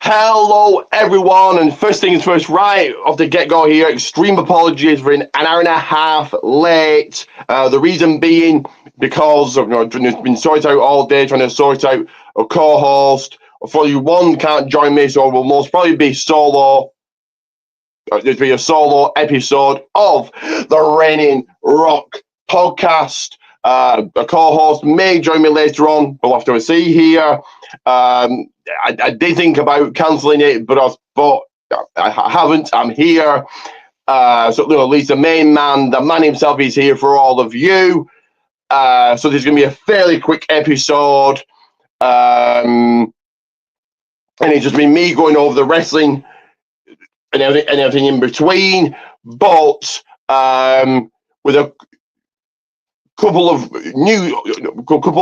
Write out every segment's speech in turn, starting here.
Hello, everyone, and first things first, right off the get-go here, extreme apologies for an hour and a half late. The reason being because I've been sorted out all day, trying to sort out a co-host. Unfortunately, one can't join me, so will most probably be solo. There'll be a solo episode of the Raining Rock podcast. A co-host may join me later on. We'll have to see here. I did think about cancelling it, but I haven't. I'm here. So at least the main man, the man himself, is here for all of you. So there's going to be a fairly quick episode. And it's just been me going over the wrestling and everything in between. But with a couple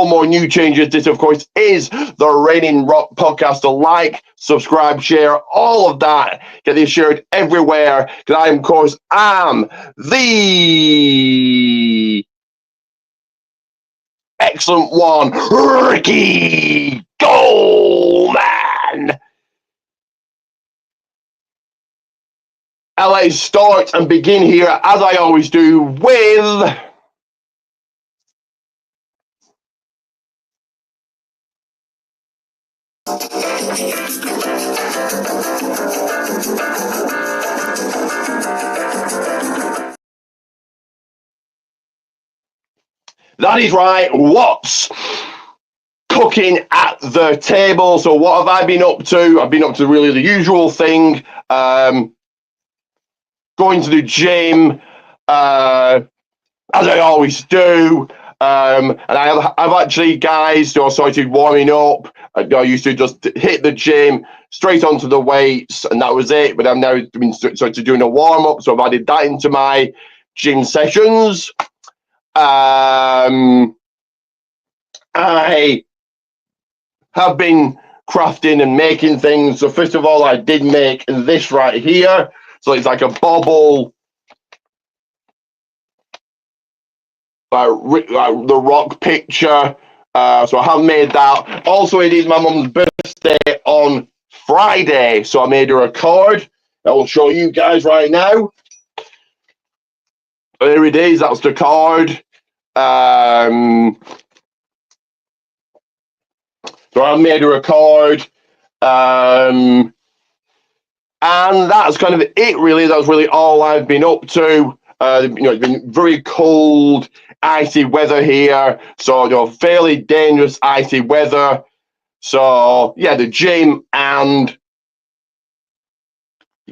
more new changes. This, of course, is the Raining Rock podcast. To like, subscribe, share, all of that. Get this shared everywhere. Because I, of course, am the excellent one, Ricky Goldman. Let's start and begin here, as I always do, with that is right. What's cooking at the table? So what have I been up to? I've been up to really the usual thing. Going to the gym, as I always do. And I've actually, guys, started warming up. I used to just hit the gym, straight onto the weights, and that was it. But I'm now started doing a warm up, so I've added that into my gym sessions. I have been crafting and making things. So first of all, I did make this right here. So it's like a bobble, the Rock picture. So I have made that. Also, it is my mum's birthday on Friday, so I made her a card. I will show you guys right now. There it is. That's the card. So I made her a card. And that's kind of it, really. That's really all I've been up to. It's been very cold, icy weather here. So, fairly dangerous, icy weather. So, yeah, the gym and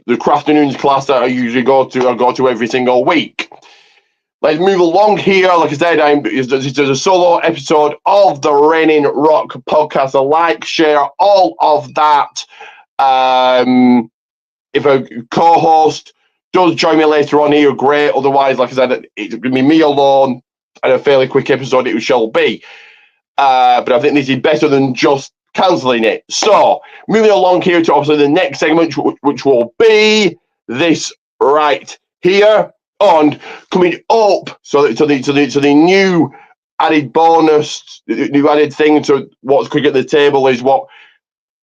the afternoons class that I usually go to every single week. Let's move along here. Like I said, this is a solo episode of the Raining Rock podcast. A like, share, all of that. If a co-host does join me later on here, great. Otherwise, like I said, it's going to be me alone and a fairly quick episode it shall be. But I think this is better than just cancelling it. So, moving along here to obviously the next segment, which will be this right here. And coming up, so the new added bonus, the new added thing to what's quick at the table is what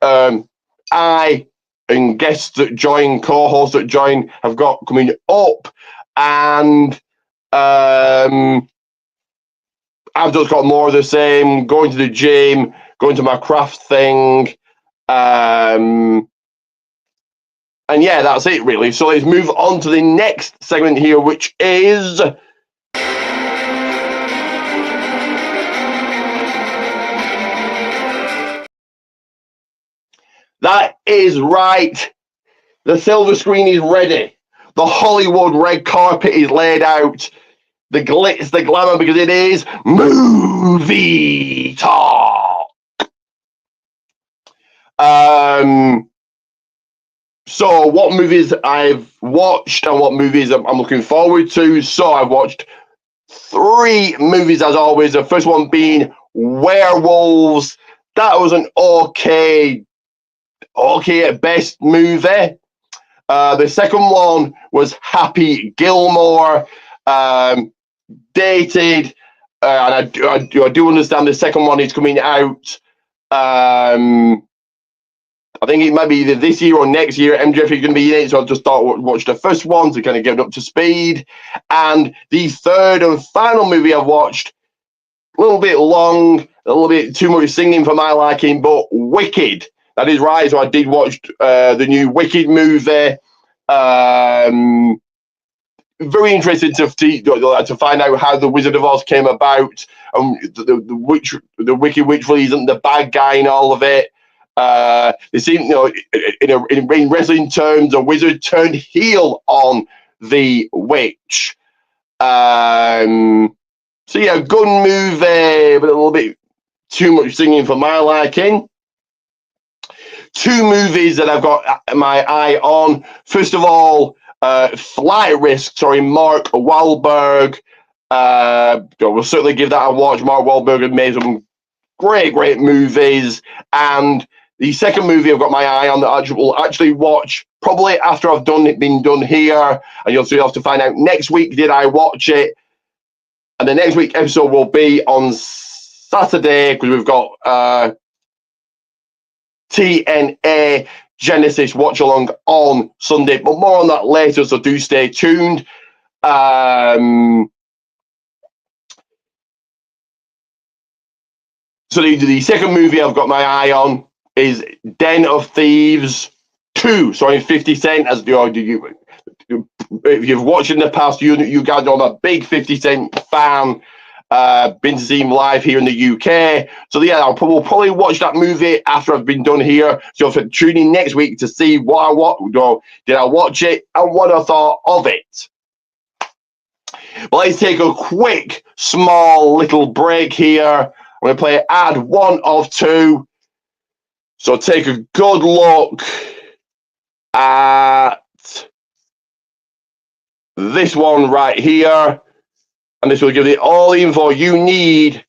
I and guests that join, co-hosts that join, have got coming up. And I've just got more of the same, going to the gym, going to my craft thing. And yeah, that's it, really. So let's move on to the next segment here, which is that is right. The silver screen is ready. The Hollywood red carpet is laid out. The glitz, the glamour, because it is movie talk. So what movies I've watched and what movies I'm looking forward to. So I've watched 3 movies, as always. The first one being Werewolves. That was an okay at best movie. The second one was Happy Gilmore. Dated, and I do understand the second one is coming out I think it might be either this year or next year. MJF is going to be in it, so I'll just start watch the first one to kind of get up to speed. And the third and final movie I've watched, a little bit long, a little bit too much singing for my liking, but Wicked. That is right. So I did watch the new Wicked movie. Very interested to find out how the Wizard of Oz came about, and the Wicked Witch really isn't the bad guy in all of it. They seem, in wrestling terms, a wizard turned heel on the witch. So yeah, good movie, but a little bit too much singing for my liking. Two movies that I've got my eye on. First of all, Flight Risk, starring Mark Wahlberg. We'll certainly give that a watch. Mark Wahlberg has made some great movies. And the second movie I've got my eye on that I will actually watch probably after I've been done here. And you'll have to find out next week, did I watch it? And the next week episode will be on Saturday, because we've got TNA Genesis watch along on Sunday, but more on that later, so do stay tuned. So the second movie I've got my eye on is Den of Thieves 2, starring 50 Cent. As if you've watched in the past, you guys know I'm a big 50 Cent fan. Been to see him live here in the UK. So yeah, we'll probably watch that movie after I've been done here. So tune in next week to see did I watch it and what I thought of it. But let's take a quick, small little break here. I'm going to play ad 1 of 2. So take a good look at this one right here. And this will give you all the info you need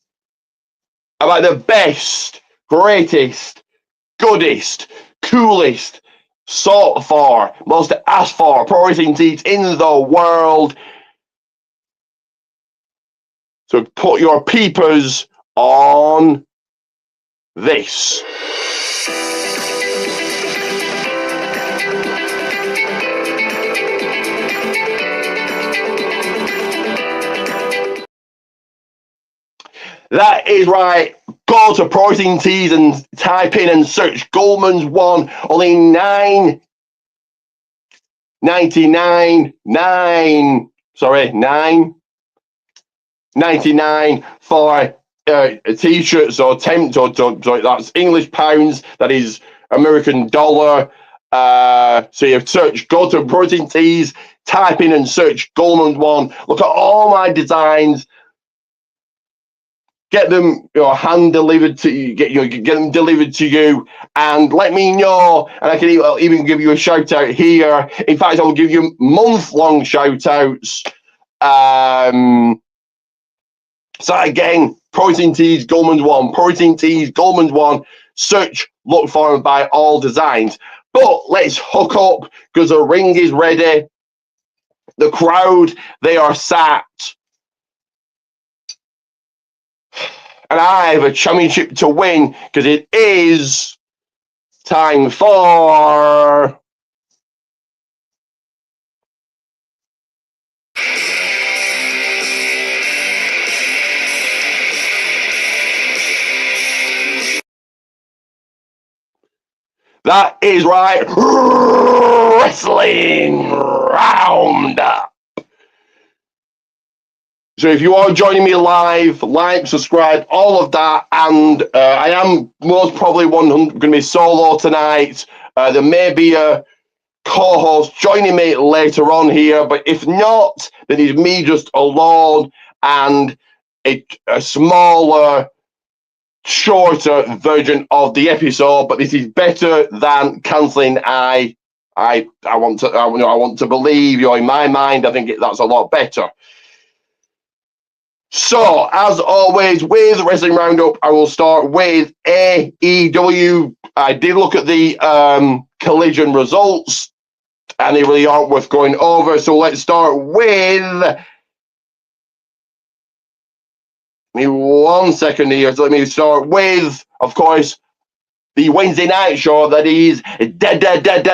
about the best, greatest, goodest, coolest, sought for, most asked for pro wrestling teams in the world. So put your peepers on this. That is right. Go to Pro Wrestling Tees and type in and search Goldman's one. Only $9.99 for a t-shirt. So that's English pounds. That is American dollar. So you search, go to Pro Wrestling Tees, type in and search Goldman's one. Look at all my designs. Get them hand delivered to you, get them delivered to you, and let me know, and I can even give you a shout out here. In fact, I'll give you month-long shout outs. So again, Protein Tees, Goldman's one, Protein Tees, Goldman's one, search, look for and buy all designs. But let's hook up, because the ring is ready. The crowd, they are sat. And I have a championship to win, because it is time for that is right, Wrestling Roundup. So if you are joining me live, like, subscribe, all of that. And I am most probably going to be solo tonight. There may be a co-host joining me later on here, but if not, then it's me just alone and a smaller, shorter version of the episode. But this is better than cancelling. I want to believe, in my mind, I think that's a lot better. So, as always, with Wrestling Roundup, I will start with AEW. I did look at the Collision results, and they really aren't worth going over. So let's start with... Give me 1 second here. So let me start with, of course, the Wednesday night show that is Dynamite.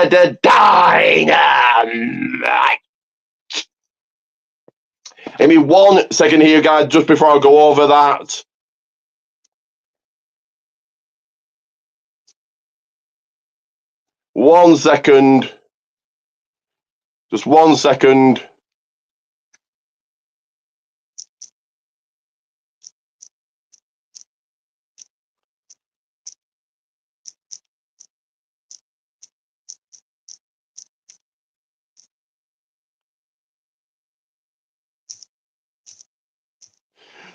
Give me 1 second here, guys, just before I go over that. One second. Just 1 second.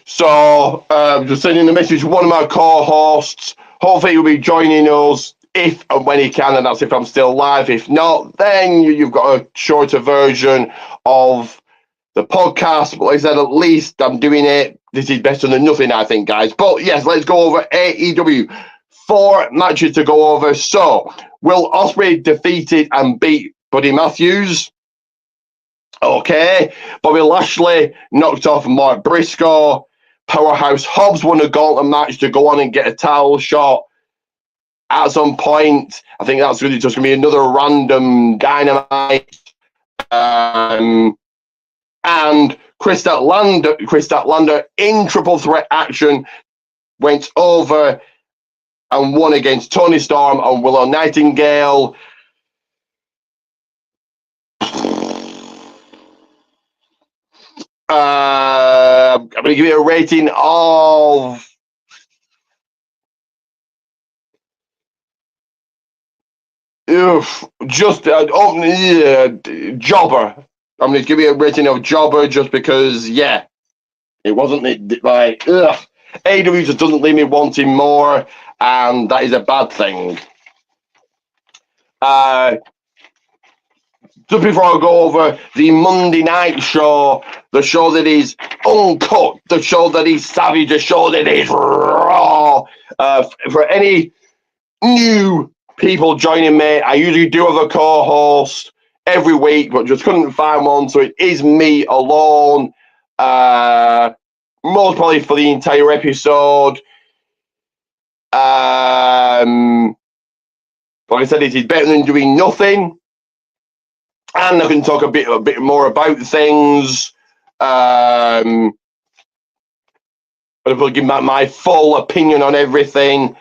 So, just sending a message to one of my co-hosts. Hopefully, he'll be joining us if and when he can, and that's if I'm still live. If not, then you've got a shorter version of the podcast. But like I said, at least I'm doing it. This is better than nothing, I think, guys. But yes, let's go over AEW. 4 matches to go over. So, Will Ospreay defeated and beat Buddy Matthews. Okay. Bobby Lashley knocked off Mark Briscoe. Powerhouse Hobbs won a gauntlet match to go on and get a title shot at some point. I think that's really just going to be another random Dynamite. And Chris Statlander in triple threat action went over and won against Tony Storm and Willow Nightingale. I'm going to give it a rating of jobber. I'm going to give it a rating of jobber just because, yeah, it wasn't like, AEW just doesn't leave me wanting more, and that is a bad thing. Just before I go over the Monday night show, the show that is uncut, the show that is savage, the show that is raw. For any new people joining me, I usually do have a co-host every week, but just couldn't find one, so it is me alone. Most probably for the entire episode. Like I said, it is better than doing nothing. And I can talk a bit more about things. I will give my full opinion on everything.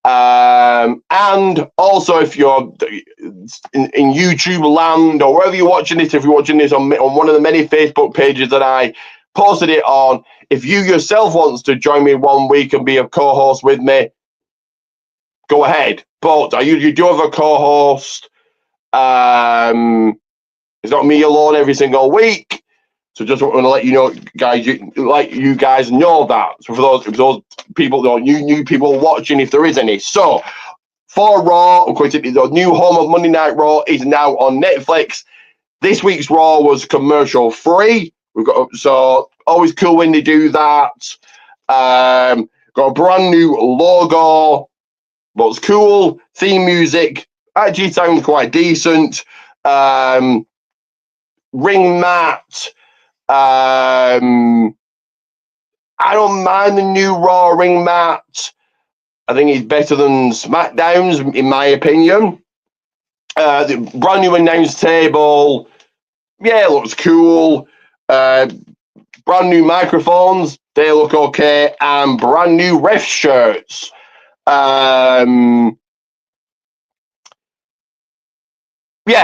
And also, if you're in YouTube land or wherever you're watching this, if you're watching this on one of the many Facebook pages that I posted it on, if you yourself wants to join me 1 week and be a co-host with me, go ahead. But I usually do have a co-host. It's not me alone every single week. So just want to let you know, guys, you guys know that. So for those people, new people watching, if there is any. So for Raw, of course, the new home of Monday Night Raw is now on Netflix. This week's Raw was commercial free. We've got, so always cool when they do that. Got a brand new logo. What's cool? Theme music actually sounds quite decent. Ring mat. I don't mind the new Raw ring mat. I think it's better than SmackDown's, in my opinion. The brand new announce table, yeah, it looks cool. Brand new microphones, they look okay, and brand new ref shirts. Yeah,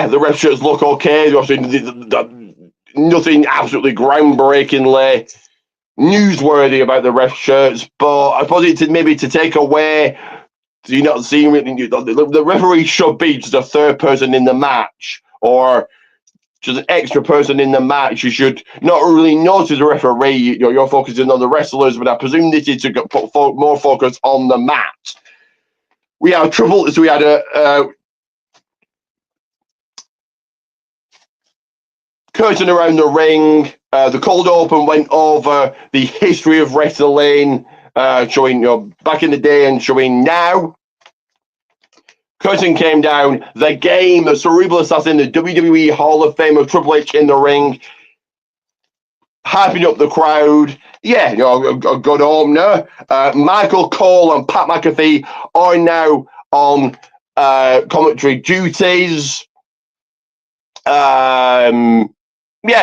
the ref shirts look okay. Nothing absolutely groundbreakingly newsworthy about the ref shirts, but I suppose it's maybe to take away, so you're not seeing it. The referee should be just a third person in the match, or just an extra person in the match. You should not really notice the referee. You're focusing on the wrestlers, but I presume this is to put more focus on the match. We had trouble. So we had a curtain around the ring. The cold open went over the history of wrestling, showing back in the day and showing now. Curtain came down. The game, the Cerebral Assassin, the WWE Hall of Fame of Triple H in the ring, hyping up the crowd. Yeah, a good opener. Michael Cole and Pat McAfee are now on commentary duties. Yeah,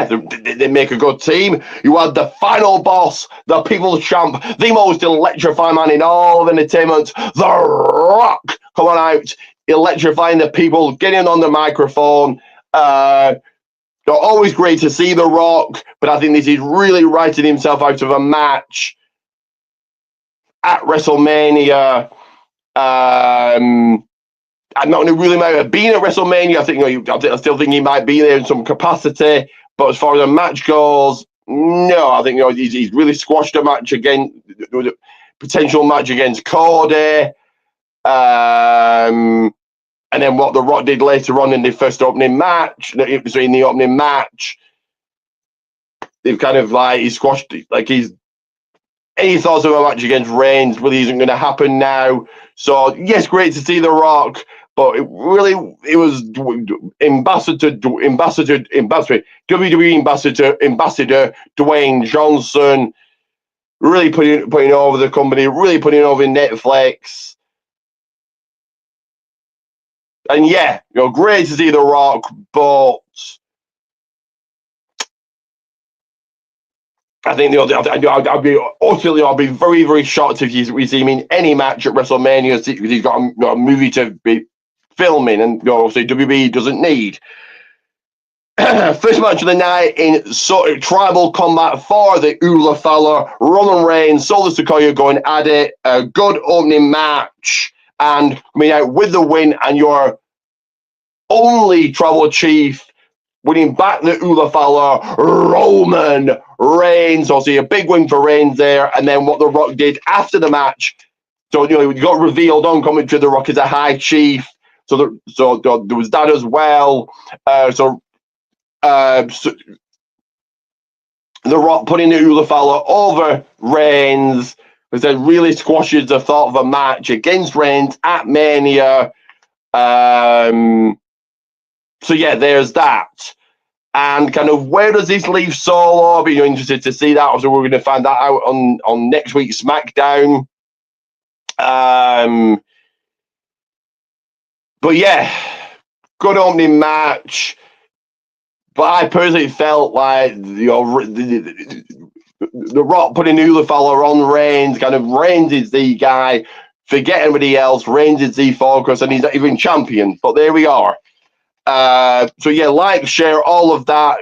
they make a good team. You had the final boss, the people's champ, the most electrifying man in all of entertainment, The Rock, coming out, electrifying the people, getting on the microphone. Always great to see The Rock, but I think this is really writing himself out of a match at WrestleMania. I'm not really matter of being at WrestleMania. I still think he might be there in some capacity. But as far as a match goes, no, I think he's really squashed a match against potential match against Cody. And then what The Rock did later on in the first opening match, so in the opening match, they've kind of like he squashed like he's any thoughts of a match against Reigns really isn't going to happen now. So yes, great to see The Rock, but it was WWE ambassador Dwayne Johnson, really putting over the company, really putting over Netflix. And yeah, great to see The Rock, but I think I'll be very, very shocked if we see him in any match at WrestleMania because he's got a movie to be filming, and obviously WWE doesn't need. First match of the night in sort of tribal combat for the Ula Fowler, Roman Reigns, Solo Sikoa going at it. A good opening match, and coming out with the win, and your only tribal chief winning back the Ula Fowler, Roman Reigns. Obviously, a big win for Reigns there. And then what The Rock did after the match. So, you got revealed on commentary The Rock is a high chief. So there was that as well. So The Rock putting the Ula Fowler over Reigns. Because it really squashes the thought of a match against Reigns at Mania. So yeah, there's that. And kind of where does this leave Solo? I'll be interested to see that. So we're going to find that out on next week's SmackDown. But yeah, good opening match. But I personally felt like the Rock putting Ula Fowler on Reigns. Kind of Reigns is the guy. Forget everybody else. Reigns is the focus, and he's not even champion. But there we are. So yeah, like, share, all of that.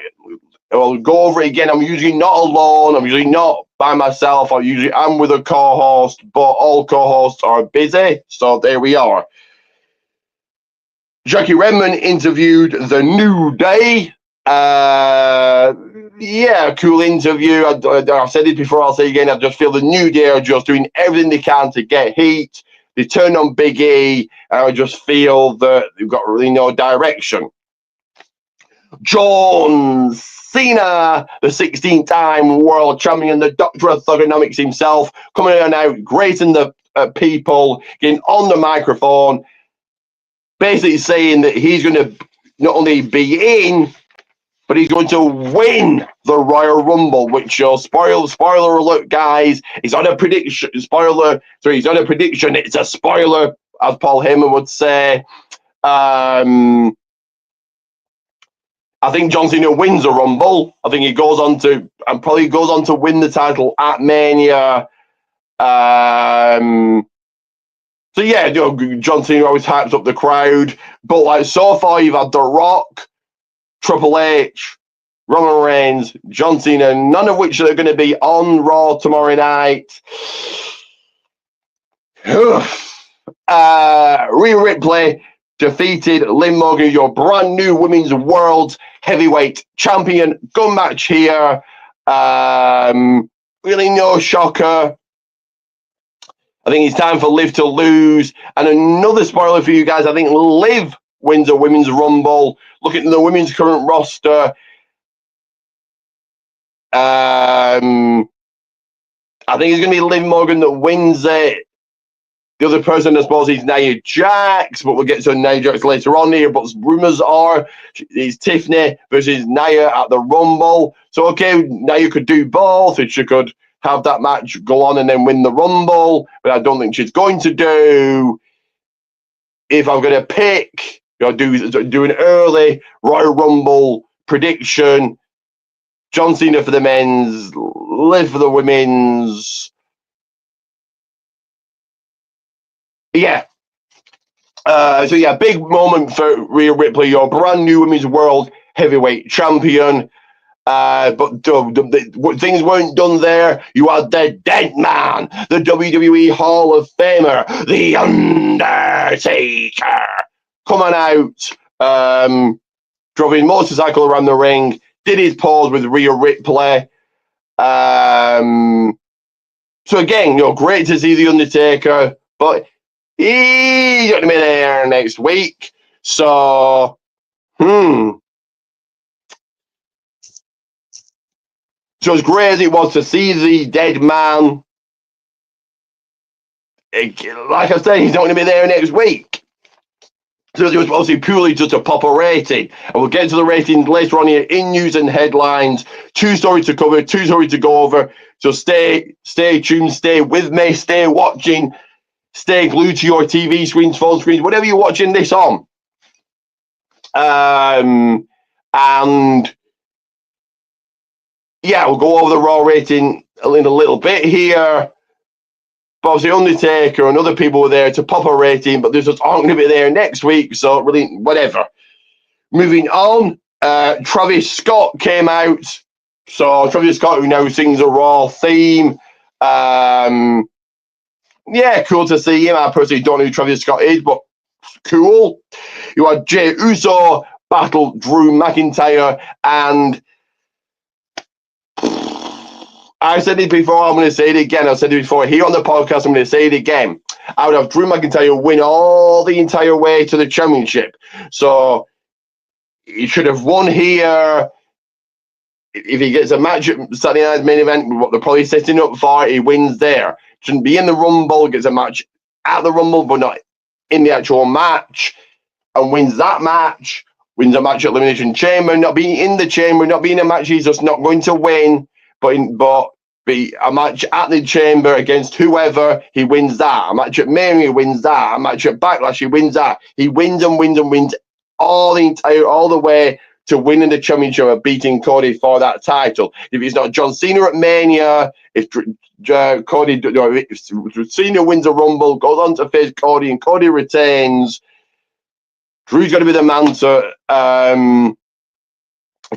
I'll go over it again. I'm usually not alone. I'm usually not by myself. I'm with a co-host, but all co-hosts are busy. So there we are. Jackie Redmond interviewed The New Day. Yeah, cool interview. I've said it before, I'll say it again. I just feel The New Day are just doing everything they can to get heat. They turned on Big E, and I just feel that they've got really no direction. John Cena, the 16-time world champion, the Doctor of Thugonomics himself, coming on out, grating the people, getting on the microphone, basically saying that he's going to not only be in, but he's going to win the Royal Rumble, which, spoiler alert, guys, he's on a prediction. He's on a prediction. It's a spoiler, as Paul Heyman would say. I think John Cena wins the Rumble. I think he goes on to win the title at Mania. So yeah, John Cena always hypes up the crowd. But like so far, you've had The Rock, Triple H, Roman Reigns, John Cena, none of which are going to be on Raw tomorrow night. Rhea Ripley defeated Liv Morgan, your brand new women's world heavyweight champion. Good match here. Really no shocker. I think it's time for Liv to lose. And another spoiler for you guys, I think Liv wins a women's rumble. Looking at the women's current roster, I think it's going to be Liv Morgan that wins it. The other person, I suppose, is Nia Jax, but we'll get to Nia Jax later on here. But rumors are it's Tiffany versus Nia at the Rumble. So, okay, Nia could do both, and she could have that match go on and then win the Rumble, but I don't think she's going to do. if I'm going to pick, do an early Royal Rumble prediction, John Cena for the men's, Liv for the women's. Yeah. Big moment for Rhea Ripley, your brand new women's world heavyweight champion. But things weren't done there. You had the dead man, the WWE Hall of Famer, The Undertaker, coming out, drove his motorcycle around the ring, did his pause with Rhea Ripley. So again, great to see The Undertaker, but he's going to be there next week. So, So as great as it was to see the dead man, like I said, he's not going to be there next week. So it was obviously purely just a pop a rating. And we'll get to the ratings later on here in news and headlines. 2 stories to cover, 2 stories to go over. So stay tuned, stay with me, stay watching, stay glued to your TV screens, phone screens, whatever you're watching this on. And yeah, we'll go over the Raw rating in a little bit here. But obviously, Undertaker and other people were there to pop a rating, but they just aren't going to be there next week, so really, whatever. Moving on, Travis Scott came out. So Travis Scott, who now sings a Raw theme. Yeah, cool to see him. I personally don't know who Travis Scott is, but cool. You had Jey Uso battle Drew McIntyre, and I said it before, I'm going to say it again. I've said it before here on the podcast, I'm going to say it again. I would have Drew McIntyre win all the entire way to the championship. So he should have won here. If he gets a match at Saturday night's main event, what they're probably setting up for, he wins there. Shouldn't be in the Rumble, gets a match at the Rumble, but not in the actual match, and wins that match, wins a match at Elimination Chamber, not being in the Chamber, not being a match he's just not going to win, but be a match at the Chamber against whoever, he wins that. A match at Mania, he wins that. A match at Backlash, he wins that. He wins and wins and wins all the way to winning the championship and beating Cody for that title. If it's not John Cena at Mania, if Cena wins a Rumble, goes on to face Cody, and Cody retains, Drew's going to be the man to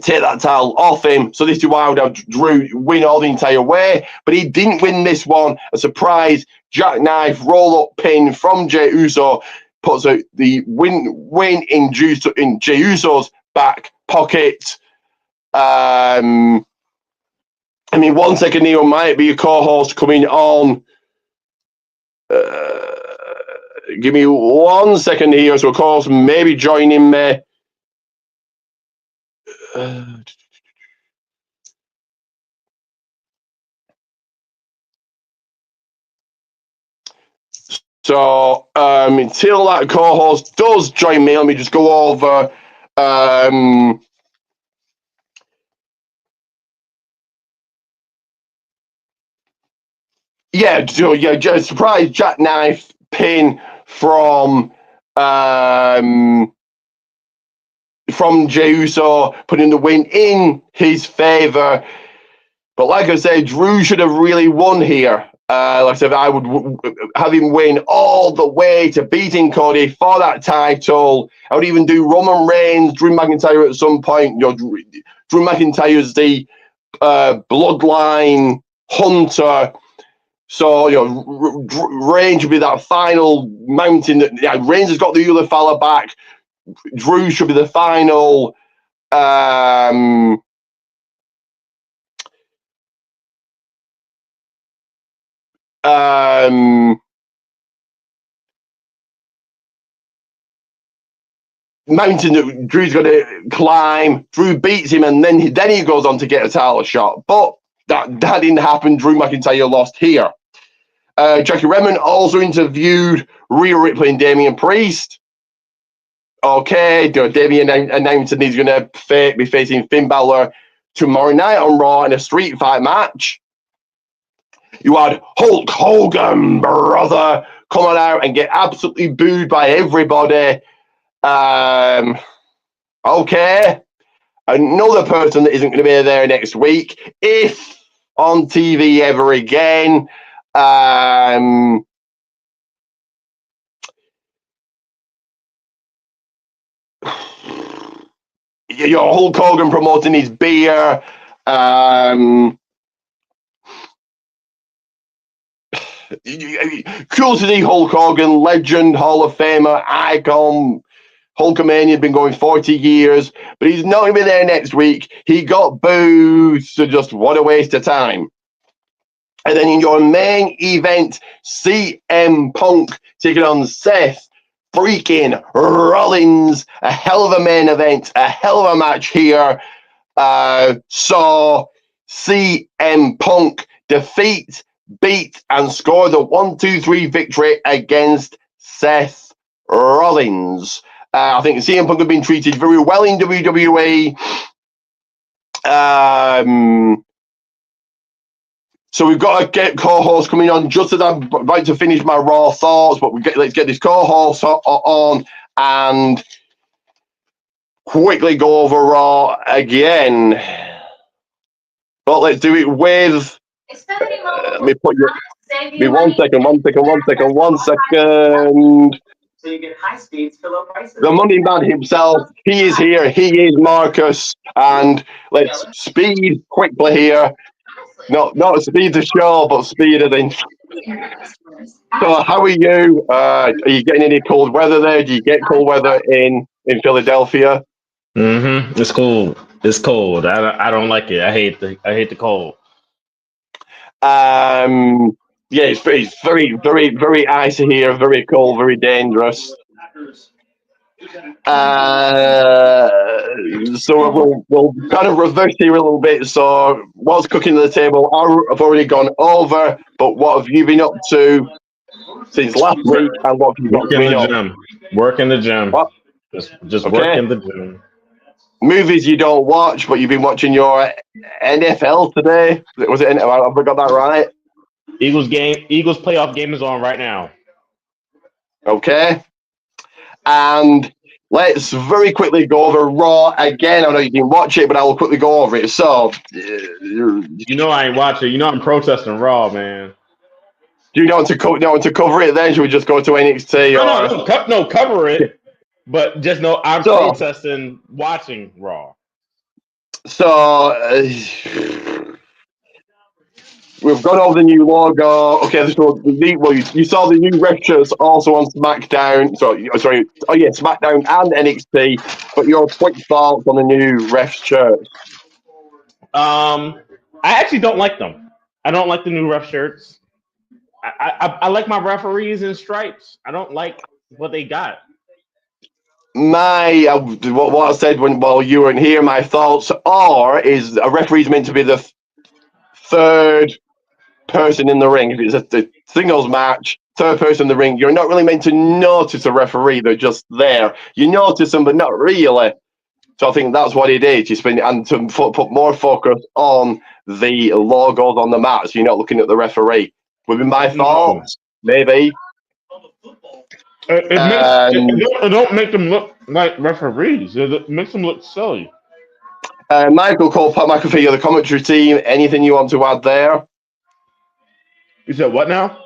take that title off him. So this is why I would have Drew win all the entire way, but he didn't win this one. A surprise jackknife roll-up pin from Jey Uso puts out the win in Jey Uso's back pocket. I mean, 1 second, Neil might be a co-host coming on. Give me 1 second here. So, of course, maybe joining me. So, until that co-host does join me, let me just go over. Just surprise jackknife pin from Jey Uso, putting the win in his favor. But like I said, Drew should have really won here. Like I said, I would have him win all the way to beating Cody for that title. I would even do Roman Reigns, Drew McIntyre at some point. Drew McIntyre's the bloodline hunter. So, Reigns should be that final mountain. Reigns has got the Euler Fowler back. Drew should be the final mountain that Drew's going to climb. Drew beats him, and then he goes on to get a title shot. But that didn't happen. Drew McIntyre lost here. Jackie Redmond also interviewed Rhea Ripley and Damian Priest. Okay, Damian announcing he's going to be facing Finn Balor tomorrow night on Raw in a street fight match. You had Hulk Hogan, brother, come on out and get absolutely booed by everybody. Okay. Another person that isn't going to be there next week, if on TV ever again. Your Hulk Hogan promoting his beer. Cool to see Hulk Hogan, legend, Hall of Famer, icon. Hulkamania had been going 40 years, but he's not going to be there next week. He got booed, so just what a waste of time. And then in your main event, CM Punk taking on Seth freaking Rollins. A hell of a main event, a hell of a match here. So CM Punk beat, and score the 1-2-3 victory against Seth Rollins. I think CM Punk have been treated very well in WWE. So we've got to get co-host coming on just as I'm about to finish my Raw thoughts, but let's get this co-host on and quickly go over Raw again. But let's do it with... let me put you... One second. So you get high speeds for low prices. The money man himself, he is here. He is Marcus. And let's speed quickly here. Not speed the show, but speed of things. So how are you? Are you getting any cold weather there? Do you get cold weather in Philadelphia? Mm-hmm. It's cold. It's cold. I don't like it. I hate the cold. Yeah, it's very, very, very icy here, very cold, very dangerous. So we'll kind of reverse here a little bit. So what's cooking at the table? I've already gone over, but what have you been up to since last week, and what have you got coming up? Work in the gym. What? Just work in the gym. Movies you don't watch, but you've been watching your NFL today. Was it? Have I got that right? Eagles playoff game is on right now. Okay. And let's very quickly go over Raw again. I know you didn't watch it, but I will quickly go over it. So, you know I ain't watching. You know I'm protesting Raw, man. Do you know want to cover it then? Should we just go to NXT? No, cover it. But just know I'm protesting watching Raw. So, we've gone over the new logo. Okay, so you saw the new ref shirts also on SmackDown. SmackDown and NXT. But your quick thoughts on the new ref shirts? I actually don't like them. I don't like the new ref shirts. I like my referees in stripes. I don't like what they got. What I said while you weren't here, my thoughts is a referee's meant to be the third person in the ring. If it's a singles match, third person in the ring, you're not really meant to notice a referee. They're just there. You notice them, but not really. So I think that's what it is. And to put more focus on the logos on the mat, so you're not looking at the referee. Would be my thoughts, maybe. It don't make them look like referees. It makes them look silly. Michael Cole, Pat McAfee, you're the commentary team. Anything you want to add there? You said what now?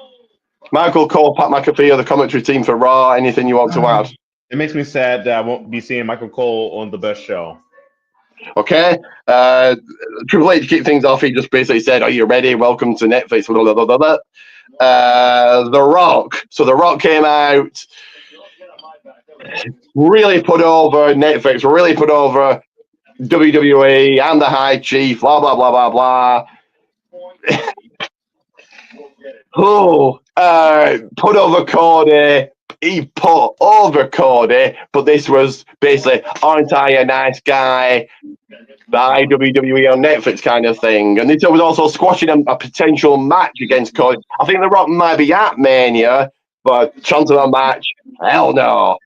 Michael Cole, Pat McAfee, are the commentary team for Raw. Anything you want to add? It makes me sad that I won't be seeing Michael Cole on the best show. Okay. Triple H to kick things off, he just basically said, "Are you ready? Welcome to Netflix." The Rock. So The Rock came out, really put over Netflix, really put over WWE and the High Chief, blah, blah, blah, blah, blah. Put over Cody. He put over Cody, but this was basically, aren't I a nice guy? The WWE on Netflix kind of thing. And this was also squashing a potential match against Cody. I think The Rock might be at Mania, but chance of a match, hell no.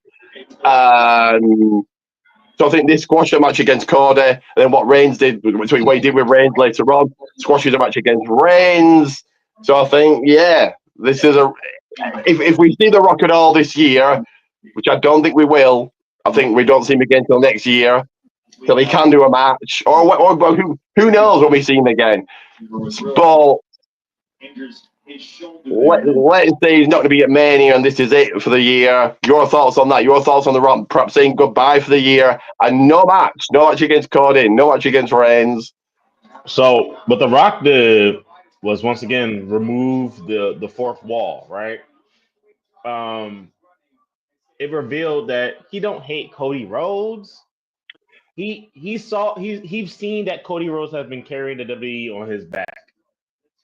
So I think this squashed a match against Cody, and then what Reigns did, between what he did with Reigns later on, squashes a match against Reigns. So I think, yeah, this is if we see The Rock at all this year, which I don't think we will, I think we don't see him again till next year, till he can do a match, or who knows when we see him again. But let's say he's not going to be at Mania and this is it for the year. Your thoughts on that? Your thoughts on The Rock perhaps saying goodbye for the year and no match against Cody, no match against Reigns. So what The Rock did was once again remove the fourth wall, right? Um, it revealed that he don't hate Cody Rhodes. He's seen that Cody Rhodes has been carrying the WWE on his back,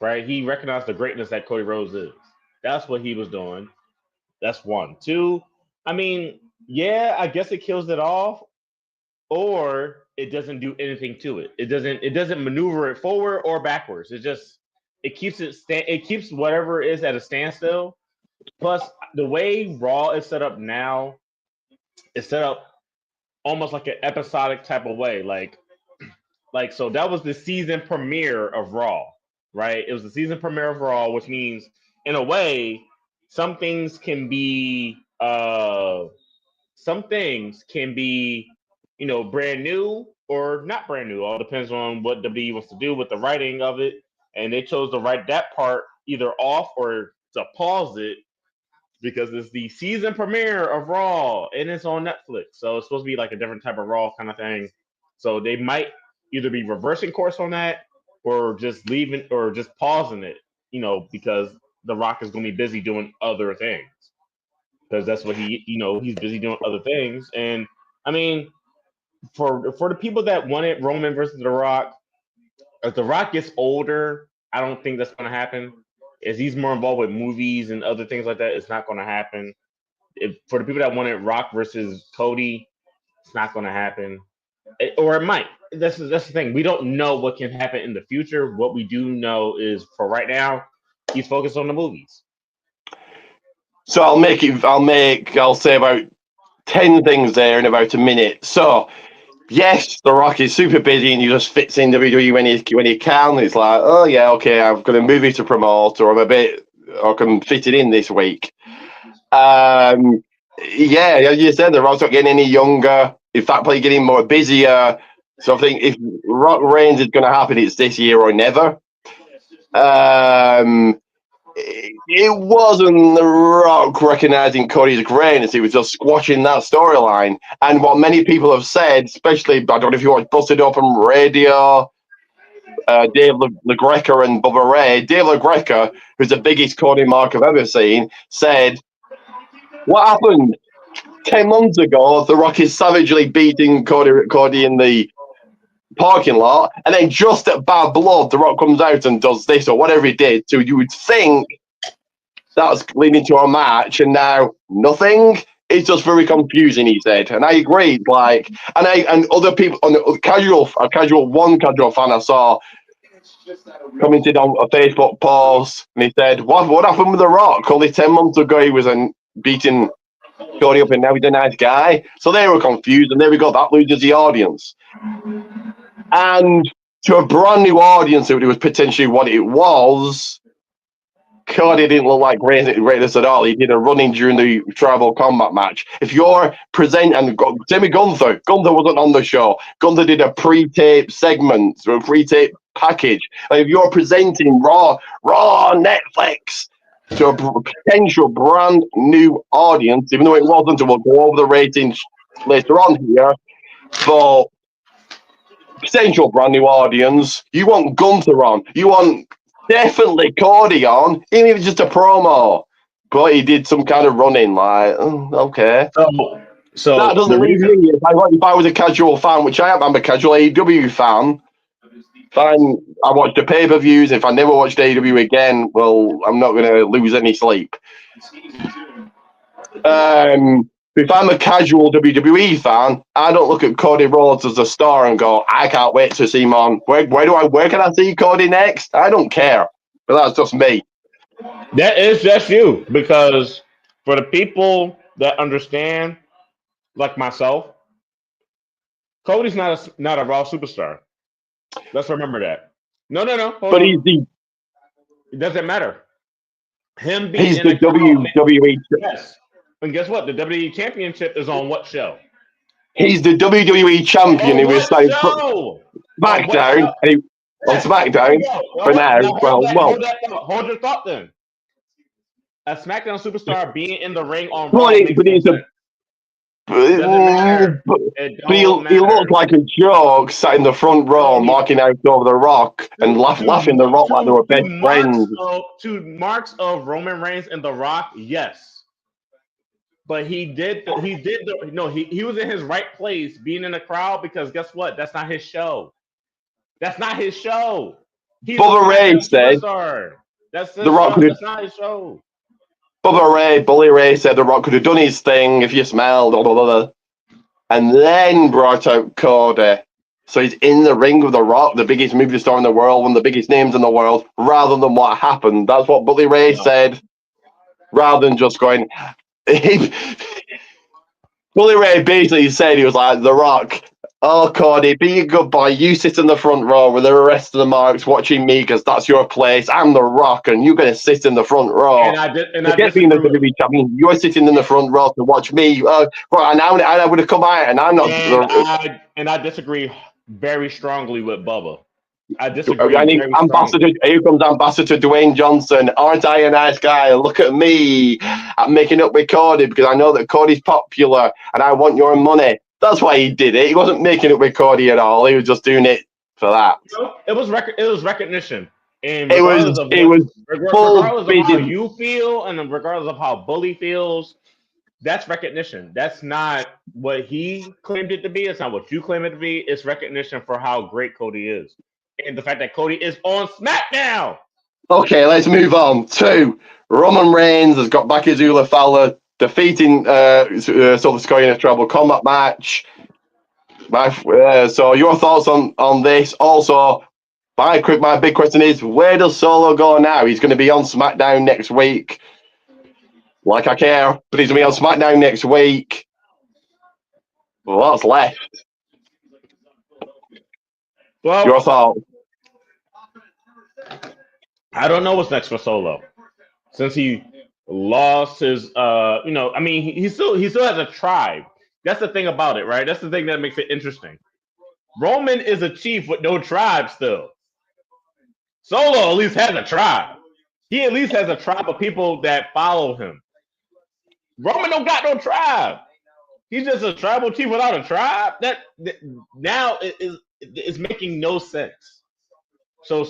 right? He recognized the greatness that Cody Rhodes is. That's what he was doing. That's one. Two, I mean, yeah, I guess it kills it off, or it doesn't do anything to it. It doesn't maneuver it forward or backwards. It keeps whatever is at a standstill. Plus, the way Raw is set up now, it's set up almost like an episodic type of way. Like so that was the season premiere of Raw, right? It was the season premiere of Raw, which means in a way, some things can be brand new or not brand new. All depends on what WWE wants to do with the writing of it. And they chose to write that part either off or to pause it because it's the season premiere of Raw and it's on Netflix. So it's supposed to be like a different type of Raw kind of thing. So they might either be reversing course on that or just leaving or just pausing it, because The Rock is going to be busy doing other things. Because that's what he's busy doing other things. And I mean, for the people that wanted Roman versus The Rock, as The Rock gets older, I don't think that's going to happen. As he's more involved with movies and other things like that, it's not going to happen. For the people that wanted Rock versus Cody, it's not going to happen. Or it might. That's the thing. We don't know what can happen in the future. What we do know is, for right now, he's focused on the movies. So I'll say about 10 things there in about a minute. So yes, The Rock is super busy and he just fits in WWE when he can. It's like, oh yeah, okay, I've got a movie to promote, or I can fit it in this week. Yeah, as you said, The Rock's not getting any younger. In fact, probably getting more busier. So I think if Rock Reigns is going to happen, it's this year or never. It wasn't The Rock recognizing Cody's greatness. It was just squashing that storyline. And what many people have said, especially, I don't know if you watch Busted Open Radio, Dave LaGreca and Bubba Ray. Dave LaGreca, who's the biggest Cody mark I've ever seen, said, what happened 10 months ago? The Rock is savagely beating Cody in the parking lot, and then just at bad blood, The Rock comes out and does this or whatever he did. So you would think that's leading to a match, and now nothing. It's just very confusing, he said, and I agree. And other people on the casual fan I saw commented on a Facebook post, and he said, "What happened with The Rock? Only 10 months ago he was beating Cody up, and now he's a nice guy." So they were confused, and there we go. That loses the audience, and to a brand new audience, it was potentially what it was. Cody didn't look like greatness at all. He did a running during the tribal combat match. If you're presenting, Jimmy Gunther wasn't on the show. Gunther did a pre-tape segment, or a pre-tape package. Like if you're presenting Raw Netflix to a potential brand new audience, even though it wasn't, and we'll go over the ratings later on here, but potential brand new audience, you want Gunther on. You want definitely Cody on, even if it's just a promo. But he did some kind of running, like, okay. So that doesn't leave me. If I was a casual fan, which I am, I'm a casual AEW fan. Fine, I watch the pay-per-views. If I never watch AEW again, well, I'm not going to lose any sleep. If I'm a casual WWE fan, I don't look at Cody Rhodes as a star and go, I can't wait to see him on. Where can I see Cody next? I don't care. But that's just me. That is just you, because for the people that understand, like myself, Cody's not a Raw superstar. Let's remember that. No. But he's the. It doesn't matter. Him being He's in the the crowd. WWE. Yes. And guess what? The WWE Championship is on what show? He's the WWE champion. On He was what like show? On what SmackDown. show? On Yes. There you SmackDown go. for now. Now hold that. Well, Hold that thought. Hold your thought then. A SmackDown superstar being in the ring on but, Raw makes no he's a. sense. It doesn't matter. It But don't he looked matter. like a joke sat in the front row, No, marking out over The Rock and laughing The Rock like they were best friends. To marks of Roman Reigns and The Rock, yes. But he was in his right place being in the crowd because guess what? That's not his show. That's not his show. He's Bubba a Ray SmackDown said superstar. That's his The Rock show. could have. That's not his show. Bully Ray said The Rock could have done his thing if you smelled, blah, blah, blah, and then brought out Cody. So he's in the ring with The Rock, the biggest movie star in the world, one of the biggest names in the world, rather than what happened. That's what Bully Ray said, rather than just going. Bully Ray basically said, he was like, The Rock, oh, Cody, be a good boy. You sit in the front row with the rest of the marks watching me because that's your place. I'm The Rock, and you're going to sit in the front row. And I Forget being the WWE champion. You're sitting in the front row to watch me. Well, and I would have come out, and I'm not. And I disagree very strongly with Bubba. I disagree I need very Ambassador. strongly. Here comes Ambassador Dwayne Johnson. Aren't I a nice guy? Look at me. I'm making up with Cody because I know that Cody's popular and I want your money. That's why he did it. He wasn't making up with Cody at all. He was just doing it for that. It was recognition. And It was full regardless of how you feel and regardless of how Bully feels, that's recognition. That's not what he claimed it to be. It's not what you claim it to be. It's recognition for how great Cody is. And the fact that Cody is on SmackDown. Okay, let's move on to Roman Reigns has got back Azula Fowler defeating Silver Sky in a Tribal Combat match. So your thoughts on this? Also, my big question is, where does Solo go now? He's going to be on SmackDown next week. Like I care, but he's going to be on SmackDown next week. Well, what's left? Well, your thoughts? I don't know what's next for Solo. Since he lost his I mean he still has a tribe. That's the thing about it, right? That's the thing that makes it interesting. Roman is a chief with no tribe still. Solo at least has a tribe. He at least has a tribe of people that follow him. Roman don't got no tribe. He's just a tribal chief without a tribe. That now is making no sense. So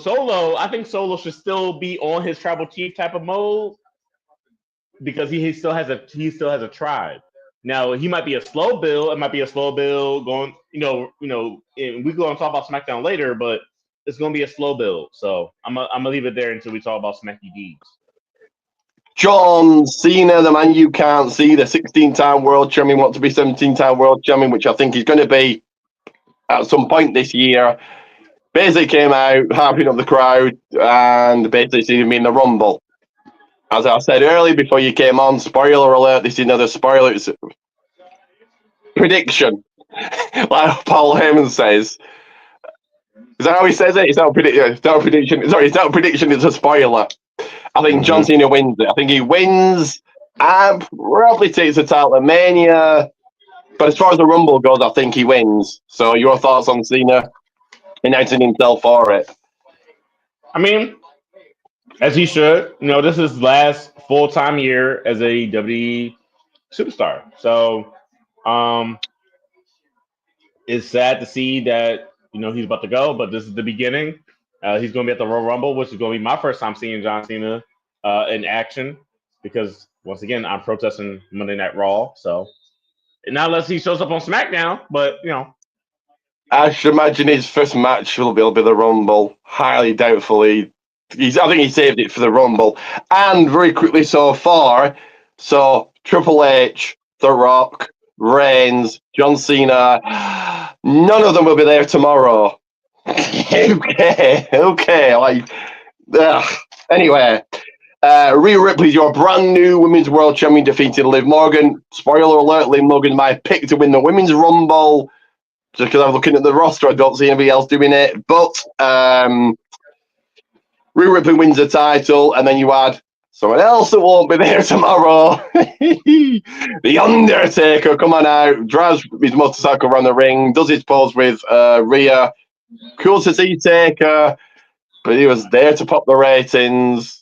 I think Solo should still be on his tribal chief type of mode because he still has a tribe. Now he might be a slow build. It might be a slow build going. And we go and talk about SmackDown later, but it's going to be a slow build. So I'm gonna leave it there until we talk about Smacky Deeds. John Cena, the man you can't see, the 16-time world champion, wants to be 17-time world champion, which I think he's going to be at some point this year. Basically came out, harping up the crowd, and basically seen him in the Rumble. As I said earlier before you came on, spoiler alert, this is another spoiler prediction. Like Paul Heyman says. Is that how he says it? It's not a prediction. Sorry, it's not a prediction, it's a spoiler. I think John Cena wins it. I think he wins and probably takes the title at Mania. But as far as the Rumble goes, I think he wins. So your thoughts on Cena announcing himself for it? I mean, as he should. This is his last full-time year as a WWE superstar. So it's sad to see that he's about to go, but this is the beginning. He's going to be at the Royal Rumble, which is going to be my first time seeing John Cena in action because, once again, I'm protesting Monday Night Raw. So, not unless he shows up on SmackDown, but, I should imagine his first match will be the Rumble. Highly doubtfully. I think he saved it for the Rumble. And very quickly so far, Triple H, The Rock, Reigns, John Cena, none of them will be there tomorrow. Okay. Anyway, Rhea Ripley's your brand new Women's World Champion, defeated Liv Morgan. Spoiler alert, Liv Morgan's my pick to win the Women's Rumble. Just because I'm looking at the roster, I don't see anybody else doing it. But Rhea Ripley wins the title, and then you had Someone else that won't be there tomorrow. The Undertaker, come on out, drives his motorcycle around the ring, does his pose with Rhea. Cool to see Taker, but he was there to pop the ratings.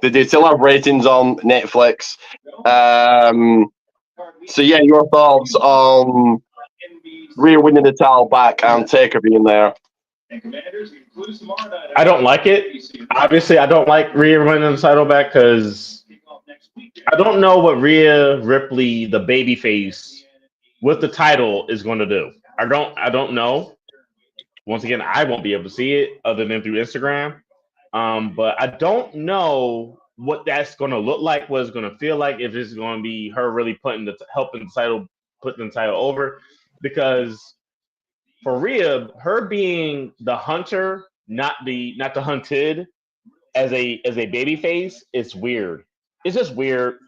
Did they still have ratings on Netflix? So yeah, your thoughts on Rhea winning the title back and Taker being there? I don't like it. Obviously, I don't like Rhea winning the title back because I don't know what Rhea Ripley, the babyface, with the title is going to do. I don't know. Once again, I won't be able to see it other than through Instagram. But I don't know what that's going to look like, what it's going to feel like, if it's going to be her really helping the title, putting the title over. Because for Rhea, her being the hunter, not the hunted, as a baby face, it's weird. It's just weird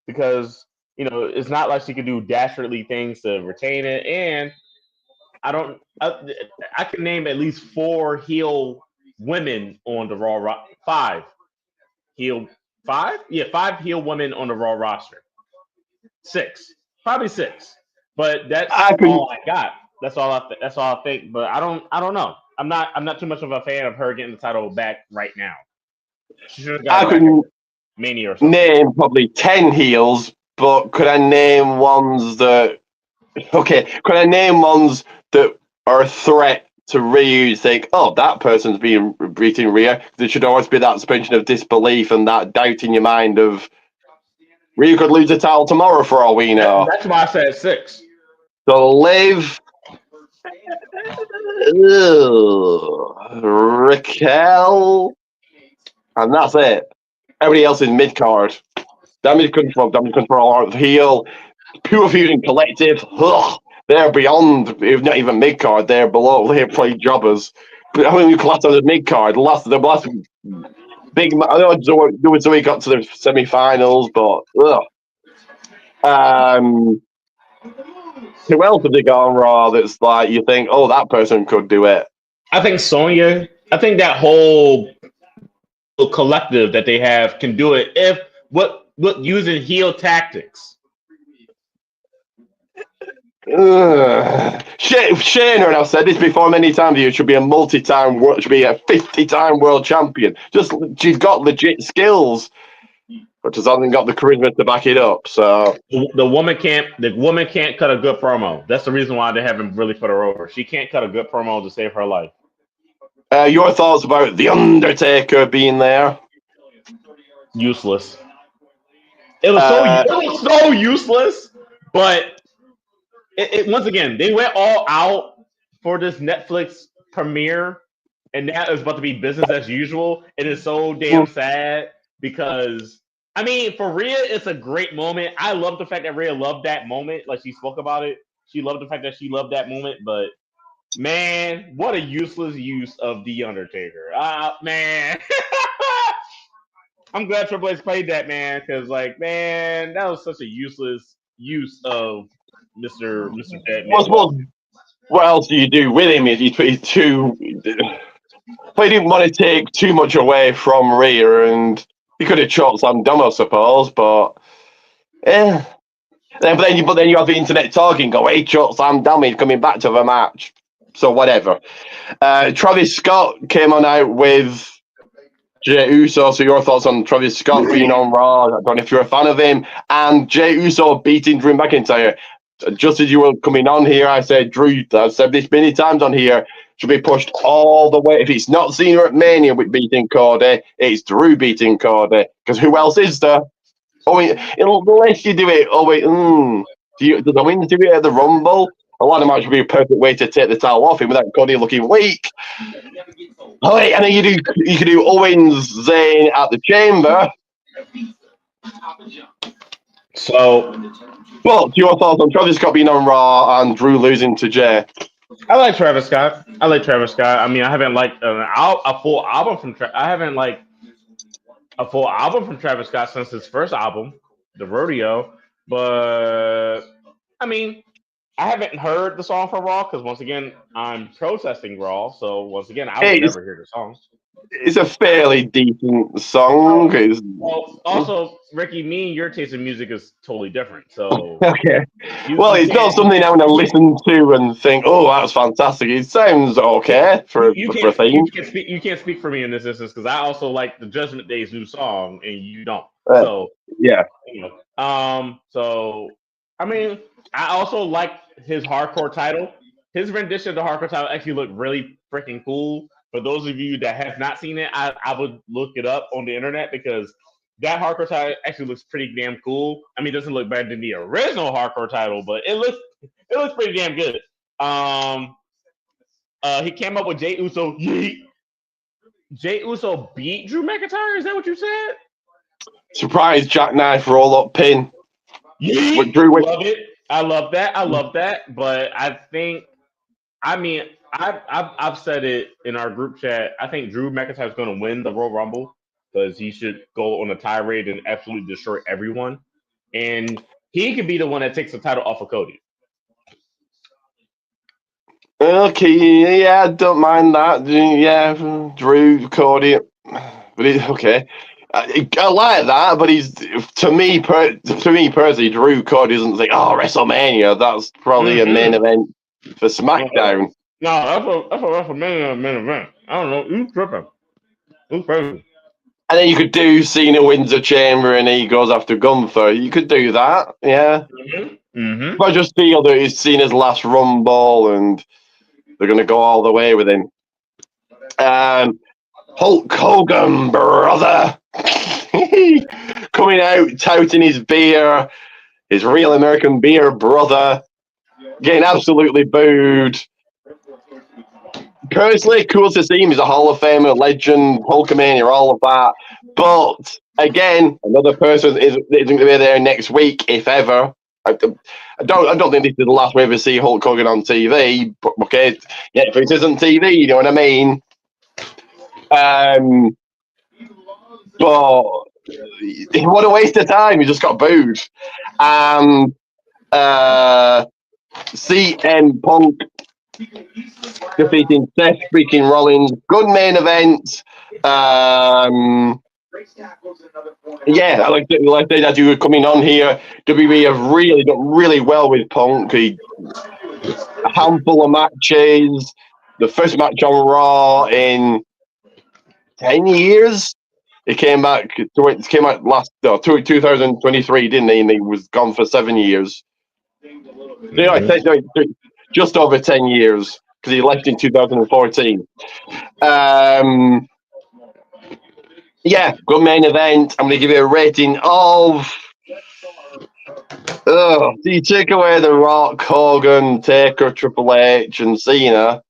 because it's not like she could do dastardly things to retain it, and I can name at least 4 heel women on the Raw 5 heel 5, yeah, 5 heel women on the Raw roster. 6, probably 6, but that's all I got. That's all I think. But I don't know. I'm not too much of a fan of her getting the title back right now. She should have got it back at Mania or something. Name probably 10 heels, but could I name ones that? Okay, could I name ones that are a threat to Rhea? You think, oh, that person's beating Rhea. There should always be that suspension of disbelief and that doubt in your mind of Rhea could lose the title tomorrow for all we know. That's why I said 6. So Liv, Raquel, and that's it. Everybody else is mid card. Damage control, heel, pure fusion collective. Ugh, they're beyond, not even mid card. They're below. They're play jobbers. But I mean, you class them as mid card. The last big. I know doing so he got to the semi-finals, but who else have they got on Raw that's like you think, oh, that person could do it? I think Sonya. I think that whole collective that they have can do it if what using heel tactics. Shayna, and I've said this before many times. You should be a 50-time world champion. She's got legit skills, but just hasn't got the charisma to back it up. So the woman can't cut a good promo. That's the reason why they haven't really put her over. She can't cut a good promo to save her life. Your thoughts about the Undertaker being there? Useless. It was so useless, but it once again they went all out for this Netflix premiere, and now it's about to be business as usual. It is so damn sad because I mean, for Rhea, it's a great moment. I love the fact that Rhea loved that moment, like she spoke about it. She loved the fact that she loved that moment, but man, what a useless use of the Undertaker. Man. I'm glad Triple H played that, man, because man, that was such a useless use of Mr. Dead Man. What else do you do with him? He's too. But he didn't want to take too much away from Rhea, and he could have choked Sam Dumb, I suppose. But yeah. But then you have the internet talking. Go, hey, choked Sam Dumb. He's coming back to the match. So whatever. Travis Scott came on out with Jey Uso. So your thoughts on Travis Scott being on Raw? I don't know if you're a fan of him. And Jey Uso beating Drew McIntyre. Just as you were coming on here, I said, Drew, I've said this many times on here, should be pushed all the way. If it's not Cena at Mania with beating Cody, it's Drew beating Cody. Because who else is there? Oh, unless you do it, does the win do it at the Rumble? A lot of match would be a perfect way to take the title off him without Cody looking weak. Oh, wait, and then you could do Owens Zayn at the Chamber. So, your thoughts on Travis Scott being on Raw and Drew losing to Jey? I like Travis Scott. I mean, I haven't liked a full album from. I haven't liked a full album from Travis Scott since his first album, The Rodeo. But I mean, I haven't heard the song for Raw because once again I'm protesting Raw. So once again, I would It's never hear the song. it's a fairly decent song. It's, Well, also Ricky, me and your taste in music is totally different. So okay. you Well, you it's can't not something I'm going to you can't listen to and think, "Oh, that's fantastic." It sounds okay for a theme. you can't speak for me in this instance because I also like the Judgment Day's new song and you don't. Uh, So yeah. you know, so I mean, I also like his hardcore title. His rendition of the hardcore title actually looked really freaking cool. For those of you that have not seen it, I would look it up on the internet because that hardcore title actually looks pretty damn cool. I mean, it doesn't look better than the original hardcore title, but it looks pretty damn good. Um, he came up with Jay Uso. Yeet. Jay Uso beat Drew McIntyre. Is that what you said? Surprise jackknife roll up pin. What Yeet. Drew went. Love it. I love that. I love that. But I think, I mean, I've said it in our group chat. I think Drew McIntyre is going to win the Royal Rumble because he should go on a tirade and absolutely destroy everyone. And he could be the one that takes the title off of Cody. Okay, yeah, don't mind that. Yeah, Drew, Cody, but okay. I like that, but he's to me personally, Drew Cody doesn't think, oh, WrestleMania. That's probably a main Mm-hmm. event for No, SmackDown. that's a WrestleMania main event. I don't know. You tripping? You crazy? And then you could do Cena wins a chamber and he goes after Gunther. You could do that, yeah. Mm-hmm. Mm-hmm. But I just feel that it's Cena's last Rumble and they're going to go all the way with him. Hulk Hogan, brother. Coming out, touting his beer, his real American beer, brother. Getting absolutely booed. Personally, cool to see him. He's a Hall of Famer, legend, Hulkamania, all of that. But again, another person isn't going to be there next week, if ever. I don't think this is the last we ever see Hulk Hogan on TV. But okay, yeah, if it isn't TV, you know what I mean. But what a waste of time! He just got booed. And CM Punk defeating Seth freaking Rollins. Good main event. Yeah, like I said, as you were coming on here, WWE have really done really well with Punk. A handful of matches. The first match on Raw in 10 years. He came back. It came out 2023, didn't he? And he was gone for 7 years. So, I said just over 10 years because he left in 2014. Yeah, good main event. I'm going to give you a rating of. So you take away The Rock, Hogan, Taker, Triple H, and Cena.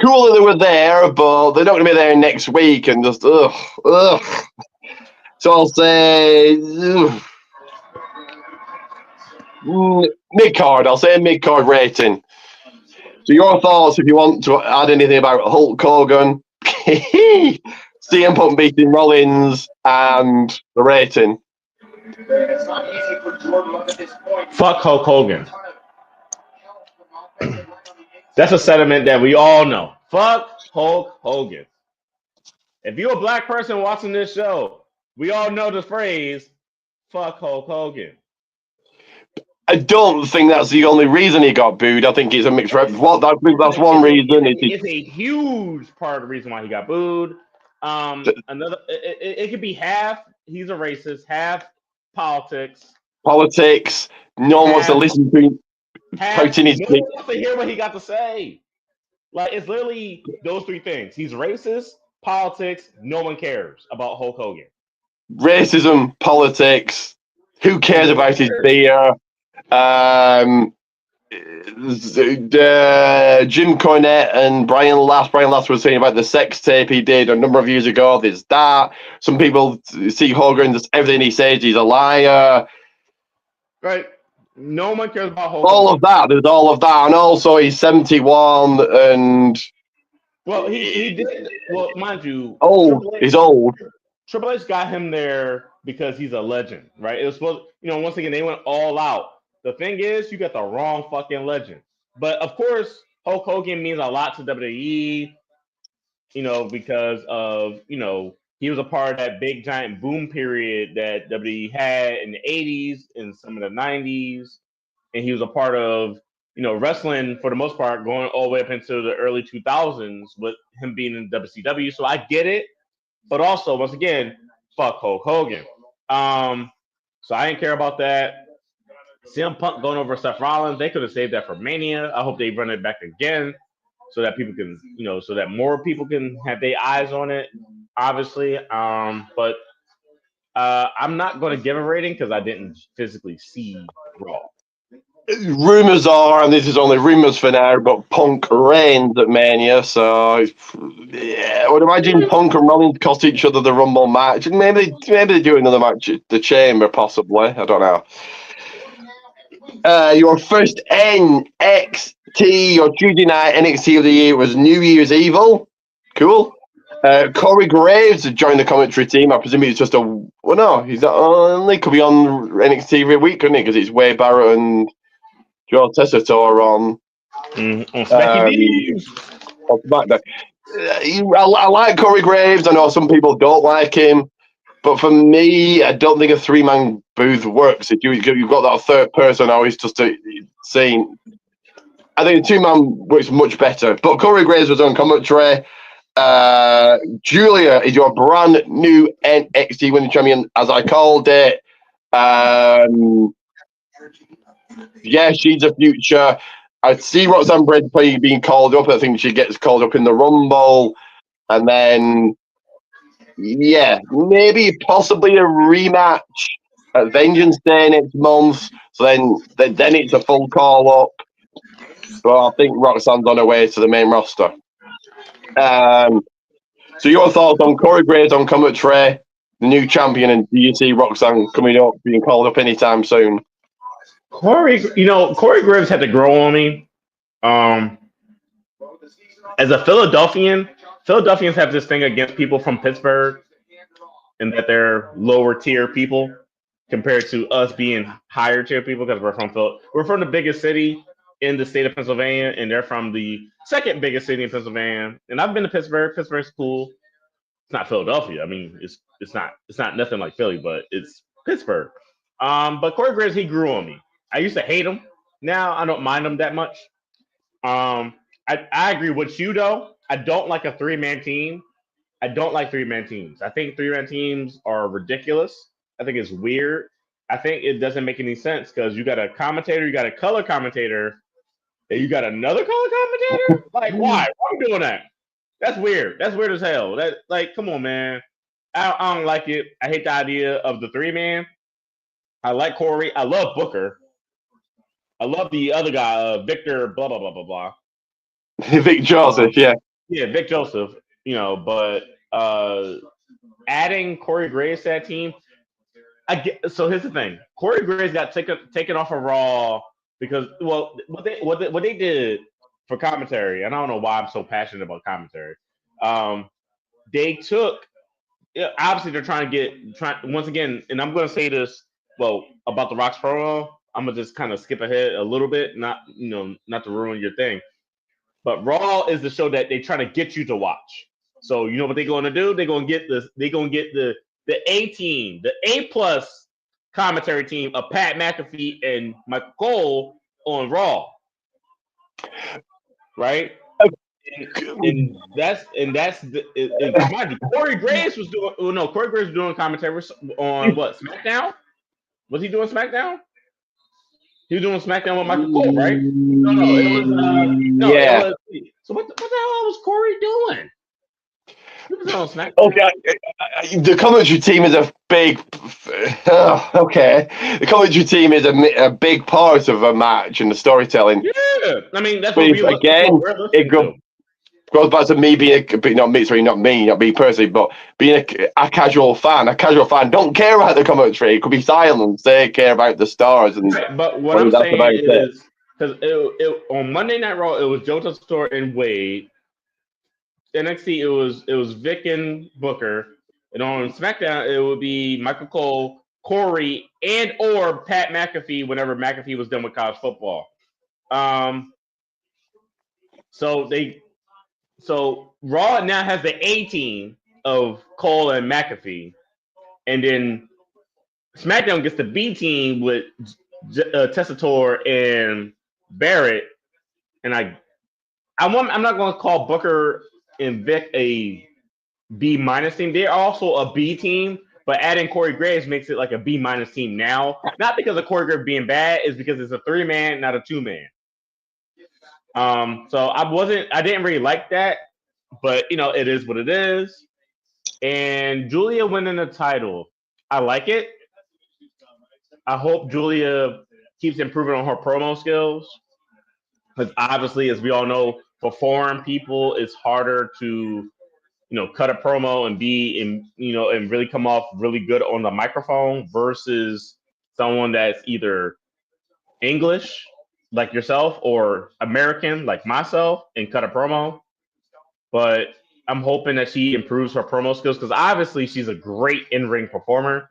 Cool that they were there, but they're not going to be there next week, and just ugh. So I'll say mid card. I'll say mid card rating. So your thoughts, if you want to add anything about Hulk Hogan, CM Punk beating Rollins, and the rating. Fuck Hulk Hogan. That's a sentiment that we all know. Fuck Hulk Hogan. If you're a black person watching this show, we all know the phrase "fuck Hulk Hogan." I don't think that's the only reason he got booed. I think it's a mixed rep. That's one reason. It's a huge part of the reason why he got booed. Another, it could be half he's a racist, half politics. Politics. No one wants to listen to him touting his no one wants to hear what he got to say. Like it's literally those three things. He's racist, politics. No one cares about Hulk Hogan. Racism, politics. Who cares about his beer? Jim Cornette and Brian Last. Brian Last was saying about the sex tape he did a number of years ago. There's that. Some people see Hogan, just everything he says, he's a liar. Right. No one cares about Hulk all Hogan. of that. There's all of that. And also he's 71 and... Well, he did. Well, mind you... He's old. Triple H got him there because he's a legend, right? It was supposed... once again, they went all out the thing is, you got the wrong fucking legend. But of course, Hulk Hogan means a lot to WWE, because of, he was a part of that big giant boom period that WWE had in the 80s and some of the 90s. And he was a part of, wrestling for the most part, going all the way up into the early 2000s with him being in WCW. So I get it. But also, once again, fuck Hulk Hogan. So I didn't care about that. CM Punk going over Seth Rollins, they could have saved that for Mania. I hope they run it back again so that people can, so that more people can have their eyes on it, obviously. But I'm not going to give a rating because I didn't physically see Raw. Rumors are, and this is only rumors for now, but Punk reigns at Mania, so yeah, I would imagine Punk and Rollins cost each other the Rumble match, and maybe they do another match at the Chamber, possibly. I don't know. Your first NXT or Tuesday night NXT of the year was New Year's Evil. Cool. Corey Graves joined the commentary team. I presume he's just he's only could be on NXT every week, couldn't he? Because it's Wade Barrett and Joe Tessitore on SmackDown. I like Corey Graves. I know some people don't like him. But for me, I don't think a three-man booth works. If you've got that third person, always just saying, I think a two-man works much better. But Corey Graves was on commentary. Julia is your brand new NXT Women's Champion, as I called it. Yeah, she's a future. I see Roxanne Bray being called up. I think she gets called up in the Rumble. And then, yeah, maybe possibly a rematch at Vengeance Day next month. So then it's a full call up. But I think Roxanne's on her way to the main roster. So your thoughts on Corey Graves on commentary, the new champion, and do you see Roxanne coming up, being called up anytime soon? Corey Graves had to grow on me. As a Philadelphians have this thing against people from Pittsburgh, and that they're lower tier people compared to us being higher tier people because we're from the biggest city in the state of Pennsylvania, and they're from the second biggest city in Pennsylvania. And I've been to Pittsburgh. Pittsburgh's cool. It's not Philadelphia. I mean, it's not nothing like Philly, but it's Pittsburgh. But Corey Graves, he grew on me. I used to hate him. Now I don't mind him that much. I agree with you though. I don't like a three-man team. I don't like three-man teams. I think three-man teams are ridiculous. I think it's weird. I think it doesn't make any sense because you got a commentator, you got a color commentator, and you got another color commentator? Like, why? Why are we doing that? That's weird. That's weird as hell. Come on, man. I don't like it. I hate the idea of the three-man. I like Corey. I love Booker. I love the other guy, Victor, blah, blah, blah, blah, blah. Vic Joseph, yeah. Yeah, Vic Joseph, but adding Corey Graves to that team, so here's the thing. Corey Graves got taken off of Raw because, well, what they did for commentary, and I don't know why I'm so passionate about commentary. They took, obviously they're trying to once again, and I'm going to say this, about the Rock's promo. I'm going to just kind of skip ahead a little bit, not to ruin your thing. But Raw is the show that they try to get you to watch. So you know what they're going to do? They're going to get the A team, the A+ commentary team of Pat McAfee and Michael Cole on Raw, right? And Corey Graves was doing commentary on what, SmackDown? Was he doing SmackDown? He was doing SmackDown with Michael Cole, right? No, it was yeah. So what the hell was Corey doing? He was on SmackDown. Okay, the commentary team is a big. Okay, the commentary team is a big part of a match and the storytelling. Yeah, I mean that's what we're it goes back to me being not me personally, but being a casual fan. A casual fan don't care about the commentary. It could be silence. They care about the stars. And right, but what I'm saying is, because on Monday Night Raw, it was Joe Tessitore and Wade. NXT, it was Vic and Booker, and on SmackDown, it would be Michael Cole, Corey and or Pat McAfee whenever McAfee was done with college football. So Raw now has the A team of Cole and McAfee, and then SmackDown gets the B team with Tessitore and Barrett. And I'm not going to call Booker and Vic a B minus team. They're also a B team, but adding Corey Graves makes it like a B minus team now. Not because of Corey Graves being bad, it's because it's a 3-man, not a 2-man. So I didn't really like that, but it is what it is. And Julia winning the title, I like it. I hope Julia keeps improving on her promo skills, because obviously, as we all know, for foreign people, it's harder to cut a promo and and really come off really good on the microphone versus someone that's either English like yourself or American like myself and cut a promo. But I'm hoping that she improves her promo skills, because obviously she's a great in-ring performer.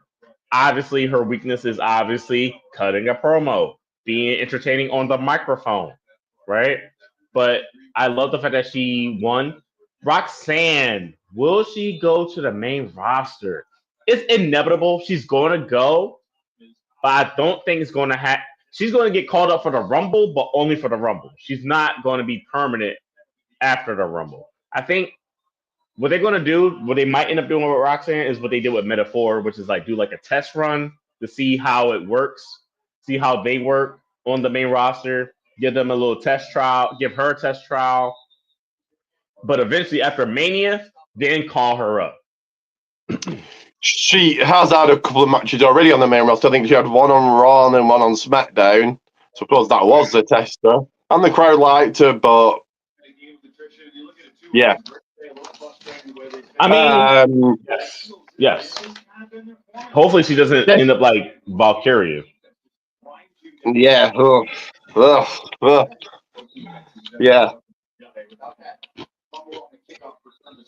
Obviously her weakness is obviously cutting a promo, being entertaining on the microphone, right? But I love the fact that she won. Roxanne, will she go to the main roster? It's inevitable. She's going to go, but I don't think it's going to happen. She's going to get called up for the Rumble, but only for the Rumble. She's not going to be permanent after the Rumble. I think what they're going to do, what they might end up doing with Roxanne, is what they did with Metaphor, which is do a test run to see how it works, see how they work on the main roster, give them a little test trial, give her a test trial, but eventually after Mania, then call her up. She has had a couple of matches already on the main roster. I think she had one on Raw and then one on SmackDown. Suppose that was the tester. And the crowd liked her, but yeah. I mean, yes. Hopefully she doesn't end up like Valkyria. Yeah. Yeah.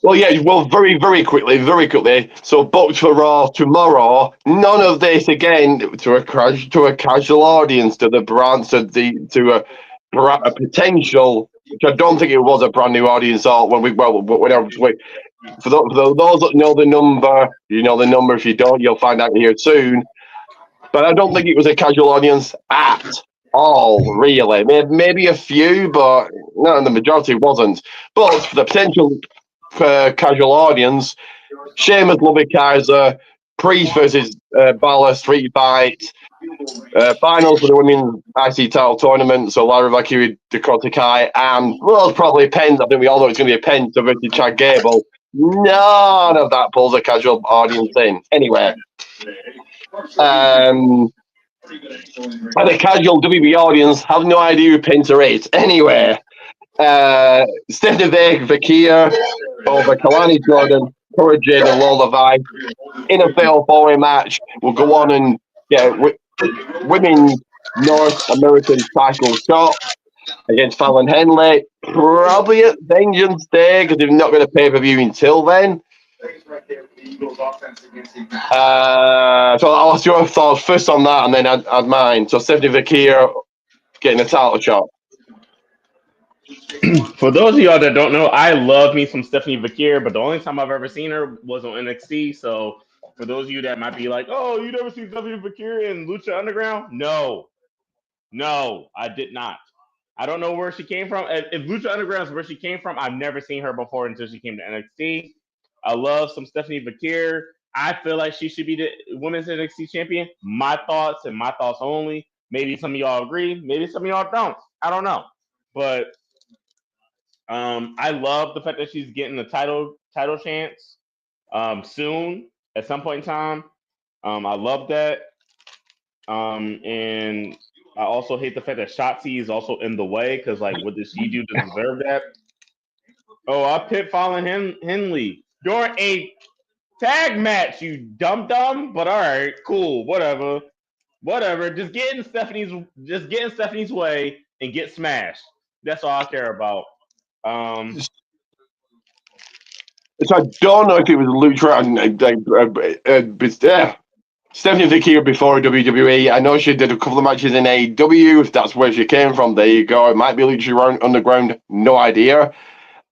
Well, yeah. Well, very, very quickly. So, booked for Raw tomorrow. None of this again to a casual audience, to the brand, to a potential. Which I don't think it was a brand new audience. For those that know the number, you know the number. If you don't, you'll find out here soon. But I don't think it was a casual audience at all, really. Maybe a few, but no, the majority wasn't. But for the potential casual audience, Sheamus, Lovey Kaiser, Priest versus Balor street fight, finals for the women's IC title tournament. So Lara Valkyrie, Dakota Kai, and probably Pence. I think we all know it's going to be a Pence versus Chad Gable. None of that pulls a casual audience in. Anyway. And the casual WB audience have no idea who Penta is. Anyway, Stephanie Vakia over Kalani Jordan, Cora Jade, and Lola Vi in a fatal 4-way match will go on and get women's North American title shot against Fallon Henley, probably at Vengeance Day, because they're not going to pay-per-view until then. So I'll ask your thoughts first on that, and then add mine. So Stephanie Vakia getting a title shot. For those of y'all that don't know, I love me some Stephanie Vakia, but the only time I've ever seen her was on NXT. So for those of you that might be like, "Oh, you never seen Stephanie Vakia in Lucha Underground?" No, I did not. I don't know where she came from. If Lucha Underground is where she came from, I've never seen her before until she came to NXT. I love some Stephanie Vakia. I feel like she should be the women's NXT champion. My thoughts and my thoughts only. Maybe some of y'all agree. Maybe some of y'all don't. I don't know. But I love the fact that she's getting the title chance soon at some point in time. I love that. And I also hate the fact that Shotzi is also in the way, because what did she do to deserve that? Oh, I picked Fallon Henley during a tag match, you dumb. But all right, cool, whatever. Just get in Stephanie's way and get smashed. That's all I care about. So I don't know if it was Lucha. Stephanie Vick here before WWE. I know she did a couple of matches in AEW. If that's where she came from, there you go. It might be Lucha Underground. No idea.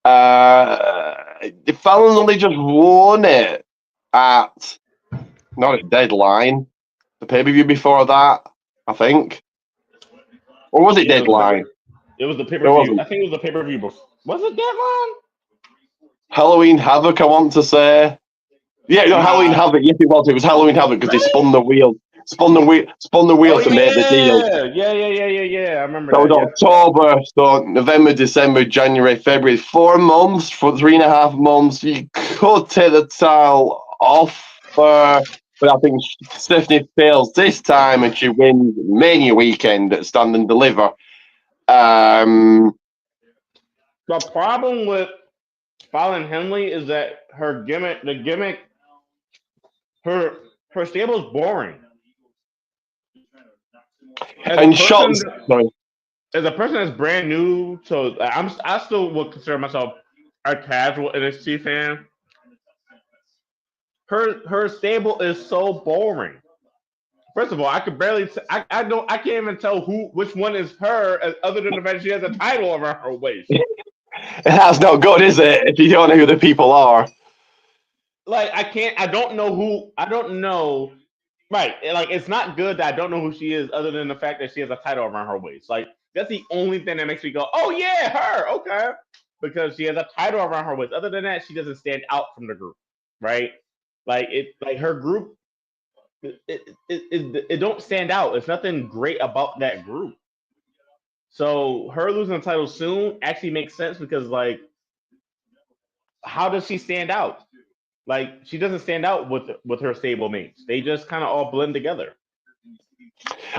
They finally just won it at not a Deadline, the pay per view before that, I think, or was it Deadline? It was the pay It per view. wasn't. I think it was the pay per view. Was it Deadline? Halloween Havoc, I want to say. Yeah, no, Halloween Nah. Havoc. Yes, it was. It was Halloween Havoc because they Really? spun the wheel, spun the wheel Oh to make the deal. yeah. I remember That was that. Yes. October, so November, December, January, February. 4 months, for 3.5 months. You could take the title off, but I think Stephanie fails this time and she wins Mania weekend at Stand and Deliver. The problem with Fallon Henley is that her gimmick, her stable's boring. And shots. Sorry. As a person that's brand new, so I still would consider myself a casual NXT fan. Her stable is so boring. First of all, I could barely. I don't. I can't even tell which one is her, other than the fact she has a title around her waist. That's not good, is it? If you don't know who the people are. Like I can't. I don't know who. I don't know. Right. Like it's not good that I don't know who she is, other than the fact that she has a title around her waist. Like that's the only thing that makes me go, "Oh yeah, her." Okay, because she has a title around her waist. Other than that, she doesn't stand out from the group. Right. Like her group. It don't stand out. There's nothing great about that group. So her losing the title soon actually makes sense because like, how does she stand out? Like she doesn't stand out with her stable mates. They just kind of all blend together.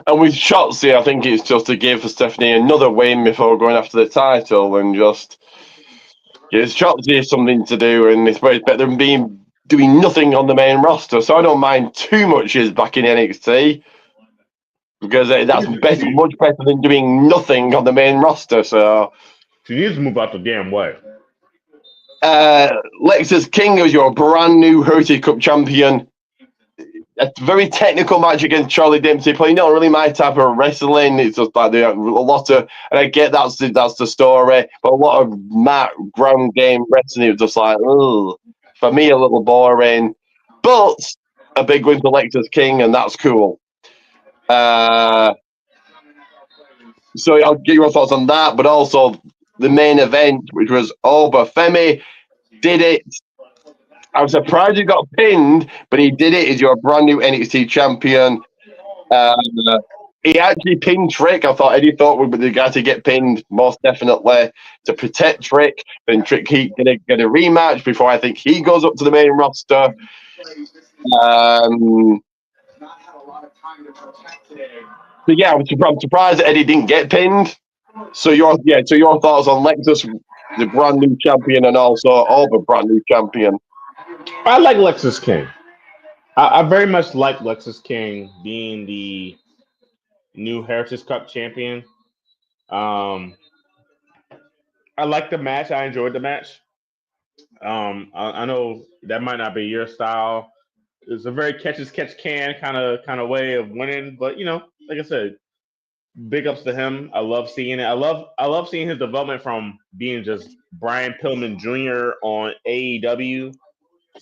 And with Shotzi, I think it's just to give Stephanie another win before going after the title and just gives Shotzi something to do, and it's better than doing nothing on the main roster. So I don't mind too much is back in NXT because that's much better than doing nothing on the main roster. So She needs to move out the damn way. Lexus King is your brand new Heritage Cup champion. A very technical match against Charlie Dempsey. Playing not really my type of wrestling. It's just like a lot of, and I get that's the story, but a lot of ground game wrestling. It was just like, ugh, for me, a little boring. But a big win for Lexus King, and that's cool. So I'll get your thoughts on that, but also the main event, which was Oba Femi, did it. I was surprised he got pinned, but he did it. He's your brand new NXT champion. He actually pinned Trick. I thought Eddie Thorpe would be the guy to get pinned, most definitely, to protect Trick. Then Trick he gonna get a rematch before I think he goes up to the main roster. So yeah, I'm surprised that Eddie didn't get pinned. So your thoughts on Lexus, the brand new champion, and also Oba, brand new champion. I like Lexus King. I very much like Lexus King being the new Heritage Cup champion. Um, I like the match. I enjoyed the match. I know that might not be your style. It's a very catch as catch can kind of way of winning, but like I said, big ups to him. I love seeing it. I love seeing his development from being just Brian Pillman Jr. on AEW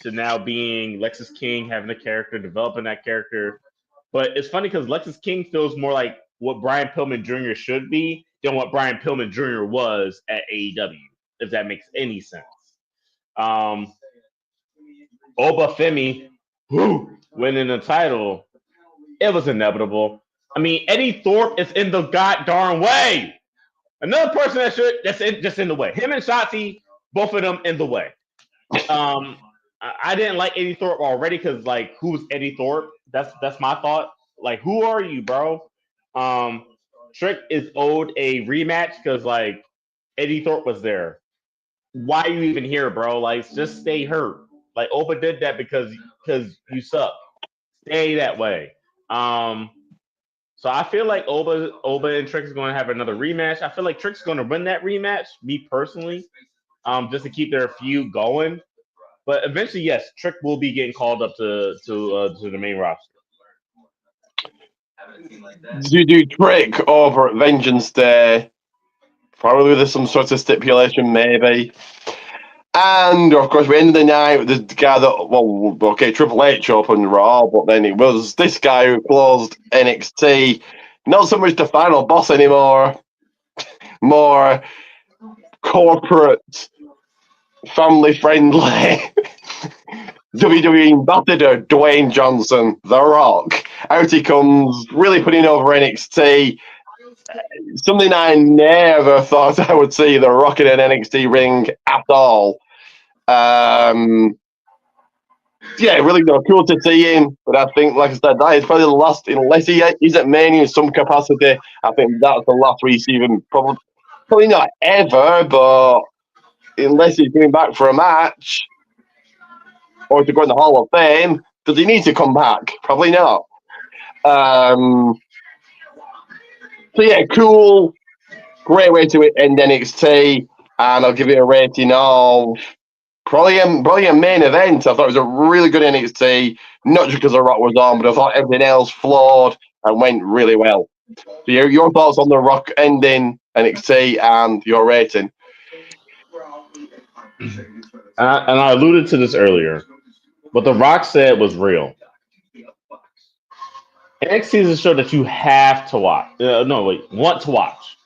to now being Lexus King, having a character, developing that character. But it's funny because Lexus King feels more like what Brian Pillman Jr. should be than what Brian Pillman Jr. was at AEW, if that makes any sense. Um, Oba Femi, winning the title, it was inevitable. I mean, Eddie Thorpe is in the goddamn way. Another person just in the way. Him and Shotzi, both of them in the way. I didn't like Eddie Thorpe already because like, who's Eddie Thorpe? That's my thought. Like, who are you, bro? Trick is owed a rematch because like Eddie Thorpe was there. Why are you even here, bro? Like, just stay hurt. Like, Oba did that because you suck. Stay that way. So I feel like Oba and Trick is going to have another rematch. I feel like Trick's going to win that rematch. Me personally, just to keep their feud going. But eventually, yes, Trick will be getting called up to the main roster. You do Trick over at Vengeance Day. Probably there's some sort of stipulation, maybe. And of course, we ended the night with the guy that, well, okay, Triple H opened Raw, but then it was this guy who closed NXT. Not so much the final boss anymore, more corporate, family friendly WWE ambassador Dwayne Johnson, The Rock. Out he comes, really putting over NXT. Something I never thought I would see The Rock in an NXT ring at all. Yeah, really cool to see him. But I think, like I said, that is probably the last, unless he's at Mania in some capacity. I think that's the last we see him. Probably not ever, but unless he's coming back for a match or to go in the Hall of Fame, does he need to come back? Probably not. So yeah, cool, great way to end NXT, and I'll give it a rating of probably a main event. I thought it was a really good NXT, not just because The Rock was on, but I thought everything else flowed and went really well. So your thoughts on The Rock ending NXT and your rating? And I alluded to this earlier. What The Rock said was real. NXT is a show that you have to watch. Want to watch,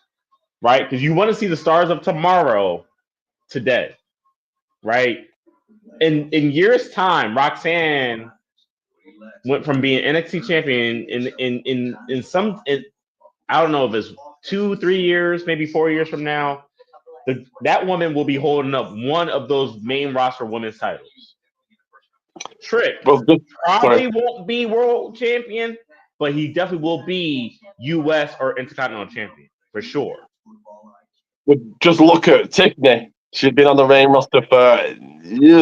right? Because you want to see the stars of tomorrow today, right? In years' time, Roxanne went from being NXT champion in some I don't know if it's 2-3 years, maybe 4 years from now. That woman will be holding up one of those main roster women's titles. Trick probably won't be world champion, but he definitely will be U.S. or Intercontinental champion for sure. Just look at Tiffany. She's been on the main roster for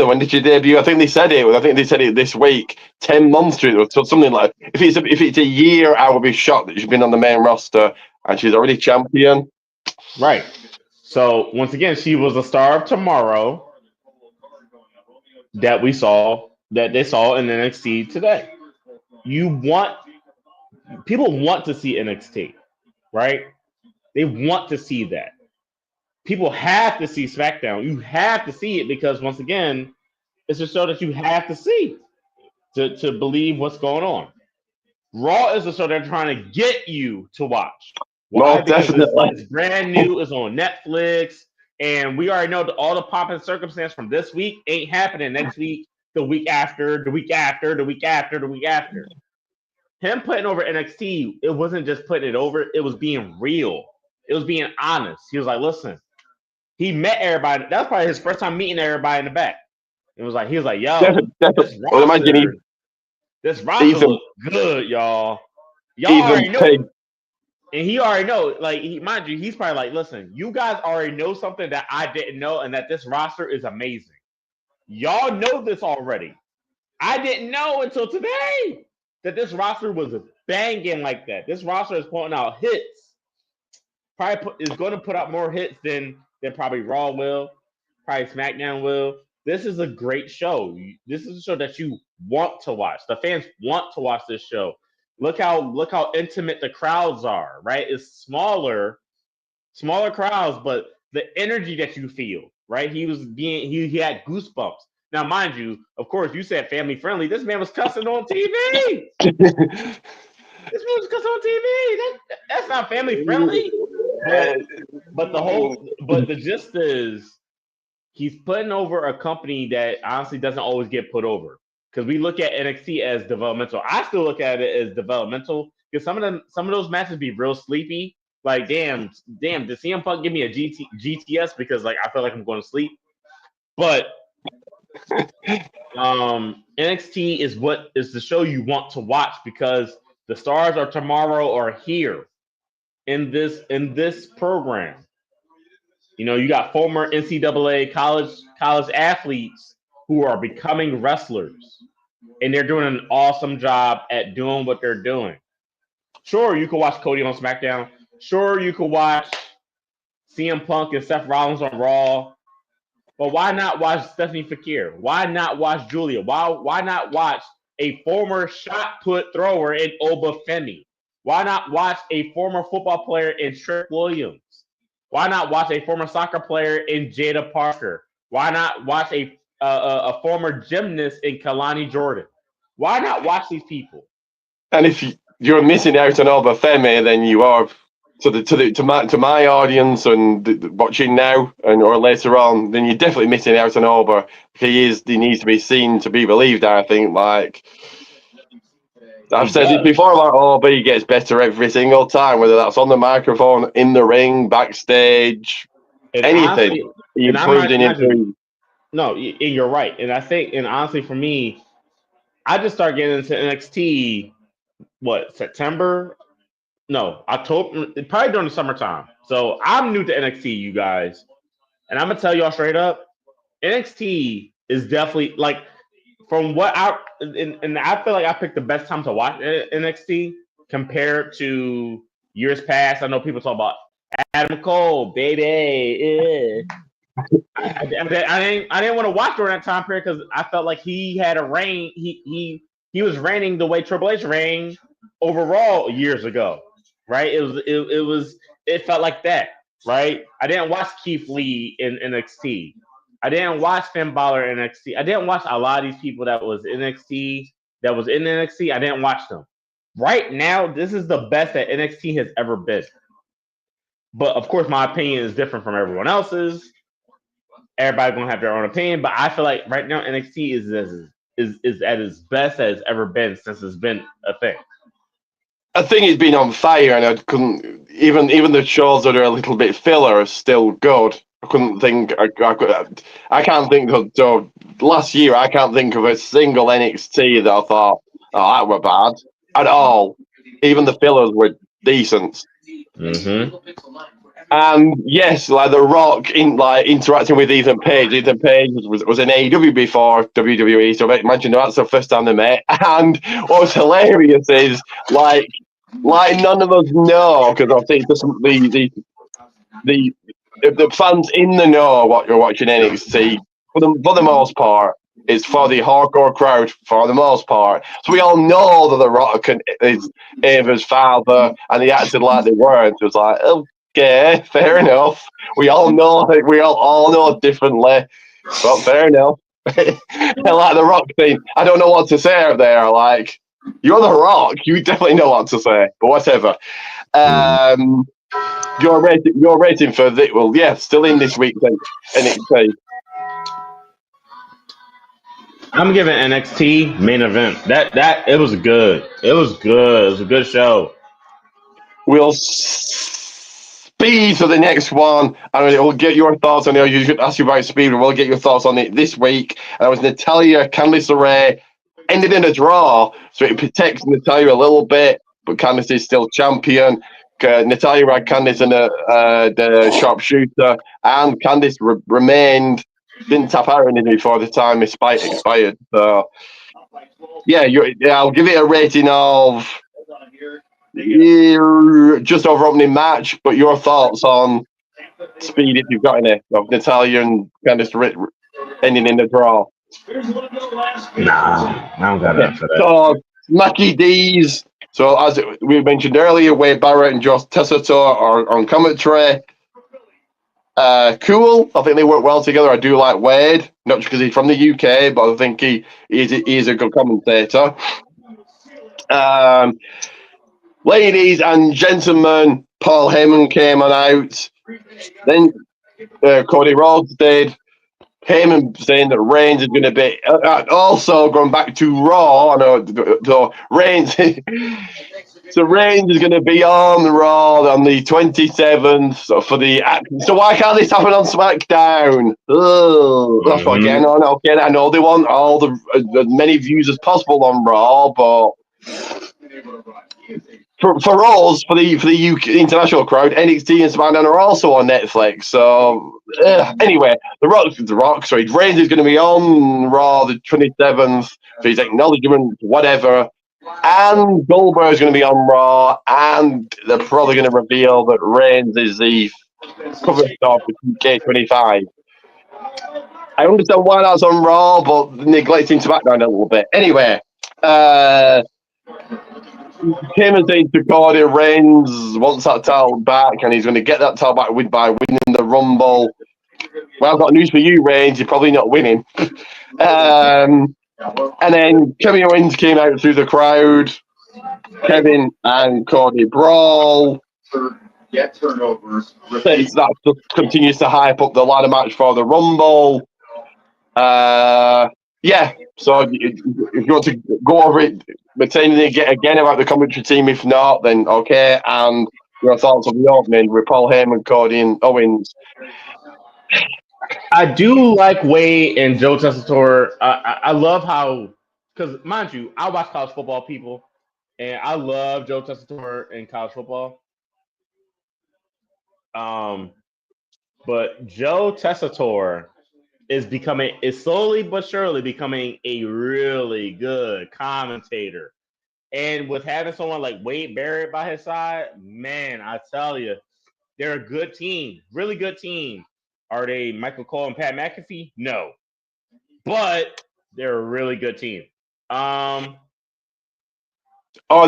when did she debut? I think they said it this week. 10 months or something like. If it's a year, I would be shocked that she's been on the main roster and she's already champion. Right. So once again, she was a star of tomorrow that they saw in NXT today. People want to see NXT, right? They want to see that. People have to see SmackDown. You have to see it because once again, it's a show that you have to see to believe what's going on. Raw is a show they're trying to get you to watch. Why? Because it's brand new. It's on Netflix, and we already know all the pop and circumstance from this week ain't happening next week, the week after, the week after, the week after, the week after. Him putting over NXT, it wasn't just putting it over; it was being real. It was being honest. He was like, "Listen." He met everybody. That was probably his first time meeting everybody in the back. He was like, "Yo, this roster looks good, y'all. Y'all already know." And he already know, mind you, he's probably like, "Listen, you guys already know something that I didn't know, and that this roster is amazing. Y'all know this already. I didn't know until today that this roster was banging like that. This roster is putting out hits. Is going to put out more hits than probably Raw will, probably SmackDown will. This is a great show. This is a show that you want to watch. The fans want to watch this show. Look how intimate the crowds are, right? It's smaller crowds, but the energy that you feel, right? He had goosebumps. Now, mind you, of course, you said family friendly. This man was cussing on TV. This man was cussing on TV. That's not family friendly. But the gist is he's putting over a company that honestly doesn't always get put over. Because we look at NXT as developmental. I still look at it as developmental because some of those matches be real sleepy. Like, damn, did CM Punk give me a GTS because I feel like I'm going to sleep? But NXT is the show you want to watch because the stars of tomorrow are here in this program. You got former NCAA college athletes who are becoming wrestlers, and they're doing an awesome job at doing what they're doing. Sure, you could watch Cody on SmackDown. Sure, you could watch CM Punk and Seth Rollins on Raw. But why not watch Stephanie Fakir? Why not watch Julia? Why not watch a former shot put thrower in Oba Femi? Why not watch a former football player in Trick Williams? Why not watch a former soccer player in Jada Parker? Why not watch a former gymnast in Kalani Jordan? Why not watch these people? And if you're missing out on Obafemi, then you are to my audience and watching now and or later on, then you're definitely missing out on Oba. He needs to be seen to be believed. I think I've said it before about Oba, he gets better every single time, whether that's on the microphone, in the ring, backstage, anything. Honestly, He improved and improved. No, you're right. And I think, and honestly, for me, I just started getting into NXT, September? No, October, probably during the summertime. So I'm new to NXT, you guys. And I'm going to tell y'all straight up, NXT is definitely, like, from what and I feel like I picked the best time to watch NXT compared to years past. I know people talk about Adam Cole, baby. I didn't want to watch during that time period because I felt like he had a reign. He was reigning the way Triple H reigned overall years ago, right? It felt like that, right? I didn't watch Keith Lee in NXT. I didn't watch Finn Balor in NXT. I didn't watch a lot of these people that was in NXT. I didn't watch them. Right now, this is the best that NXT has ever been. But of course, my opinion is different from everyone else's. Everybody's gonna have their own opinion, but I feel like right now NXT is at its best as it's ever been since it's been a thing. I think it's been on fire, and I couldn't even the shows that are a little bit filler are still good. I couldn't think. I can't think of. So last year, I can't think of a single NXT that I thought, oh, that were bad at all. Even the fillers were decent. Mm-hmm. And yes, like The Rock interacting with Ethan Page. Ethan Page was in AEW before WWE, so I imagine that's the first time they met. And what was hilarious is like none of us know, because I think the fans in the know what you're watching NXT for the most part. It's for the hardcore crowd for the most part. So we all know that The Rock is Ava's father, and he acted like they weren't. It was like, okay, fair enough. We all know differently, but fair enough. And like The Rock thing, I don't know what to say out there. Like, you're The Rock, you definitely know what to say, but whatever. Your rating for the still in this week's NXT. I'm giving NXT main event. That it was good. It was good. It was a good show. We'll speed to the next one, and we'll get your thoughts on it. You should ask you about speed, and we'll get your thoughts on it this week. And it was Natalya, Candice LeRae, ended in a draw, so it protects Natalya a little bit, but Candice is still champion. Natalya had Candice in the sharpshooter, and Candice remained, didn't tap out anything before the time expired. So, I'll give it a rating of just over opening match. But your thoughts on speed, if you've got any, of Natalya and Candice ending in the draw? Nah, I don't got enough for that. So, Mackie D's. So, as we mentioned earlier, Wade Barrett and Josh Tessitore are on commentary. Cool. I think they work well together. I do like Wade, not just because he's from the UK, but I think he is a good commentator. Ladies and gentlemen, Paul Heyman came on out. Then Cody Rhodes did. Heyman saying that Reigns is going to be also going back to Raw. So Reigns, Reigns is going to be on Raw on the 27th for the. So why can't this happen on SmackDown? That's what again. Okay, I know they want all the as many views as possible on Raw, but for us, for the UK international crowd, NXT and SmackDown are also on Netflix. So anyway, The Rock. Sorry, Reigns is going to be on Raw the 27th for his acknowledgement, whatever. And Goldberg is going to be on Raw, and they're probably going to reveal that Reigns is the cover star for K25. I understand why that's on Raw, but neglecting SmackDown a little bit. Anyway, Him and saying to Cody Reigns wants that title back, and he's going to get that title back by winning the Rumble. Well, I've got news for you, Reigns. You're probably not winning. And then Kevin Owens came out through the crowd. Kevin and Cody brawl. Get turnovers. That just continues to hype up the ladder match for the Rumble. Yeah, so if you want to go over it, retaining it again about the commentary team, if not, then okay. And your thoughts on the opening with Paul Heyman, Cody, and Owens. I do like Wade and Joe Tessitore. I love how, because mind you, I watch college football, people, and I love Joe Tessitore in college football. But Joe Tessitore is slowly but surely becoming a really good commentator. And with having someone like Wade Barrett by his side, man, I tell you, they're a good team, really good team. Are they Michael Cole and Pat McAfee? No, but they're a really good team. Are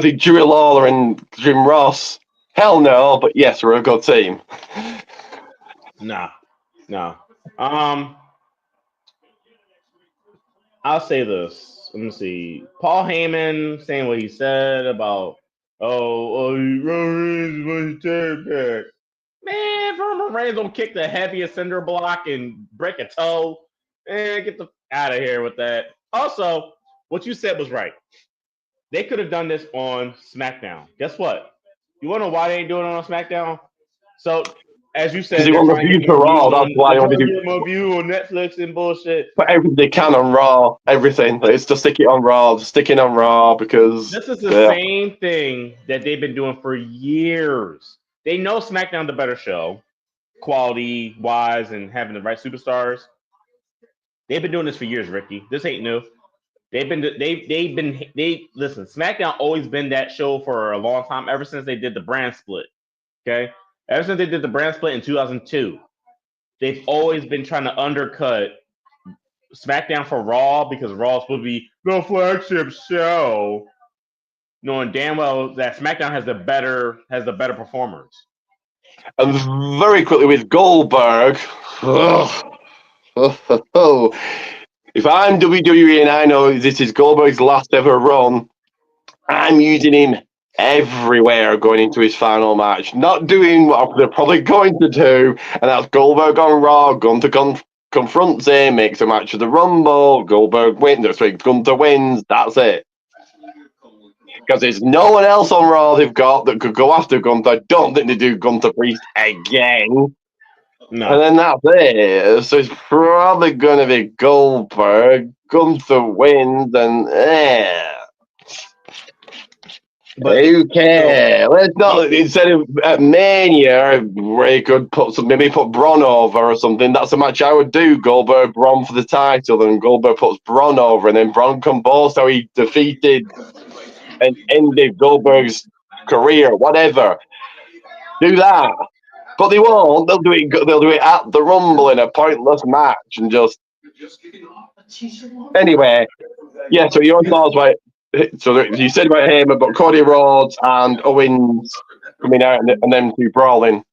they Dewey Lawler and Jim Ross? Hell no, but yes, we're a good team. No. I'll say this. Let me see. Paul Heyman saying what he said about, Roman Reigns was back. Man, Roman Reigns don't kick the heaviest cinder block and break a toe. Get the out of here with that. Also, what you said was right. They could have done this on SmackDown. Guess what? You want to know why they ain't doing it on SmackDown? So, as you said, Because they want the view for Raw. That's why they want to get more view on Netflix and bullshit. Put everything they can on Raw. Everything. It's just stick it on Raw. Just stick it on Raw because this is the same thing that they've been doing for years. They know SmackDown the better show, quality wise, and having the right superstars. They've been doing this for years, Ricky. This ain't new. Listen. SmackDown always been that show for a long time, ever since they did the brand split. Okay, ever since they did the brand split in 2002, they've always been trying to undercut SmackDown for Raw because Raw is supposed to be the flagship show, knowing damn well that SmackDown has the better performers. And very quickly with Goldberg. If I'm WWE and I know this is Goldberg's last ever run, I'm using him everywhere going into his final match. Not doing what they're probably going to do, and that's Goldberg on Raw, Gunther confronts him, makes a match of the Rumble, Goldberg wins, Gunther wins, that's it. Because there's no one else on Raw they've got that could go after Gunther. I don't think they do Gunther Priest again. No. And then that's it. So it's probably going to be Goldberg. Gunther wins, and But who cares? Let's not, instead of at Mania, where he could maybe put Braun over or something. That's a match I would do. Goldberg, Braun for the title, and Goldberg puts Braun over, and then Braun can boast how he defeated and ended Goldberg's career, whatever. Do that. But they won't. They'll do it at the Rumble in a pointless match and just. Anyway, yeah. So your thoughts, right? So you said about him, about Cody Rhodes and Owens coming out and them two brawling.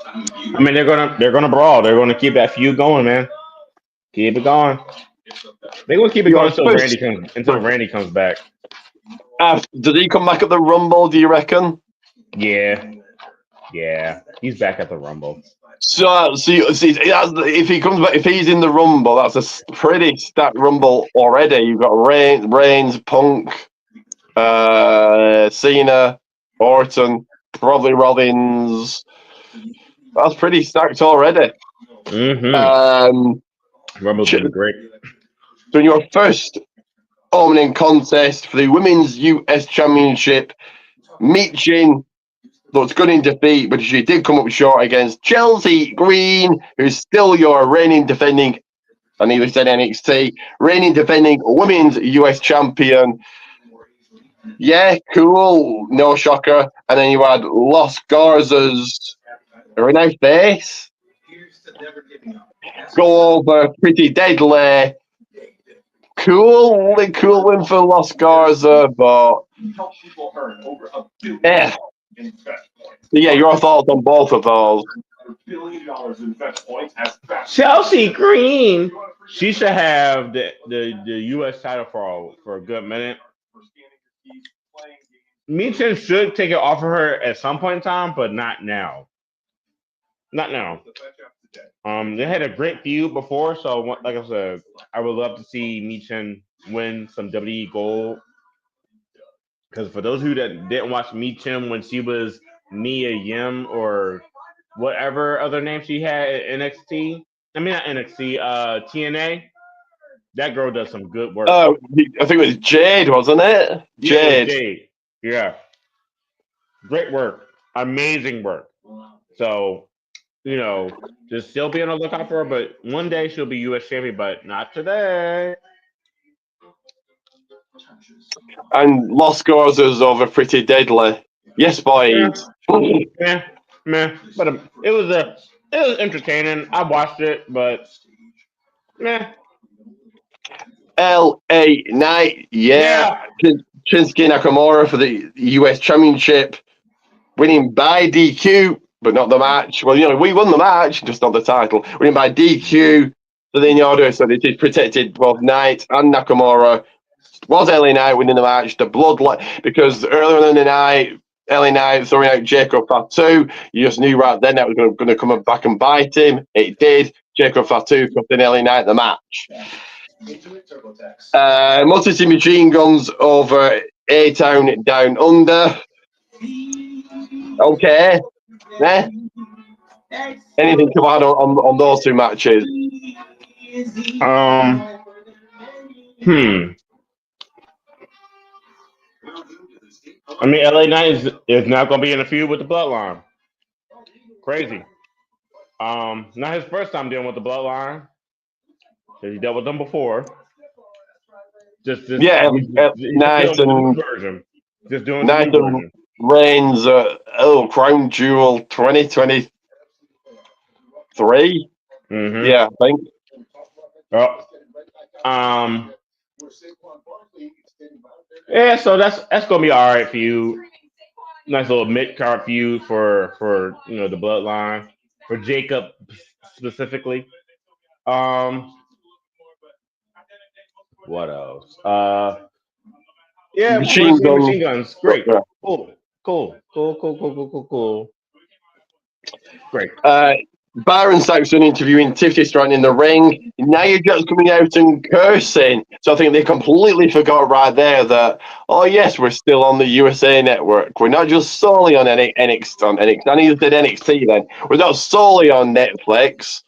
I mean, they're gonna brawl. They're gonna keep that feud going, man. Keep it going. They're gonna keep it going until Randy comes back. Does he come back at the Rumble? Do you reckon? Yeah, he's back at the Rumble. So, if he comes back, if he's in the Rumble, that's a pretty stacked Rumble already. You've got Reigns, Punk, Cena, Orton, probably Rollins. That's pretty stacked already. Rumble's been great. So, in your first opening contest for the Women's US Championship, Michin looks good in defeat, but she did come up short against Chelsea Green, who's still your reigning defending, I nearly said NXT, reigning defending Women's US Champion. Yeah, cool, no shocker. And then you had Los Garza's Renee Face. Go over pretty deadly. Cool win for Los Garza, but Help people earn over $1 billion Yeah. in fast points. Yeah, your thoughts on both of those? $1 billion in fast points as fast. Chelsea Green, she should have the U.S. title for a good minute. Meechin should take it off of her at some point in time, but not now. Not now. They had a great feud before, so like I said, I would love to see Meechin win some WWE gold. Because for those of you that didn't watch Meechin when she was Mia Yim or whatever other name she had at NXT, I mean not NXT, TNA, that girl does some good work. Oh, I think it was Jade, wasn't it? Yeah, it was Jade. Jade. Yeah. Great work. Amazing work. So, just still be on the lookout for her, but one day she'll be U.S. champion, but not today. And Los Garzas over Pretty Deadly. Yes, boys. Meh. But it was entertaining. I watched it, but meh. LA Knight, yeah. Shinsuke Nakamura for the US Championship, winning by DQ, but not the match. Well, we won the match, just not the title. Winning by DQ for the order, so they did protected both Knight and Nakamura. Was LA Knight winning the match? The because earlier in the night, LA Knight throwing out Jacob Fatu. You just knew right then that was going to come back and bite him. It did. Jacob Fatu cost LA Knight the match. Multi Machine Guns over A-Town Down Under. Okay. Anything to add on those two matches? I mean, LA Knight is not going to be in a feud with the Bloodline. Crazy. Not his first time dealing with the Bloodline. He dealt with them before. Just Nice and version. Just doing nice the new and version. Reigns Crown Jewel 2023. Mm-hmm. Yeah, I think. Oh. Yeah, so that's gonna be all right for you. Nice little mid card feud for the Bloodline, for Jacob specifically. What else? Yeah, Machine Guns. Great. Yeah. Cool. Great. Byron Saxon interviewing Tiffany Stratton in the ring. Nia Jax coming out and cursing. So I think they completely forgot right there that, oh yes, we're still on the USA Network. We're not just solely on NXT. I need to say NXT then. We're not solely on Netflix.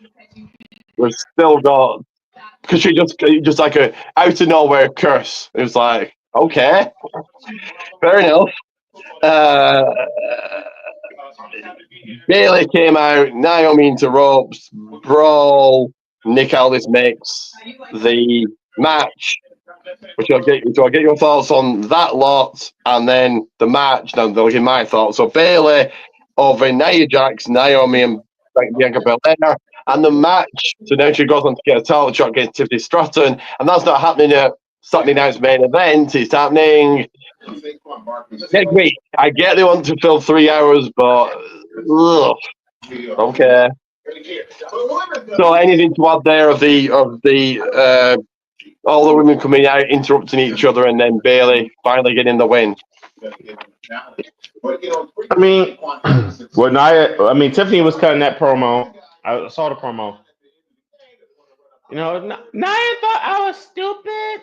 We've still got, because she just like a out of nowhere curse. It was like, okay, fair enough. Bailey came out, Naomi into ropes, brawl. Nick Aldis makes the match. Which I'll get your thoughts on that lot, and then the match. Now they'll give my thoughts. So Bailey over Nia Jax, Naomi, and Bianca Belair, and the match. So now she goes on to get a title shot against Tiffany Stratton, and that's not happening at Saturday night's main event. It's happening next week. I get they want to fill 3 hours, but okay. So anything to add there of the all the women coming out interrupting each other, and then Bailey finally getting the win? I mean, Tiffany was cutting that promo. I saw the promo. Nia thought I was stupid.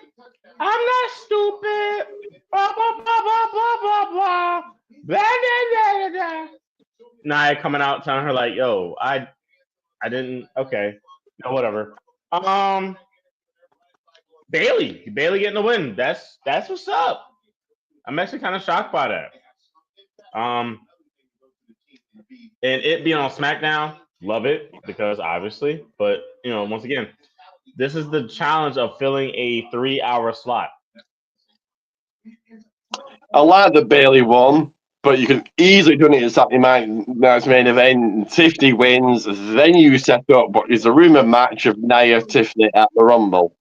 I'm not stupid. Blah, blah, blah, blah, blah, blah, blah. Blah, blah, blah, blah. Nia coming out telling her like, yo, I didn't. Okay, no, whatever. Bailey getting the win. That's what's up. I'm actually kind of shocked by that. And it being on SmackDown, love it because obviously, but once again, this is the challenge of filling a 3-hour slot. I like the Bailey one, but you could easily done it at Saturday night's main event. Tiffany wins, then you set up what is a rumored match of Nia Tiffany at the Rumble,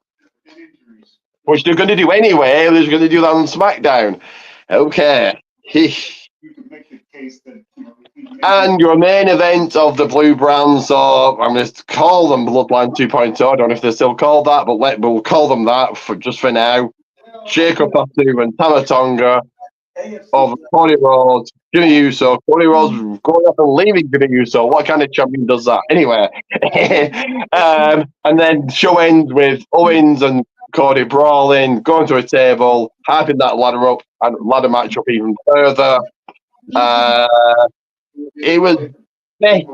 which they're going to do anyway. They're going to do that on SmackDown. Okay. You could make the case that And your main event of the Blue Brands, so I'm going to call them Bloodline 2.0. I don't know if they're still called that, but we'll call them that for now. Jacob Fatu and Tamatonga over Cody Rhodes, Jimmy Uso. Cody Rhodes going up and leaving Jimmy Uso. What kind of champion does that? Anyway. And then show ends with Owens and Cody brawling, going to a table, hyping that ladder match up even further. It was better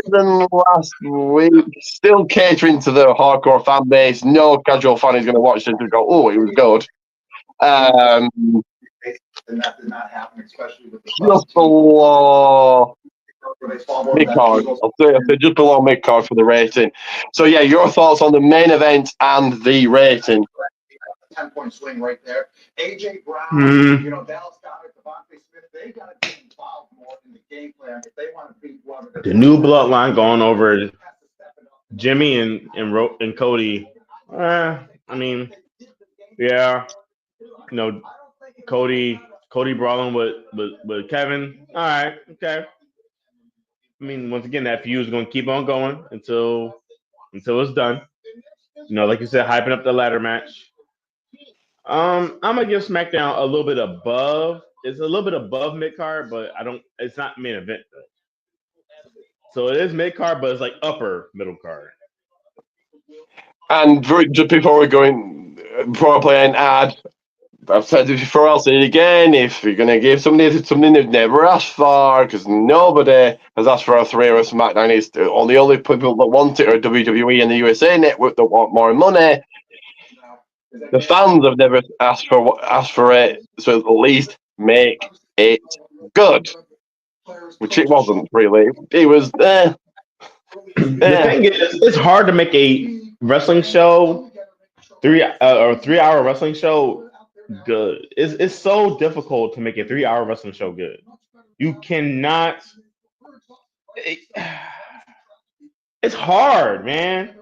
than last week. Still catering to the hardcore fan base. No casual fan is going to watch this and go, "Oh, it was good." Just below mid card. I'll say just below mid card for the rating. So yeah, your thoughts on the main event and the rating? 10-point swing right there. AJ Brown, Dallas Goddard, Devontae Smith, they got to get involved more in the game plan if they want to beat whoever. The new bloodline going over Jimmy and Cody. I mean, yeah, Cody brawling with Kevin. All right, okay. I mean, once again, that feud is going to keep on going until it's done. Like you said, hyping up the ladder match. I'm gonna give SmackDown a little bit above. It's a little bit above mid card, but it's not main event though. So it is mid card, but it's like upper middle card. And just before I play an ad, I've said it before, I'll say it again. If you're going to give somebody something they've never asked for, because nobody has asked for a 3-hour SmackDown, it's the only people that want it are WWE and the USA Network that want more money. The fans have never asked for it, so at least make it good. Which it wasn't really. It was The thing is, it's hard to make a wrestling show, 3-hour wrestling show good. It's so difficult to make a 3-hour wrestling show good. You cannot. It's hard, man.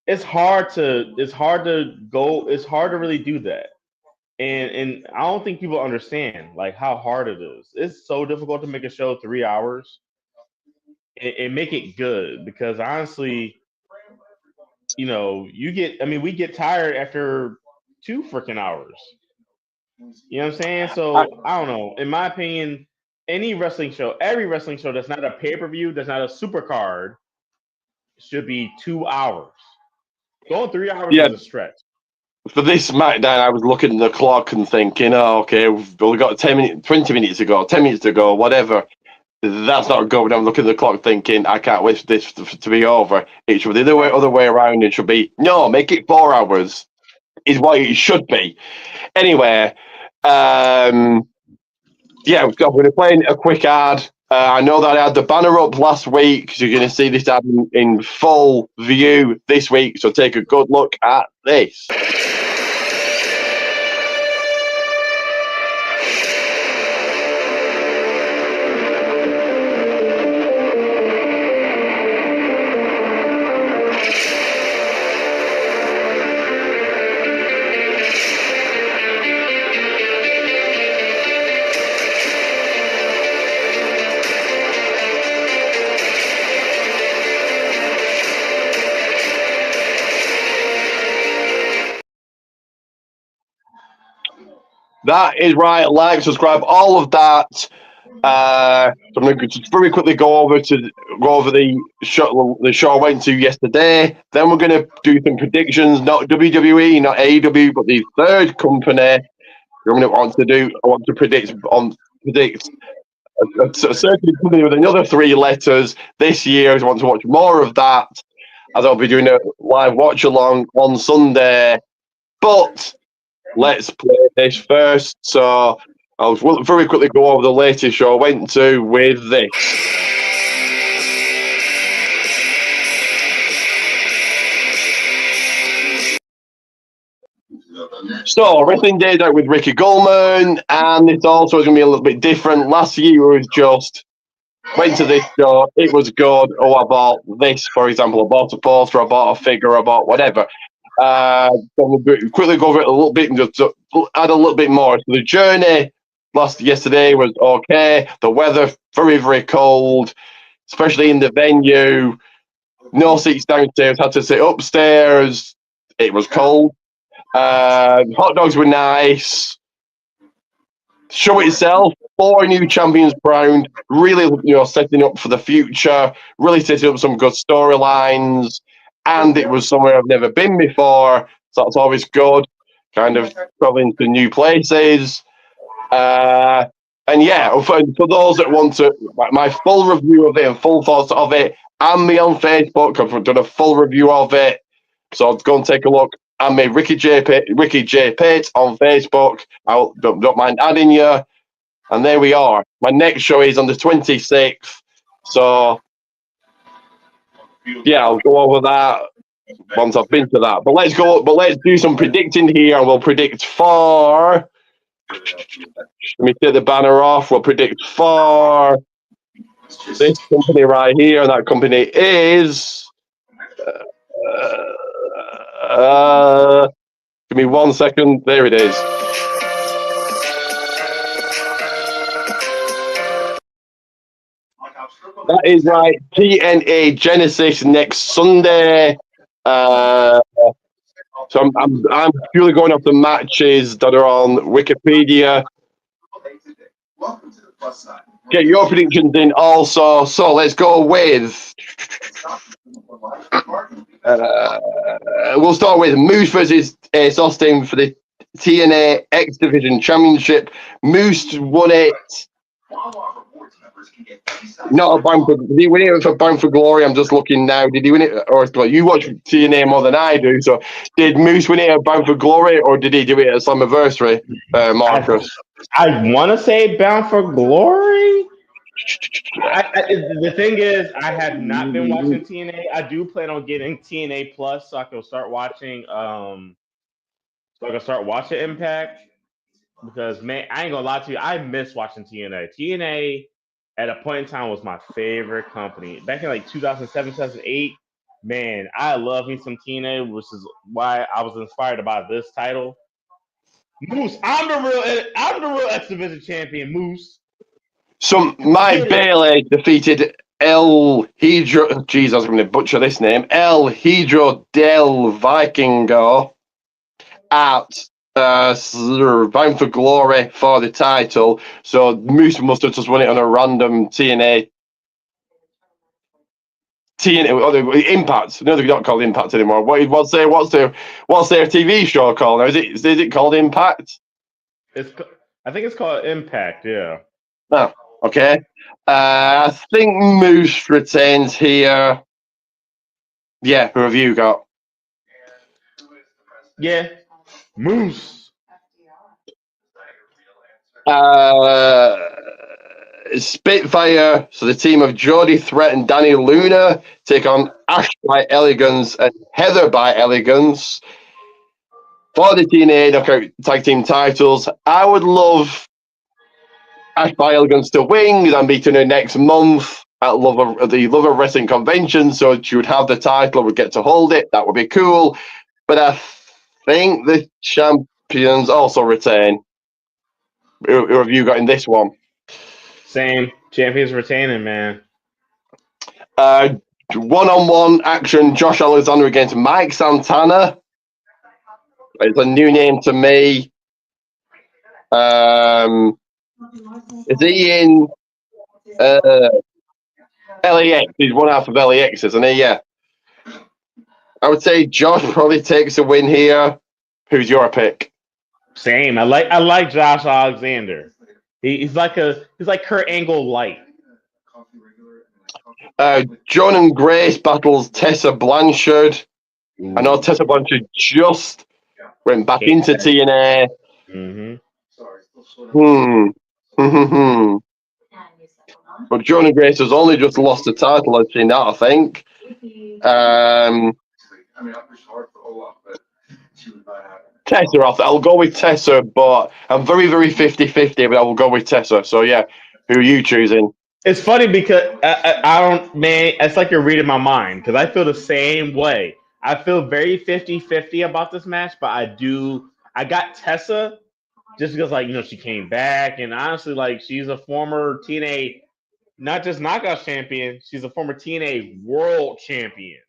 It's hard to go. It's hard to really do that, and I don't think people understand like how hard it is. It's so difficult to make a show 3 hours and make it good because honestly, we get tired after 2 freaking hours. You know what I'm saying? So I don't know. In my opinion, every wrestling show that's not a pay-per-view, that's not a super card, should be 2 hours. Going 3 hours is a stretch. For this SmackDown, I was looking at the clock and thinking, "Oh, okay, we've only got 10 minutes, 20 minutes to go, 10 minutes to go, whatever." That's not good. I'm looking at the clock thinking, I can't wait for this to be over. It should be the other way around. It should be, no, make it 4 hours is what it should be. Anyway, yeah, I'm going to play a quick ad. I know that I had the banner up last week, so you're going to see this ad in full view this week. So take a good look at this. That is right. Like, subscribe, all of that. So I'm going to just very quickly go over the show I went to yesterday. Then we're going to do some predictions, not WWE, not AEW, but the third company. I want to predict a certain company with another 3 letters this year. I want to watch more of that, as I'll be doing a live watch along on Sunday. But let's play this first. So I'll very quickly go over the latest show I went to with this. So, Wrestling Days Out with Ricky Goldman, and it's also going to be a little bit different. Last year it was just went to this show, it was good. Oh, I bought this, for example. I bought a poster, I bought a figure, I bought whatever. We'll quickly go over it a little bit and just add a little bit more. So the journey yesterday was okay. The weather very, very cold, especially in the venue. No seats downstairs, had to sit upstairs. It was cold. Hot dogs were nice. Show itself, 4 new champions crowned, really, setting up for the future, really setting up some good storylines, and it was somewhere I've never been before, so that's always good, kind of traveling to new places. And yeah, for those that want to, my full review of it and full thoughts of it, and me on Facebook, I've done a full review of it, so go and take a look. And me, Ricky J. Pate on Facebook. I don't mind adding you. And there we are. My next show is on the 26th. So, yeah, I'll go over that once I've been to that. But let's do some predicting here. And we'll predict for. Let me take the banner off. We'll predict for this company right here. And that company is. Give me 1 second. There it is. That is right. TNA Genesis next Sunday. So I'm purely going off the matches that are on Wikipedia. Get your predictions in also. So let's go with. We'll start with Moose versus Ace Austin for the TNA X Division Championship. Moose won it. Not a Bound for. Did he win it for Bound for Glory? I'm just looking now. Did he win it, or you watch TNA more than I do? So, did Moose win it at Bound for Glory, or did he do it at Slammiversary, Marcus? I want to say Bound for Glory. The thing is, I have not been watching TNA. I do plan on getting TNA Plus so I can start watching. Impact. Because man, I ain't gonna lie to you, I miss watching TNA. TNA at a point in time was my favorite company. Back in like 2007, 2008, man, I love me some TNA, which is why I was inspired to buy this title. Moose, I'm the real X Division champion, Moose. So Mike Bailey defeated El Hidro. Jeez, I was going to butcher this name. El Hidro del Vikingo at Bound for Glory for the title. So Moose must have just won it on a random TNA Impact. No, they're not called Impact anymore. What's their TV show called now? Is it called Impact? I think it's called Impact. Yeah. Oh, okay. I think Moose retains here. Yeah, who have you got? Yeah, Moose. Spitfire, so the team of Jody Threat and Danny Luna take on Ash by Elegance and Heather by Elegance for the TNA Knockout Tag Team titles. I would love Ash by Elegance to win because I'm beating her next month at the Love of Wrestling Convention, so she would have the title, would get to hold it. That would be cool. But I think the champions also retain. Who have you got in this one? Same. Champions retaining, man. One-on-one action, Josh Alexander against Mike Santana. It's a new name to me. Is he in LAX? He's one half of LAX, isn't he? Yeah. I would say Josh probably takes a win here. Who's your pick? Same. I like Josh Alexander. He's like Kurt Angle light. John Grace battles Tessa Blanchard. I know Tessa Blanchard just went back into TNA. But John Grace has only just lost the title, I've seen that, I think. Tessa off. I'll go with Tessa, but I'm very, very 50-50, but I will go with Tessa. So, yeah, who are you choosing? It's funny because I don't, man, it's like you're reading my mind because I feel the same way. I feel very 50-50 about this match, but I got Tessa just because, like, she came back, and honestly, like, she's a former TNA, not just knockout champion, she's a former TNA world champion.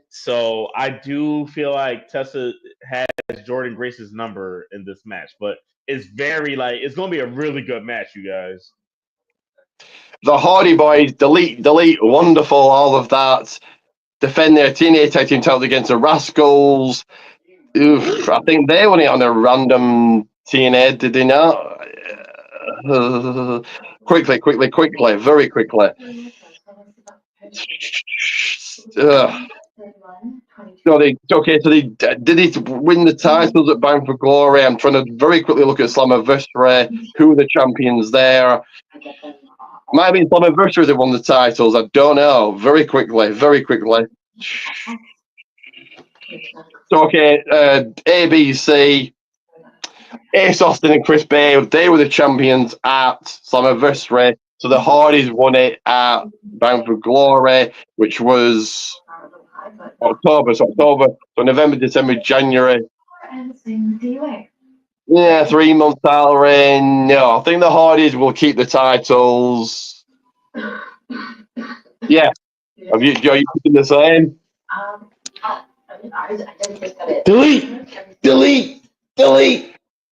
So I do feel like Tessa has Jordan Grace's number in this match, but it's very, like, it's going to be a really good match, you guys. The Hardy Boys, delete, wonderful, all of that. Defend their TNA tag team titles against the Rascals. Oof, I think they won it on a random TNA, did they not? Quickly, very quickly. So they did he win the titles at Bound for Glory? I'm trying to very quickly look at Slammiversary. Who are the champions there? Might have been Slammiversary that won the titles. I don't know. Very quickly. So ABC, Ace Austin and Chris Bay, they were the champions at Slammiversary. So the Hardys won it at Bound for Glory, which was October. So November, December, January. Yeah, 3 month title reign. No, I think the Hardys will keep the titles. Yeah. Are you thinking the same? Delete.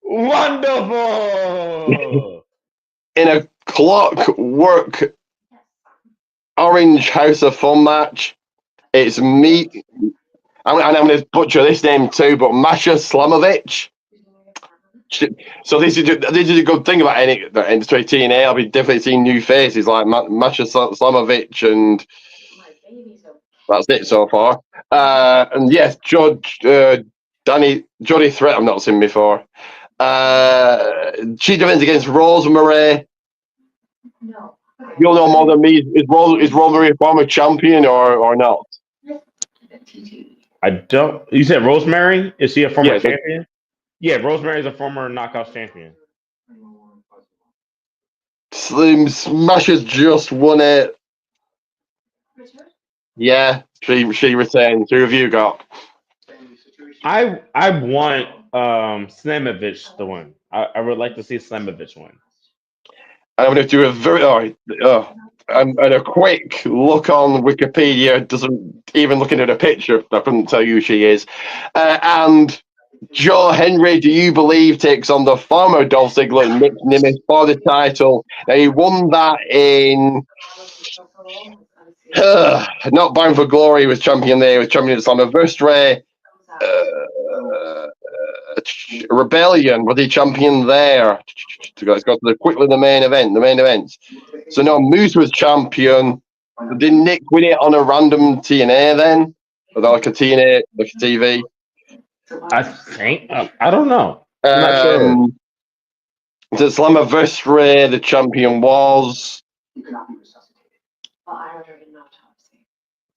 Wonderful. In a clockwork Orange House of Fun match, it's me. I'm going to butcher this name too, but Masha Slamovich. So this is a good thing about any industry TNA. I'll be definitely seeing new faces like Masha Slamovich, and that's it so far. And yes, Jodie Threat I've not seen before. She defends against Rosemary. You'll know more than me. Is Rosemary a former champion or not? I don't. You said Rosemary? Is she a former champion? Yeah, Rosemary is a former Knockouts champion. Slim Smash has just won it. Yeah, she retains. Who have you got? I want Slamovich to win. I would like to see Slamovich win. I'm going to do a and a quick look on Wikipedia. Doesn't even looking at a picture. I couldn't tell you who she is. And Joe Henry, do you believe, takes on the former Dolph Ziggler, Nick Nimitz, for the title. Now, he won that in not Bound for Glory. He was champion there. He was champion at Slammiversary. Rebellion, was he champion there? Let's go to quickly the main event. So no, Moose was champion. Did Nick win it on a random TNA then? Was that like a TNA, like a TV? I think I don't know. I'm not sure. The Slammiversary, the champion was.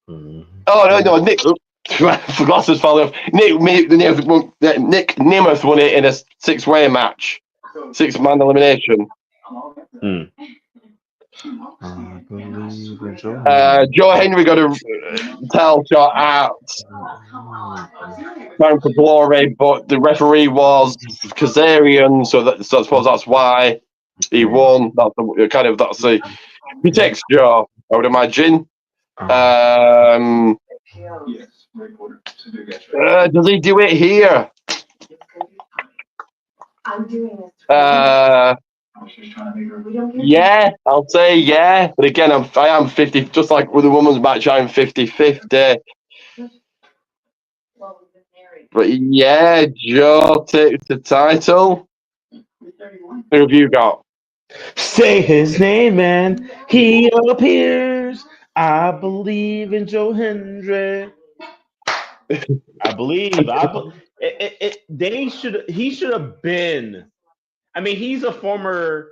Oh no, Nick. Forgot his father. Nick Nemeth won it in a 6-way match, 6-man elimination. Joe Henry got a title shot at Bound for Glory, but the referee was Kazarian, so I suppose that's why he won. That's the text Joe, I would imagine. Does he do it here? Yeah, I'll say yeah. But again, I am 50, just like with the women's match, I'm 50-50. But yeah, Joe takes the title. Who have you got? Say his name, man. He appears. I believe in Joe Hendry. I believe. He should have been. I mean, he's a former.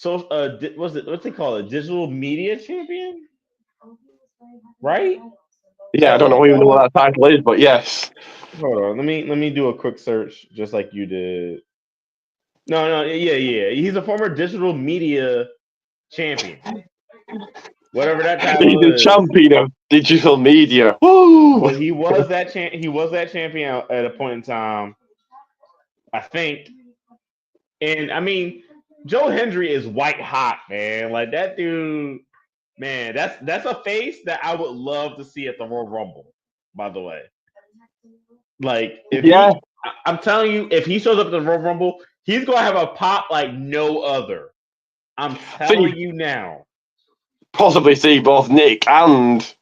What's they call it? Digital media champion, right? Yeah, I don't know even what that title is, but yes. Hold on, let me do a quick search, just like you did. No, yeah. He's a former digital media champion. Whatever that He's title the is. champion of digital media. Woo! But he was that champion at a point in time, I think. And I mean, Joe Hendry is white hot, man. Like that dude, man. That's a face that I would love to see at the Royal Rumble. By the way, like if I'm telling you, if he shows up at the Royal Rumble, he's gonna have a pop like no other. I'm telling you now. Possibly see both Nick and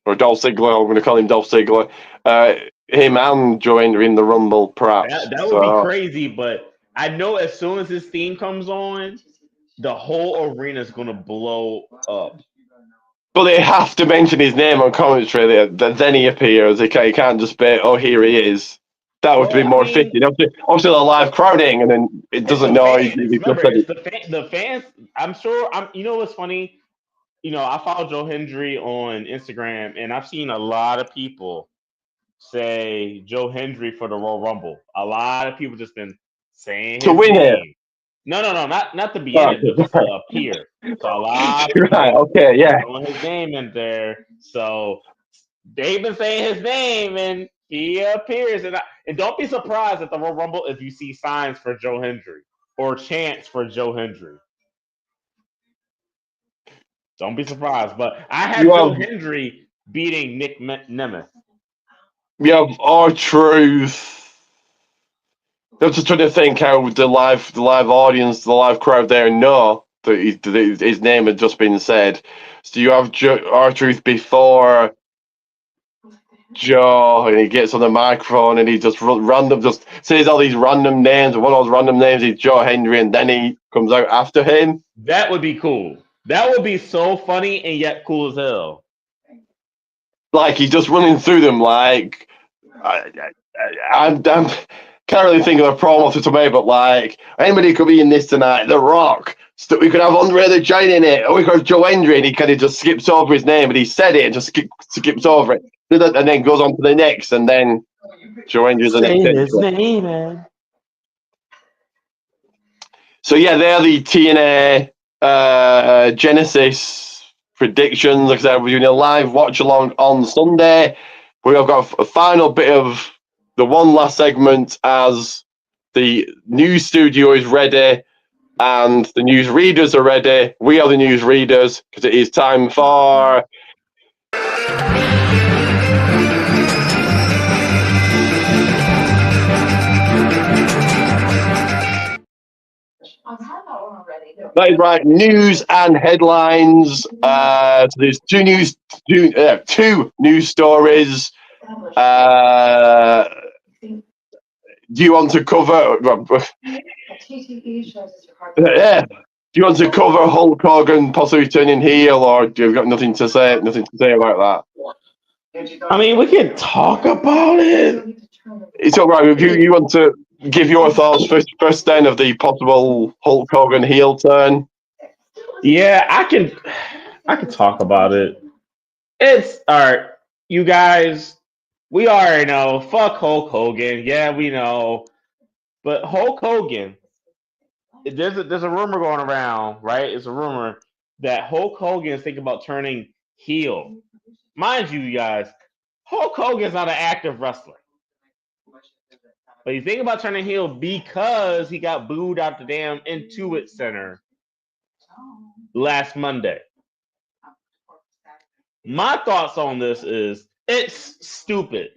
or Dolph Ziggler. I'm going to call him Dolph Ziggler. Him and Joe Hendry in the Rumble, perhaps. That would be crazy, but I know as soon as his theme comes on, the whole arena is going to blow up. But they have to mention his name on commentary. Then he appears. He can't just be, oh, here he is. That would be more fitting. Obviously, the live crowding, and then it doesn't know. Remember, it's the fans. I'm sure. You know what's funny? I follow Joe Hendry on Instagram, and I've seen a lot of people say Joe Hendry for the Royal Rumble. A lot of people just been saying his name. No, not to be in it, just to appear. So a lot of people throwing his name in there. So they've been saying his name, and he appears. And don't be surprised at the Royal Rumble if you see signs for Joe Hendry or chants for Joe Hendry. Don't be surprised. But I have Joe Hendry beating Nick Nemeth. You have R-Truth. I'm just trying to think how the live audience, the live crowd there know that his name had just been said. So you have R-Truth before Joe, and he gets on the microphone and he just just says all these random names. And one of those random names is Joe Hendry, and then he comes out after him. That would be cool. That would be so funny and yet cool as hell. Like he's just running through them. Like I can't really think of a promo to me, but like anybody could be in this tonight. The Rock. So we could have Andre the Giant in it, or we could have Joe Hendry, and he kind of just skips over his name, and he said it and just skips over it, and then goes on to the next, and then Joe Hendry's the next. His name, man. So yeah, they're the TNA Genesis predictions. Like I said, we're doing a live watch along on Sunday. We have got a final bit of the one last segment as the news studio is ready and the news readers are ready. We are the news readers because it is time for that is right, news and headlines. So there's two news stories. Do you want to cover? Yeah. Do you want to cover Hulk Hogan possibly turning heel, or do you got nothing to say? Nothing to say about that. I mean, we can talk about it. It's all right. If you want to give your thoughts first then of the possible Hulk Hogan heel turn. Yeah, I can talk about it. It's all right, you guys. We already know. Fuck Hulk Hogan. Yeah, we know. But Hulk Hogan, there's a rumor going around, right? It's a rumor that Hulk Hogan is thinking about turning heel. Mind you guys, Hulk Hogan's not an active wrestler. But he's thinking about turning heel because he got booed out the damn Intuit Center last Monday. My thoughts on this is it's stupid.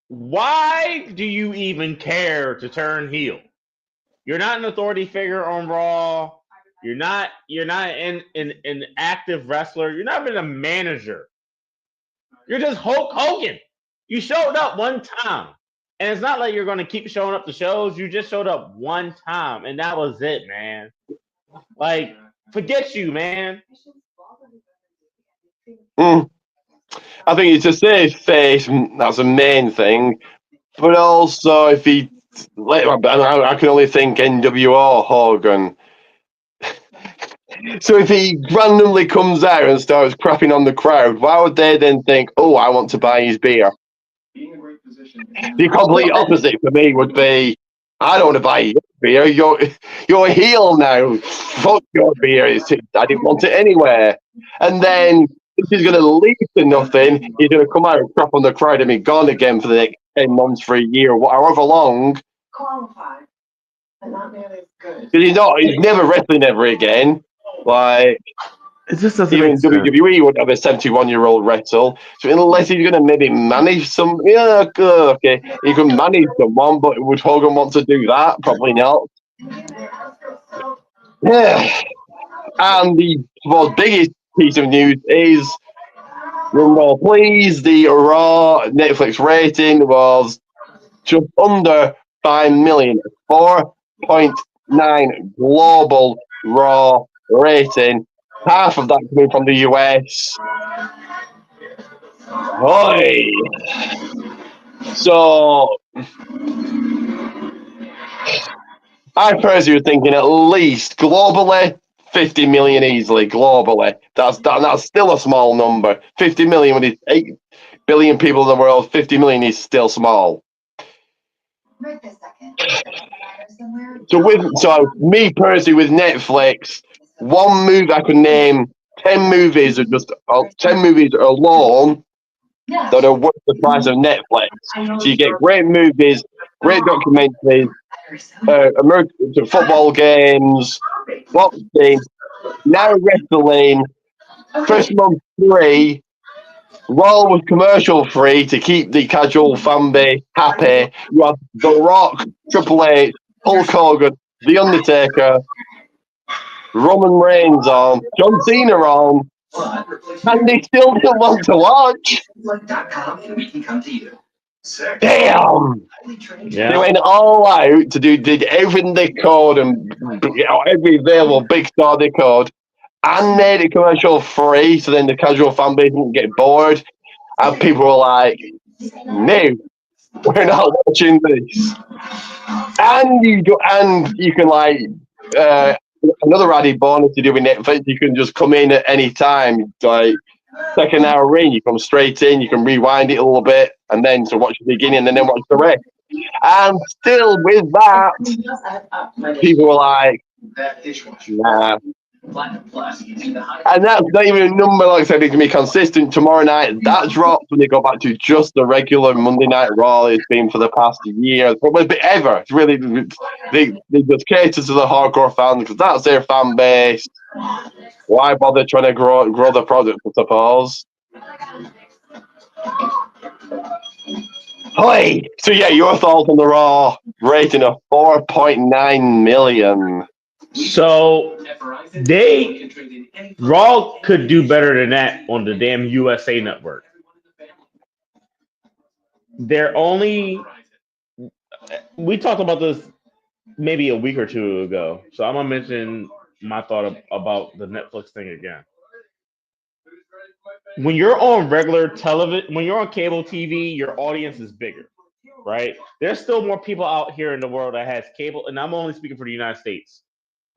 Why do you even care to turn heel? You're not an authority figure on Raw. You're not an active wrestler. You're not even a manager. You're just Hulk Hogan. You showed up one time. And it's not like you're going to keep showing up to shows. You just showed up one time, and that was it, man. Like, forget you, man. I think it's a safe face. That's the main thing. But also, if he, I can only think NWO Hogan. So if he randomly comes out and starts crapping on the crowd, why would they then think, "Oh, I want to buy his beer"? The complete opposite for me would be, "I don't want to buy it. beer. You're a heel now. Fuck your beer. I didn't want it anywhere. And then this is going to lead to nothing. He's going to come out and crap on the crowd and be gone again for the next 10 months, for a year, however long. Qualified, but not nearly as good. Because he's never wrestling ever again. Like, It just doesn't even make sense. WWE would have a 71-year-old wrestle. So unless he's going to maybe manage some, okay, he can manage someone, but would Hogan want to do that? Probably not. Yeah. And the most biggest piece of news is, well, please, the Raw Netflix rating was just under 5 million, 4.9 global Raw rating. Half of that coming from the US. Oi! So, I personally was thinking at least globally 50 million easily. Globally, that's still a small number. 50 million with 8 billion people in the world. 50 million is still small. Right this second. So me personally with Netflix, one movie I could name 10 movies or just 10 movies alone that are worth the price of Netflix. So you get great movies, great documentaries, American football games, boxing, now wrestling, first month free, Raw was commercial free to keep the casual fan base happy. You have The Rock, Triple H, Hulk Hogan, The Undertaker, Roman Reigns on, John Cena on, and they still didn't want to watch. Damn! Yeah. They went all out to did everything they could and every available big star they could, and made it commercial free, so then the casual fan base didn't get bored. And people were like, "No, we're not watching this." And you can like another added bonus to do with Netflix. You can just come in at any time, like second hour in, you come straight in. You can rewind it a little bit, and then to watch the beginning, and then watch the rest. And still with that, people were like, "Nah." And that's not even a number, like I said, it can be consistent. Tomorrow night, that drops when they go back to just the regular Monday Night Raw it's been for the past year, probably ever. It's really, they just cater to the hardcore fans because that's their fan base. Why bother trying to grow the product, I suppose? Hey, so yeah, your thoughts on the Raw rating of 4.9 million. So Raw could do better than that on the damn USA Network. We talked about this maybe a week or two ago, so I'm gonna mention my thought about the Netflix thing again. When you're on regular television, when you're on cable TV, your audience is bigger, right? There's still more people out here in the world that has cable, and I'm only speaking for the United States.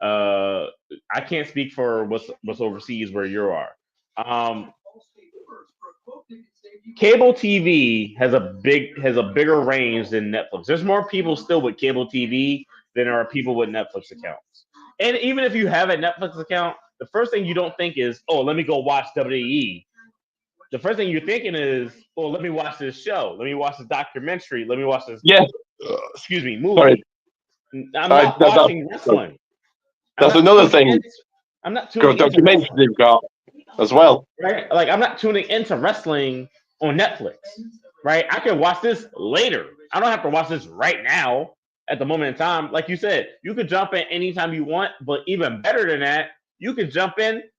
I can't speak for what's overseas where you are. Cable TV has a bigger range than Netflix. There's more people still with cable TV than there are people with Netflix accounts. And even if you have a Netflix account, the first thing you don't think is, "Oh, let me go watch WWE." The first thing you're thinking is, "Oh, let me watch this show. Let me watch this documentary. Let me watch this." Yes. Movie. Sorry. I'm not watching wrestling. That's another thing. I'm not tuning into documentaries they've got as well. Right? Like, I'm not tuning into wrestling on Netflix. Right? I can watch this later. I don't have to watch this right now at the moment in time. Like you said, you can jump in anytime you want, but even better than that, you can jump in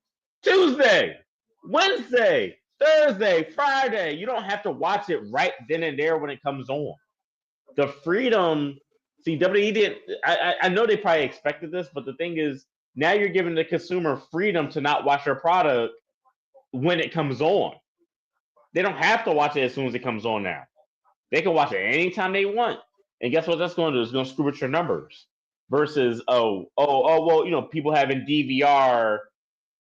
Tuesday, Wednesday, Thursday, Friday. You don't have to watch it right then and there when it comes on. The freedom. See, WWE didn't. I know they probably expected this, but the thing is, now you're giving the consumer freedom to not watch your product when it comes on. They don't have to watch it as soon as it comes on now. They can watch it anytime they want. And guess what that's going to do? It's going to screw with your numbers. Versus, well, people having DVR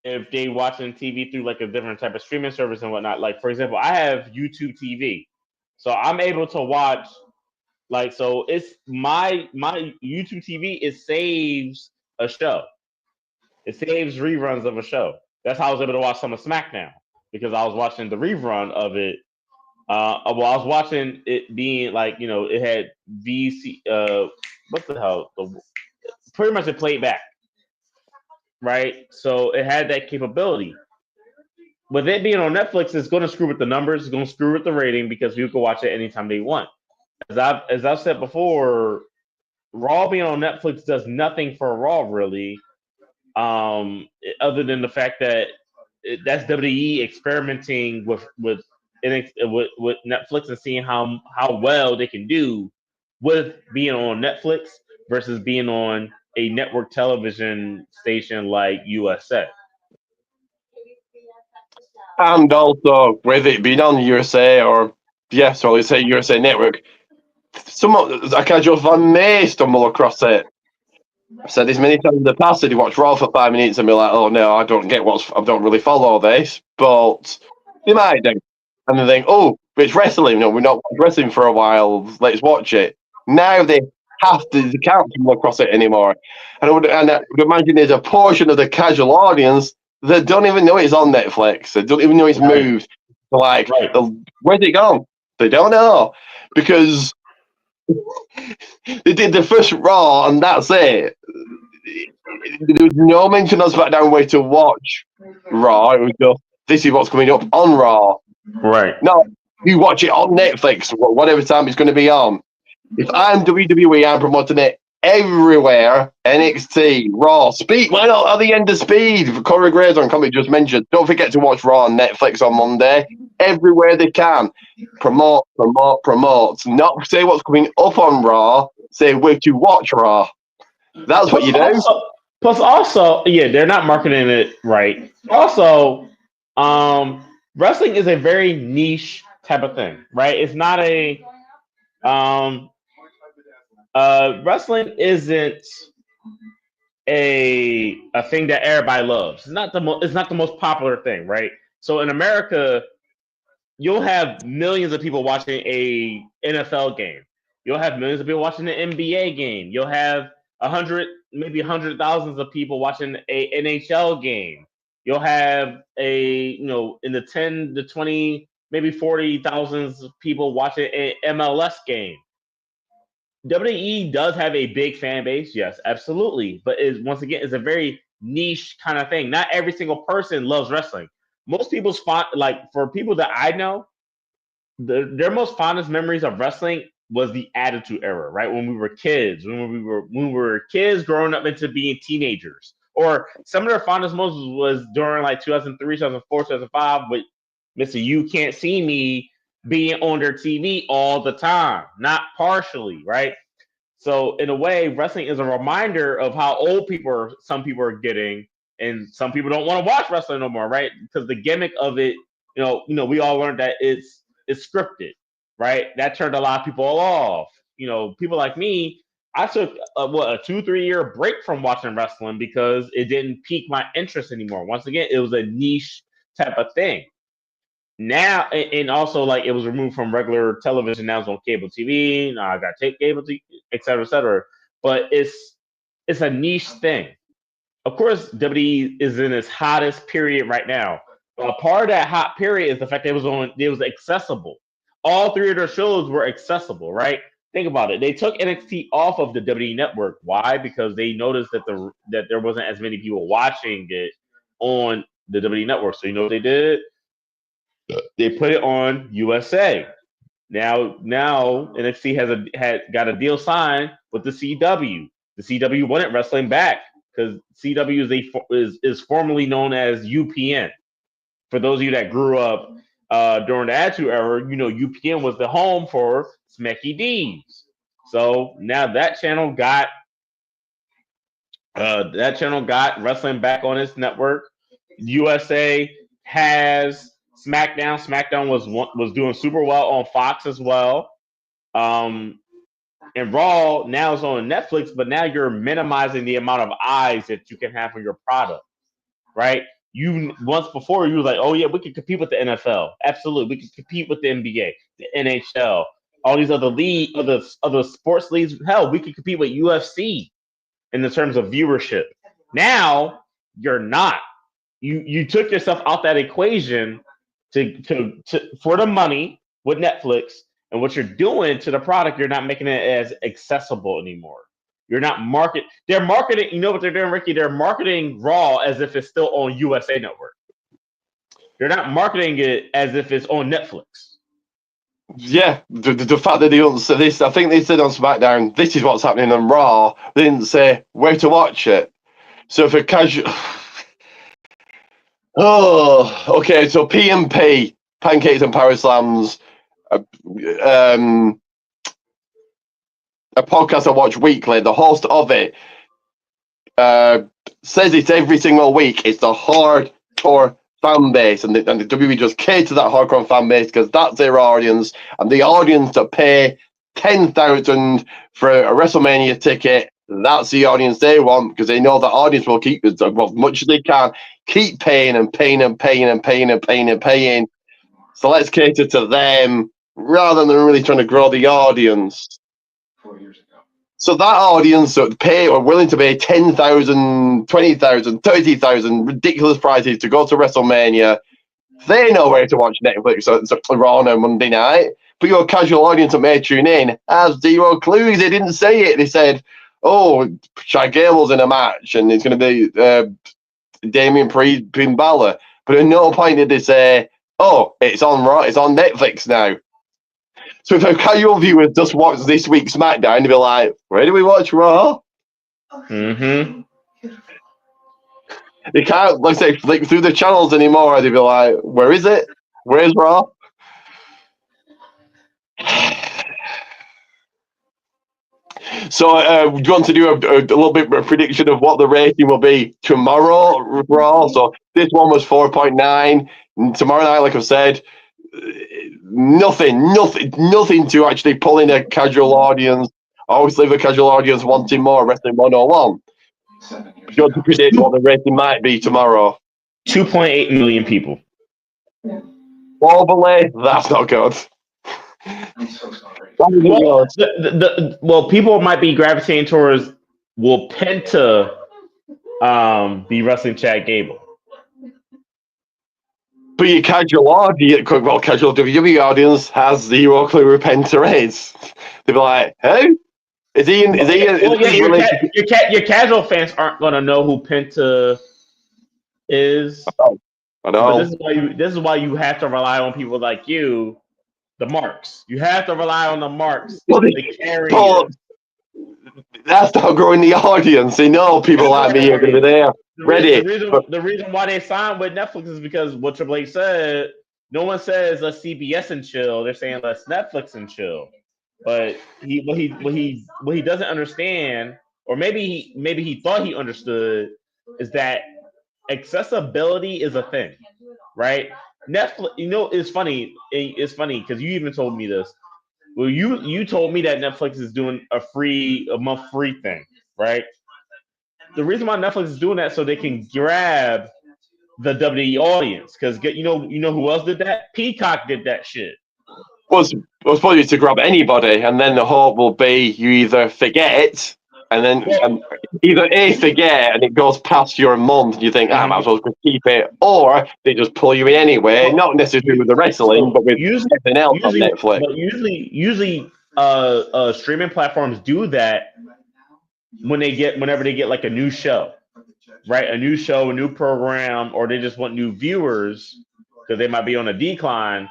if they watching TV through like a different type of streaming service and whatnot. Like, for example, I have YouTube TV. So I'm able to watch Like, so it's my YouTube TV. It saves a show. It saves reruns of a show. That's how I was able to watch some of SmackDown, because I was watching the rerun of it. I was watching it being like, it had VC. What the hell? Pretty much it played back, right? So it had that capability. With it being on Netflix, it's going to screw with the numbers. It's going to screw with the rating because people can watch it anytime they want. As I've said before, Raw being on Netflix does nothing for Raw really, other than the fact that that's WWE experimenting with Netflix and seeing how well they can do with being on Netflix versus being on a network television station like USA. And also, with it being on USA or, yes, or let's say USA Network, a casual fan may stumble across it. I've said this many times in the past, that you watch Raw for 5 minutes and be like, oh no, I don't really follow this, but they might do. And they think, oh, it's wrestling, we're not watching wrestling for a while, let's watch it. Now they can't come across it anymore. And I would imagine there's a portion of the casual audience that don't even know it's on Netflix. They don't even know it's moved. They're like, where's it gone? They don't know. Because they did the first Raw and that's it. There was no mention of SmackDown way to watch Raw. It was just, this is what's coming up on Raw. Right. No, you watch it on Netflix, whatever time it's going to be on. If I'm WWE, I'm promoting it everywhere. NXT, Raw, Speed. Why not at the end of Speed? Corey Graves on Comic just mentioned. Don't forget to watch Raw on Netflix on Monday. Everywhere they can. Promote. Not say what's coming up on Raw. Say where to watch Raw. That's what you do. Plus, also, yeah, they're not marketing it right. Also, wrestling is a very niche type of thing, right? It's not a wrestling isn't a thing that everybody loves. It's not the most popular thing, right? So in America, you'll have millions of people watching a NFL game. You'll have millions of people watching an NBA game. You'll have 100, maybe 100,000 of people watching a NHL game. You'll have in the 10 to 20, maybe 40,000 people watching a MLS game. WWE does have a big fan base, yes, absolutely. But once again, it's a very niche kind of thing. Not every single person loves wrestling. Most people's for people that I know, their most fondest memories of wrestling was the Attitude Era, right? When we were kids, when we were kids growing up into being teenagers. Or some of their fondest moments was during like 2003, 2004, 2005 with Mr. You Can't See Me being on their TV all the time, not partially, right? So in a way, wrestling is a reminder of how old some people are getting, and some people don't want to watch wrestling no more, right? Because the gimmick of it, we all learned that it's scripted, right? That turned a lot of people off. People like me, I took a 2-3 year break from watching wrestling because it didn't pique my interest anymore. Once again, it was a niche type of thing. Now, and also like it was removed from regular television. Now it's on cable TV. Now I got to take cable TV, et cetera, et cetera. But it's a niche thing. Of course, WWE is in its hottest period right now. Part of that hot period is the fact that it was accessible. All three of their shows were accessible, right? Think about it. They took NXT off of the WWE network. Why? Because they noticed that there wasn't as many people watching it on the WWE network. So you know what they did? They put it on USA. Now NXT had got a deal signed with the CW. The CW wanted wrestling back because CW is formerly known as UPN. For those of you that grew up during the Attitude Era, UPN was the home for Smecky Deeds. So now that channel got wrestling back on its network. USA has SmackDown. SmackDown was doing super well on Fox as well. And Raw now is on Netflix, but now you're minimizing the amount of eyes that you can have on your product, right? Once before you was like, oh yeah, we can compete with the NFL. Absolutely, we can compete with the NBA, the NHL, all these other sports leagues. Hell, we could compete with UFC in the terms of viewership. Now you're not. You took yourself out that equation to for the money with Netflix, and what you're doing to the product, you're not making it as accessible anymore. You're not market. They're marketing. You know what they're doing, Ricky? They're marketing Raw as if it's still on USA Network. They're not marketing it as if it's on Netflix. Yeah, the fact that they don't say this, I think they said on SmackDown, this is what's happening on Raw. They didn't say where to watch it. So for casual, oh, okay. So P&P, Pancakes and Power Slams, a podcast I watch weekly. The host of it says it every single week. It's the hardcore fan base, and the WWE just cater to that hardcore fan base because that's their audience, and the audience that pay 10,000 for a WrestleMania ticket. That's the audience they want because they know the audience will keep as much as they can, keep paying and paying and paying and paying and paying and paying. So let's cater to them rather than really trying to grow the audience. 4 years ago. So that audience that pay or willing to pay 10,000, 20,000, 30,000 ridiculous prices to go to WrestleMania, they know where to watch Netflix or Raw on a Monday night. But your casual audience that may tune in has zero clues. They didn't say it. They said, "Oh, Chad Gable's in a match, and it's going to be Damian Priest, Finn Balor." But at no point did they say, "Oh, it's on Raw. It's on Netflix now." So if a casual viewer just watch this week's SmackDown, they'll be like, "Where do we watch Raw?" Mm-hmm. They can't, like say, flick through the channels anymore. They'll be like, "Where is it? Where's Raw?" So do you want to do a little bit of a prediction of what the rating will be tomorrow, Raw? So this one was 4.9. Tomorrow night, like I've said, nothing to actually pull in a casual audience. I always leave a casual audience wanting more Wrestling 101. 7 years Do you want to ago. predict what the rating might be tomorrow? 2.8 million people. Globally, that's not good. I'm so sorry. Well, people might be gravitating towards will Penta be wrestling Chad Gable? But your casual audience, well, casual WWE audience has zero clue who Penta is. They'll be like, "Who? Is he in? Is he? Well, yeah, your casual fans aren't gonna know who Penta is. I But know. this is why you have to rely on people like you, the marks. You have to rely on the marks Well, to carry but that's not growing the audience. They know people like me are going to be there, ready. The reason why they signed with Netflix is because what Triple H said. No one says let's CBS and chill. They're saying let's Netflix and chill. But what he doesn't understand, or maybe he thought he understood, is that accessibility is a thing, right? Netflix, it's funny. It's funny because you even told me this. Well, you told me that Netflix is doing a month free thing, right? The reason why Netflix is doing that so they can grab the WWE audience, because you know who else did that? Peacock did that shit. Was supposed to grab anybody, and then the hope will be you either forget, and then either forget, and it goes past your month, and you think, I might as well just keep it, or they just pull you in anyway, not necessarily with the wrestling, but with everything else on Netflix. But usually, streaming platforms do that whenever they get like a new show, right? A new show, a new program, or they just want new viewers because they might be on a decline.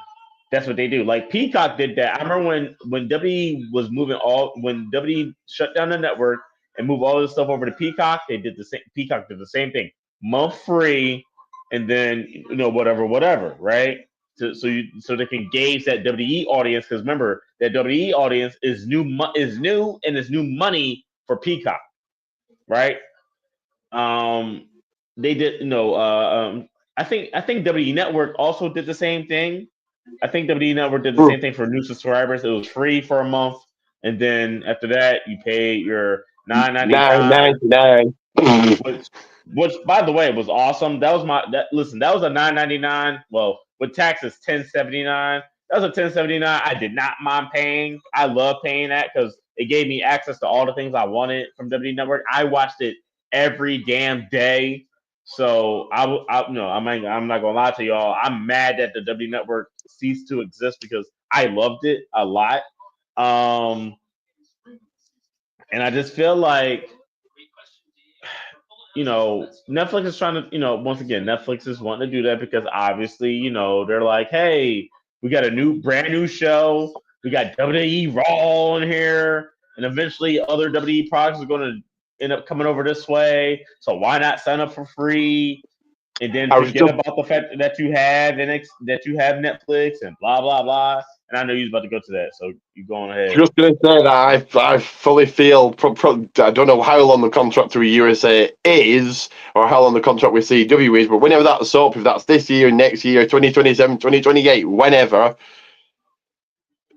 That's what they do. Like Peacock did that. I remember when WWE was when WWE shut down the network and moved all this stuff over to Peacock, they did the same. Peacock did the same thing, month free, and then whatever, right? So they can gauge that WWE audience, because remember that WWE audience is new and is new money for Peacock, right? They did I think WWE Network also did the same thing. I think WWE Network did the same thing for new subscribers. It was free for a month, and then after that, you pay your $9.99, which by the way was awesome. That was that was a $9.99. Well, with taxes $10.79. That was a $10.79. I did not mind paying. I love paying that because it gave me access to all the things I wanted from WWE Network. I watched it every damn day. So I'm not gonna lie to y'all. I'm mad that the WWE Network ceased to exist because I loved it a lot. And I just feel like, Netflix is trying to, once again, Netflix is wanting to do that because obviously, they're like, hey, we got a brand new show. We got WWE Raw in here. And eventually other WWE products are going to end up coming over this way. So why not sign up for free? And then forget about the fact that you have Netflix and blah, blah, blah. And I know you're about to go to that, so you go on ahead. Just going to say that I fully feel, I don't know how long the contract with USA is or how long the contract with CW is, but whenever that's up, if that's this year, next year, 2027, 2028, whenever,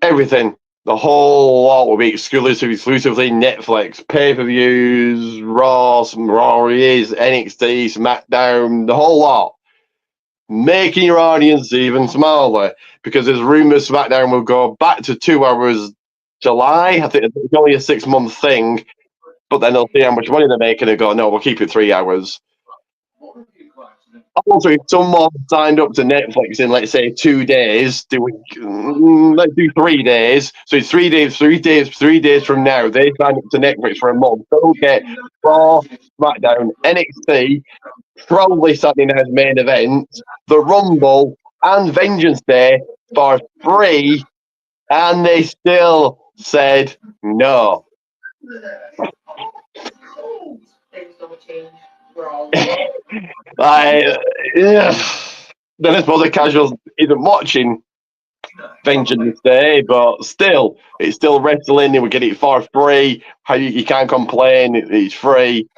everything, the whole lot will be exclusively Netflix. Pay-per-views, Raw, some Raw is, NXT, SmackDown, the whole lot. Making your audience even smaller because there's rumours SmackDown will go back to 2 hours July. I think it's only a 6-month thing, but then they'll see how much money they're making and go, no, we'll keep it 3 hours. Also, if someone signed up to Netflix in, let's say, 2 days, let's do 3 days. So it's 3 days from now. They signed up to Netflix for a month. They'll get Raw, SmackDown, NXT, probably Saturday night's main event, the Rumble, and Vengeance Day for free, and they still said no. Then I suppose the casuals isn't watching Vengeance Day, but still, it's still wrestling. They would get it for free. You can't complain. It's free.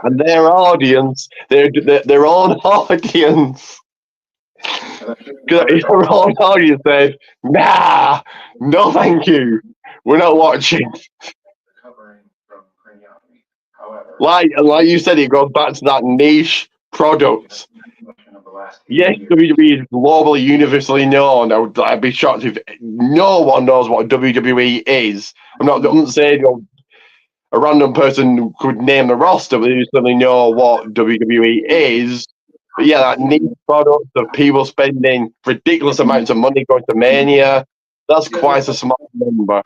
And their audience, their own audience, their own audience said, nah, no thank you. We're not watching. Like you said, it goes back to that niche product. Yes, WWE is globally, universally known. I'd be shocked if no one knows what WWE is. I'm not saying a random person could name the roster, but they certainly know what WWE is. But yeah, that niche product of people spending ridiculous amounts of money going to Mania, that's quite a small number.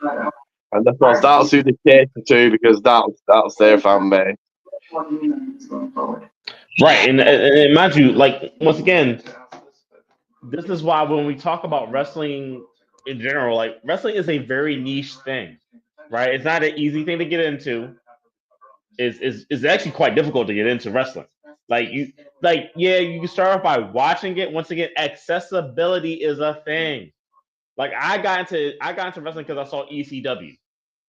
And of course, that's who they cater to because that's their fan base. Right, and mind you, like, once again, this is why when we talk about wrestling in general, like, wrestling is a very niche thing, right? It's not an easy thing to get into. It's actually quite difficult to get into wrestling. You can start off by watching it. Once again, accessibility is a thing. Like, I got into wrestling because I saw ECW,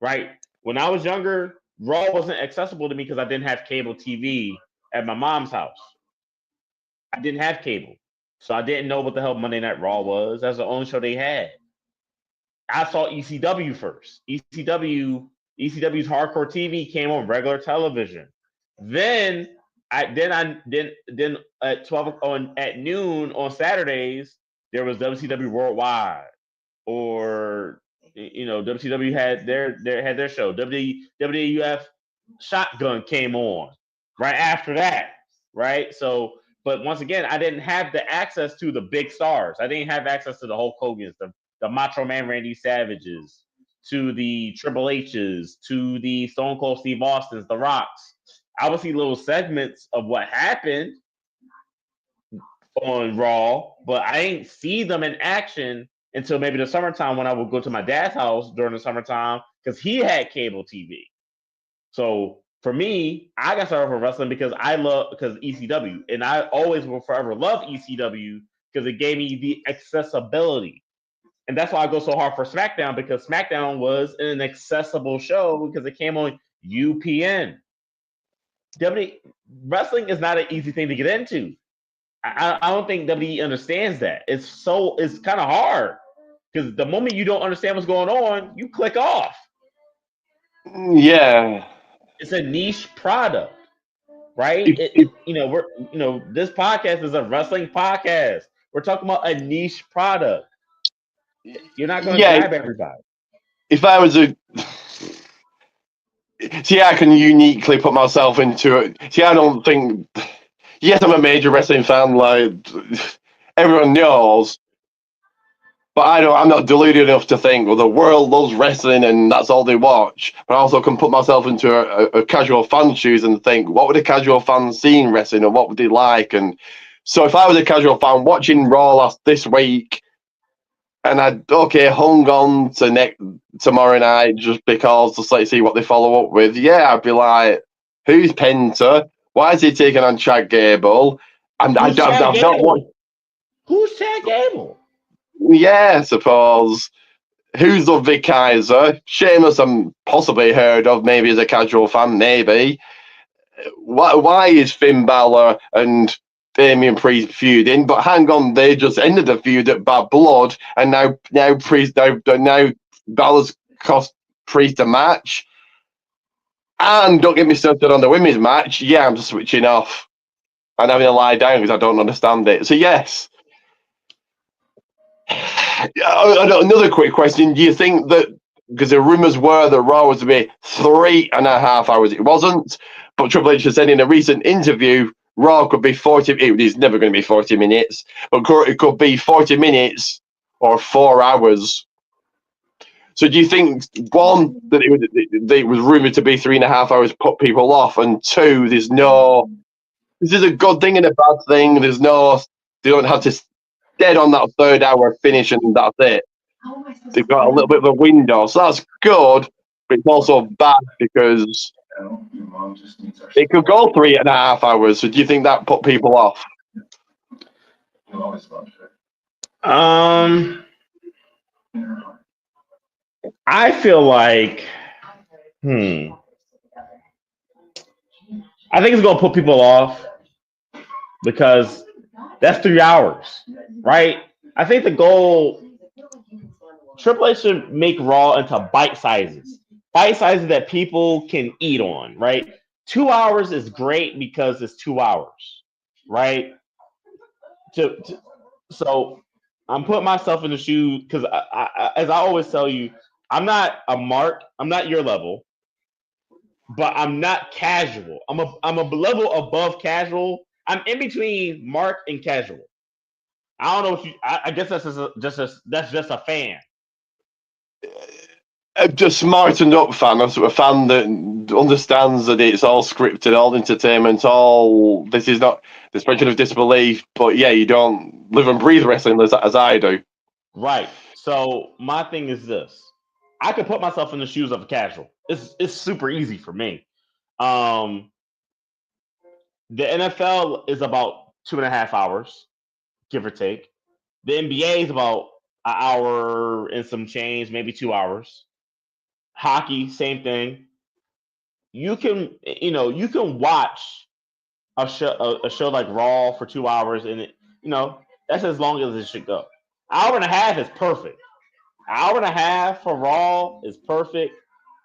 right? When I was younger, Raw wasn't accessible to me because I didn't have cable TV at my mom's house. I didn't have cable, so I didn't know what the hell Monday Night Raw was. That's the only show they had. I saw ECW first. ECW's Hardcore TV came on regular television. Then at 12 at noon on Saturdays there was WCW Worldwide, or WCW had their show. WWF Shotgun came on right after that, right? So, but once again, I didn't have the access to the big stars. I didn't have access to the Hulk Hogan's, the Macho Man Randy Savages, to the Triple H's, to the Stone Cold Steve Austin's, the Rocks. I would see little segments of what happened on Raw, but I didn't see them in action until maybe the summertime when I would go to my dad's house during the summertime because he had cable TV. So for me, I got started with wrestling because ECW, and I always will forever love ECW because it gave me the accessibility. And that's why I go so hard for SmackDown, because SmackDown was an accessible show because it came on UPN. Wrestling is not an easy thing to get into. I don't think WWE understands that. It's kind of hard because the moment you don't understand what's going on, you click off. Yeah, it's a niche product, right? This podcast is a wrestling podcast. We're talking about a niche product. You're not going to Yeah, grab everybody. if I was a see, I can uniquely put myself into it. See, I don't think. Yes, I'm a major wrestling fan, like everyone knows. But I'm not deluded enough to think, well, the world loves wrestling and that's all they watch. But I also can put myself into a casual fan shoes and think, what would a casual fan see in wrestling and what would they like? And so if I was a casual fan watching Raw this week and I'd hung on to tomorrow night just because let's see what they follow up with, yeah, I'd be like, who's Penta? Why is he taking on Chad Gable? I've not watched. Who's Chad Gable? Yeah, I suppose. Who's Ludwig Kaiser? Sheamus, I'm possibly heard of, maybe as a casual fan, maybe. Why is Finn Balor and Damian Priest feuding? But hang on, they just ended the feud at Bad Blood, and now Priest now Balor's cost Priest a match. And don't get me started on the women's match. Yeah, I'm just switching off and having to lie down because I don't understand it. So yes. Another quick question. Do you think that, because the rumours were that Raw was to be 3.5 hours, it wasn't, but Triple H has said in a recent interview, Raw could be 40, it is never going to be 40 minutes, but it could be 40 minutes or 4 hours. So do you think, one, that it was rumoured to be 3.5 hours put people off, and two, this is a good thing and a bad thing, they don't have to dead on that third hour finish and that's it. They've got a little bit of a window, so that's good, but it's also bad because it could go 3.5 hours. So do you think that put people off? I feel like, I think it's gonna put people off because that's 3 hours, right? I think the goal, Triple H should make Raw into bite sizes that people can eat on, right? 2 hours is great because it's 2 hours, right? So I'm putting myself in the shoes because as I always tell you, I'm not a Mark, I'm not your level, but I'm not casual. I'm a level above casual. I'm in between Mark and casual. I don't know what you. I guess that's just a fan. Just smartened up fan, a fan that understands that it's all scripted, all entertainment, all this is not the suspension of disbelief. But yeah, you don't live and breathe wrestling as I do. Right. So my thing is this: I could put myself in the shoes of a casual. It's super easy for me. The NFL is about 2.5 hours, give or take. The NBA is about an hour and some change, maybe 2 hours. Hockey, same thing. You can watch a show like Raw for 2 hours, and that's as long as it should go. Hour and a half is perfect. Hour and a half for Raw is perfect.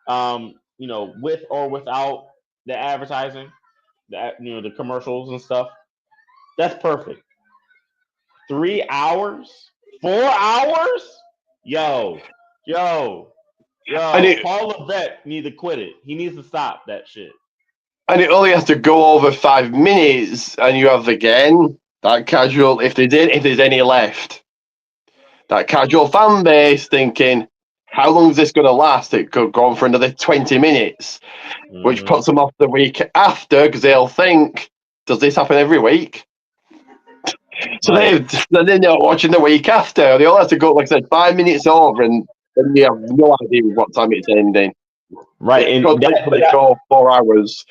With or without the advertising, the commercials and stuff. That's perfect. 3 hours, 4 hours, yo. Paul Levesque needs to quit it. He needs to stop that shit. And it only has to go over 5 minutes, and you have again that casual. If there's any left, that casual fan base thinking, how long is this going to last? It could go on for another 20 minutes, which puts them off the week after because they'll think, does this happen every week? So they're not watching the week after. They all have to go, like I said, 5 minutes over, and then you have no idea what time it's ending. Right, it could go 4 hours.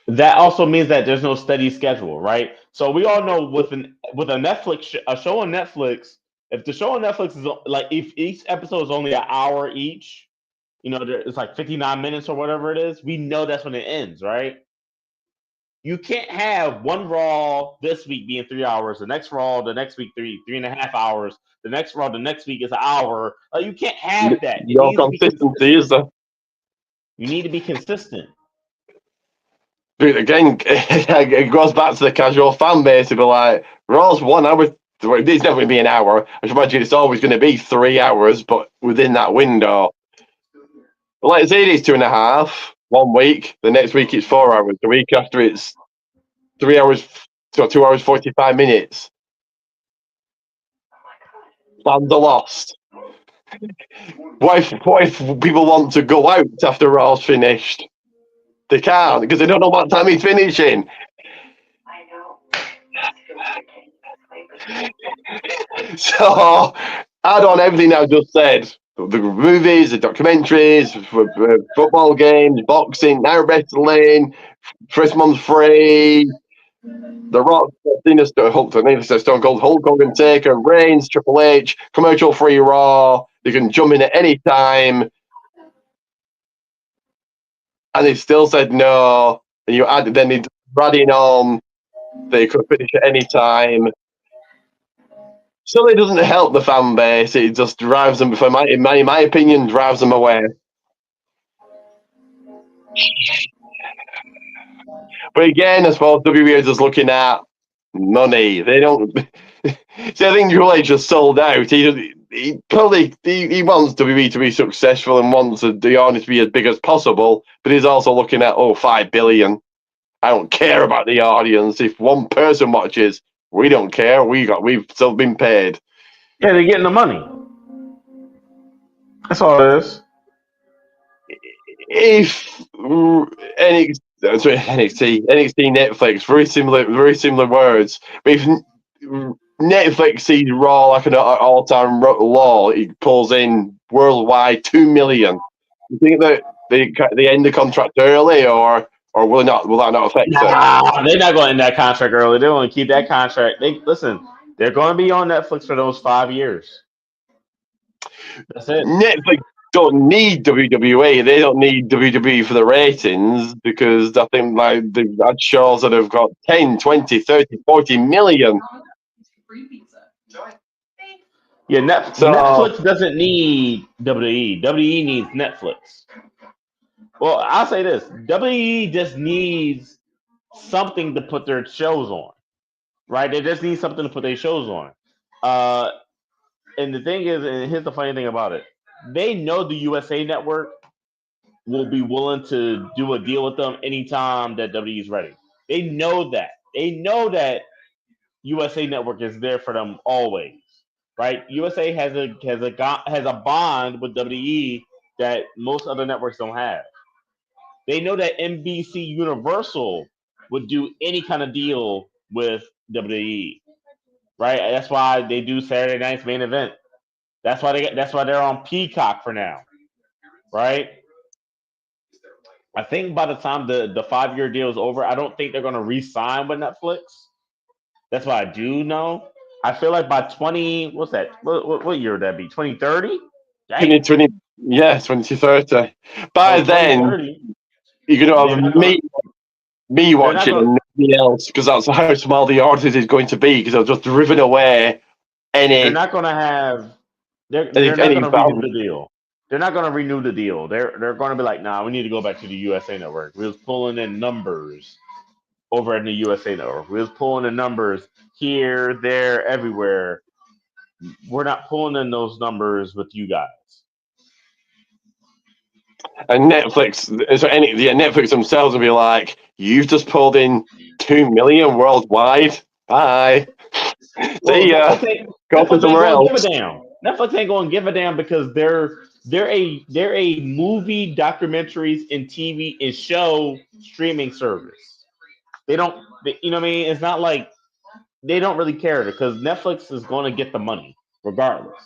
That also means that there's no steady schedule, right? So we all know with a Netflix a show on Netflix, if the show on Netflix is like if each episode is only an hour each, it's like 59 minutes or whatever it is, we know that's when it ends, right? You can't have one Raw this week being 3 hours, the next Raw the next week 3.5 hours, the next Raw the next week is an hour. Like, you can't have that. No consistency, is there? You need to be consistent. Dude, again, it goes back to the casual fan base. They'll be like, Raw's 1 hour It's never going to be an hour. I should imagine it's always going to be 3 hours, but within that window. Well, let's say it's 2.5 1 week. The next week it's 4 hours. The week after it's 3 hours, so 2 hours 45 minutes. Fans are lost. What if people want to go out after Raw's finished? They can't because they don't know what time he's finishing. I know. So add on everything I've just said. The movies, the documentaries, football games, boxing, now wrestling, first month free, The Rock, Stone Cold, Hulk Hogan, Taker, Reigns, Triple H, commercial free Raw. You can jump in at any time. And they still said no. And you add, then they adding on, they could finish at any time. So it doesn't help the fan base. It just drives them. In my opinion, drives them away. But again, I suppose WWE is just looking at money. They don't. See, I think Triple H just sold out. He probably wants WWE to be successful and wants the audience to be as big as possible. But he's also looking at 5 billion. I don't care about the audience. If one person watches, we don't care. We've still been paid. Yeah, they're getting the money. That's all it is. If NXT, Netflix, very similar words. But if Netflix sees Raw like an all-time law, it pulls in worldwide 2 million. You think that they end the contract early, or will that not affect them? Nah, they're not going to end that contract early. They're going to keep that contract. They're going to be on Netflix for those 5 years. That's it. Netflix don't need WWE. They don't need WWE for the ratings because I think like they've had shows that have got 10, 20, 30, 40 million. Yeah, So- Netflix doesn't need WWE. WWE needs Netflix. Well, I'll say this. WWE just needs something to put their shows on. Right? They just need something to put their shows on. And the thing is, and here's the funny thing about it. They know the USA Network will be willing to do a deal with them anytime that WWE is ready. They know that. They know that USA Network is there for them always. Right? USA has a bond with WWE that most other networks don't have. They know that NBC Universal would do any kind of deal with WWE. Right? That's why they do Saturday night's main event. That's why they're on Peacock for now. Right? I think by the time the 5-year deal is over, I don't think they're going to re-sign with Netflix. That's what I do know. I feel like by 20, what's that? What year would that be? 2030? 2030. By then, you're going to have me watching and nobody else because that's how small the audience is going to be because I've just driven away any. They're not going to have. They're not going to renew the deal. They're not going to renew the deal. They're going to be like, nah, we need to go back to the USA Network. We was pulling in numbers over in the USA Network. We was pulling in numbers here, there, everywhere. We're not pulling in those numbers with you guys. And Netflix themselves will be like, you've just pulled in 2 million worldwide. Bye. See ya. Go to somewhere else. Give a damn. Netflix ain't going to give a damn because they're a movie, documentaries, and TV and show streaming service. You know what I mean? It's not like they don't really care because Netflix is going to get the money regardless.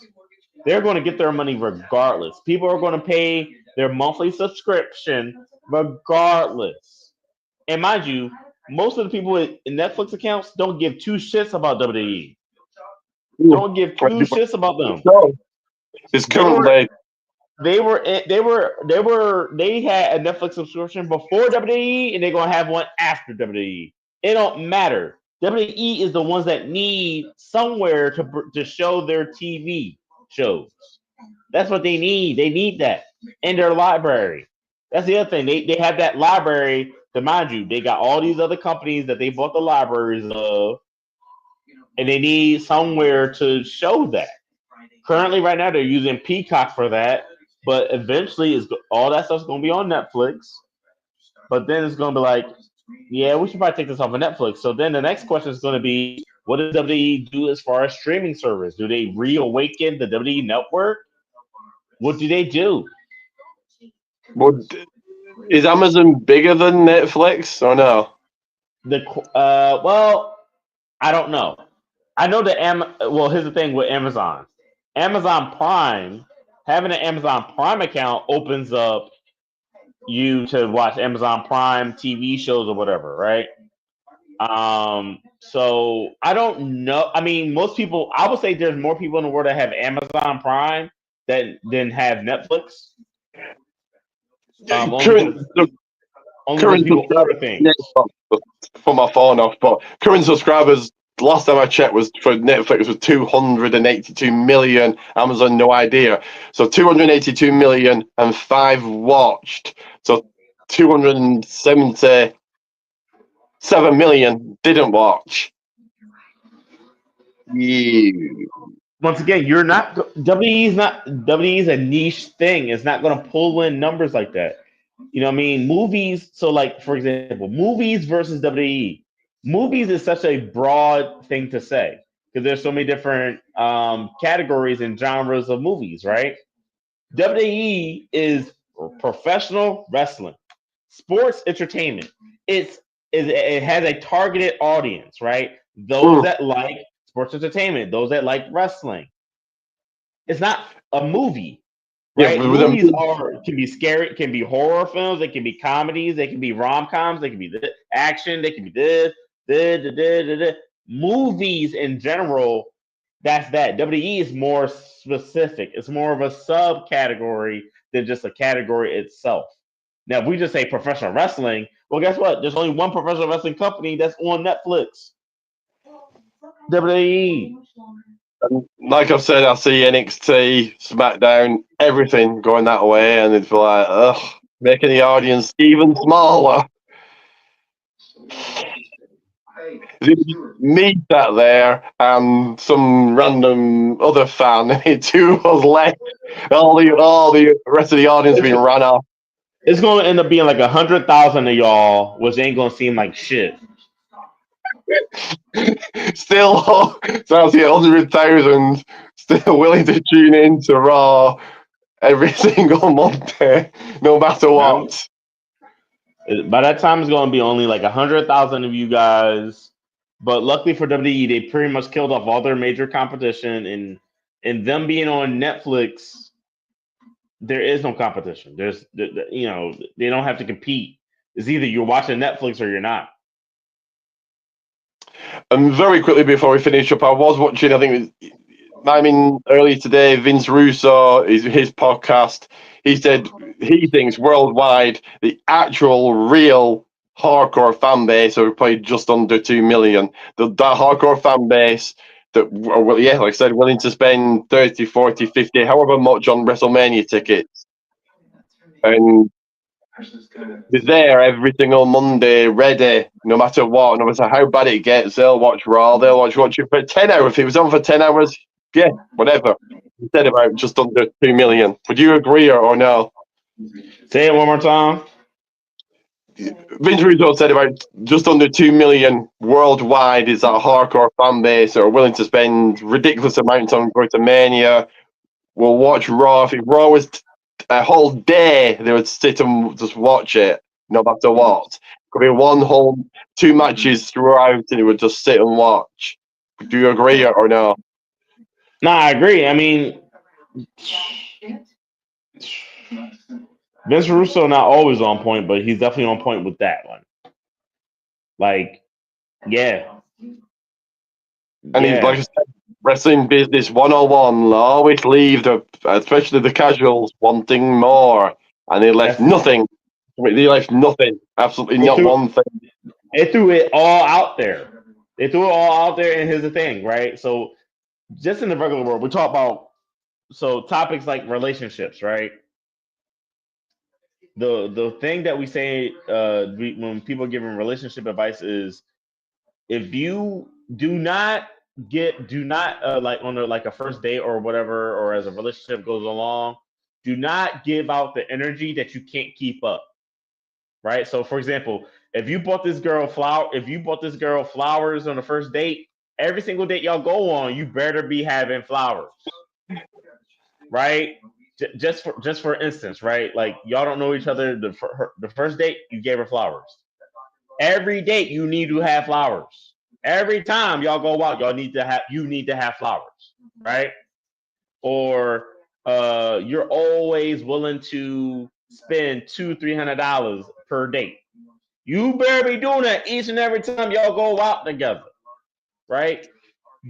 They're going to get their money regardless. People are going to pay their monthly subscription regardless. And mind you, most of the people in Netflix accounts don't give two shits about WWE. Don't give two shits about them. It's currently they had a Netflix subscription before WWE and they're gonna have one after WWE. It don't matter. WWE is the ones that need somewhere to show their TV shows. That's what they need. They need that in their library. That's the other thing. They have that library. To mind you, they got all these other companies that they bought the libraries of. and they need somewhere to show that. Currently, right now, they're using Peacock for that, but eventually, all that stuff's going to be on Netflix. But then it's going to be like, yeah, we should probably take this off of Netflix. So then the next question is going to be, what does WWE do as far as streaming service? Do they reawaken the WWE network? What do they do? Is Amazon bigger than Netflix or no? Well, I don't know. I know that well, here's the thing with Amazon. Amazon Prime, having an Amazon Prime account opens up you to watch Amazon Prime TV shows or whatever, right? So I don't know. I mean, most people, I would say there's more people in the world that have Amazon Prime than have Netflix. Only because people order things. Put my phone off, but current subscribers last time I checked was for Netflix was 282 million. Amazon, no idea. So 282 million and 5 watched. So 277 million didn't watch. Yeah. Once again, you're not WWE's a niche thing. It's not going to pull in numbers like that. You know what I mean? Movies. So, like for example, movies versus WWE. Movies is such a broad thing to say because there's so many different categories and genres of movies, right? WWE is professional wrestling, sports entertainment. It has a targeted audience, right? Those that like sports entertainment, those that like wrestling. It's not a movie, right? Yeah, Movies can be scary, can be horror films, they can be comedies, they can be rom-coms, they can be action, they can be this. Movies in general, that's that. WWE is more specific. It's more of a subcategory than just a category itself. Now, if we just say professional wrestling, well, guess what? There's only one professional wrestling company that's on Netflix. WWE. Like I've said, I see NXT, SmackDown, everything going that way, and it's like, ugh, making the audience even smaller. Me sat there and some random other fan, two of us left. All the rest of the audience being run off. It's going to end up being like 100,000 of y'all, which ain't going to seem like shit. Still, so I see 100,000 still willing to tune in to Raw every single Monday, no matter what. By that time, it's going to be only like 100,000 of you guys. But luckily for WWE, they pretty much killed off all their major competition, and them being on Netflix, there is no competition. They don't have to compete. It's either you're watching Netflix or you're not. And very quickly before we finish up, I was watching, earlier today, Vince Russo, his podcast. He said he thinks worldwide the actual real hardcore fan base are probably just under 2 million. That hardcore fan base that, well, yeah, like I said, willing to spend 30, 40, 50, however much on WrestleMania tickets. And they're there every single Monday, ready, no matter what, no matter how bad it gets. They'll watch Raw, they'll watch it for 10 hours. If it was on for 10 hours, yeah, whatever. He said about just under 2 million. Would you agree or no? Say it one more time. Vince Russo said about just under 2 million worldwide is that hardcore fan base that are willing to spend ridiculous amounts on WrestleMania. Will watch Raw. If Raw was a whole day, they would sit and just watch it, no matter what. Could be one whole 2 matches throughout, and they would just sit and watch. Do you agree or no? No, I agree. I mean, Vince Russo not always on point, but he's definitely on point with that one. Like, yeah. And he's, like I said, wrestling business 101 always leave especially the casuals, wanting more. And they left nothing. They left nothing. Absolutely not one thing. They threw it all out there. They threw it all out there, and here's the thing, right? So, just in the regular world, we talk about topics like relationships, right? The thing that we say when people are giving relationship advice is if you do not do not like on a first date or whatever, or as a relationship goes along, do not give out the energy that you can't keep up. Right. So for example, if you bought this girl flowers on the first date, every single date y'all go on, you better be having flowers. Right. Just for instance, right? Like y'all don't know each other. The first date, you gave her flowers. Every date you need to have flowers. Every time y'all go out, you need to have flowers, right? Or you're always willing to spend $200-$300 per date. You better be doing that each and every time y'all go out together, right?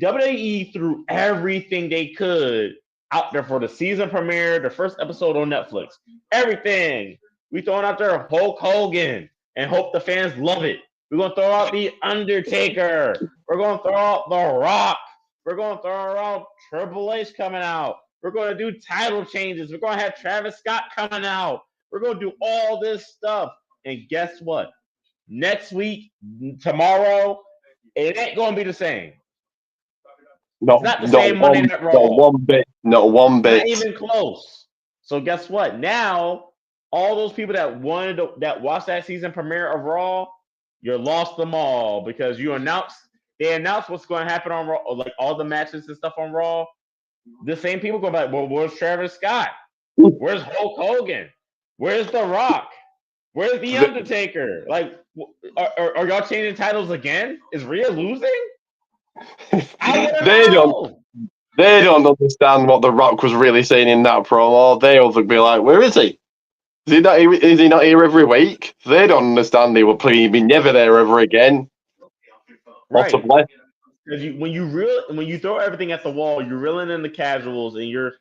WWE threw everything they could out there for the season premiere, the first episode on Netflix. Everything. We throwing out there Hulk Hogan and hope the fans love it. We're going to throw out The Undertaker. We're going to throw out The Rock. We're going to throw out Triple H coming out. We're going to do title changes. We're going to have Travis Scott coming out. We're going to do all this stuff. And guess what? Next week, tomorrow, it ain't going to be the same. It's not the same Monday Night Raw. Not one bit. Not even close. So guess what? Now, all those people that watched that season premiere of Raw, you lost them all because they announced what's going to happen on Raw, like all the matches and stuff on Raw. The same people go back, well, where's Travis Scott? Where's Hulk Hogan? Where's The Rock? Where's The Undertaker? Like, are y'all changing titles again? Is Rhea losing? They don't understand what The Rock was really saying in that promo. They'll be like, where is he? Is he not here every week? They don't understand they will probably be never there ever again. Right. Possibly. When you throw everything at the wall, you're reeling in the casuals and you're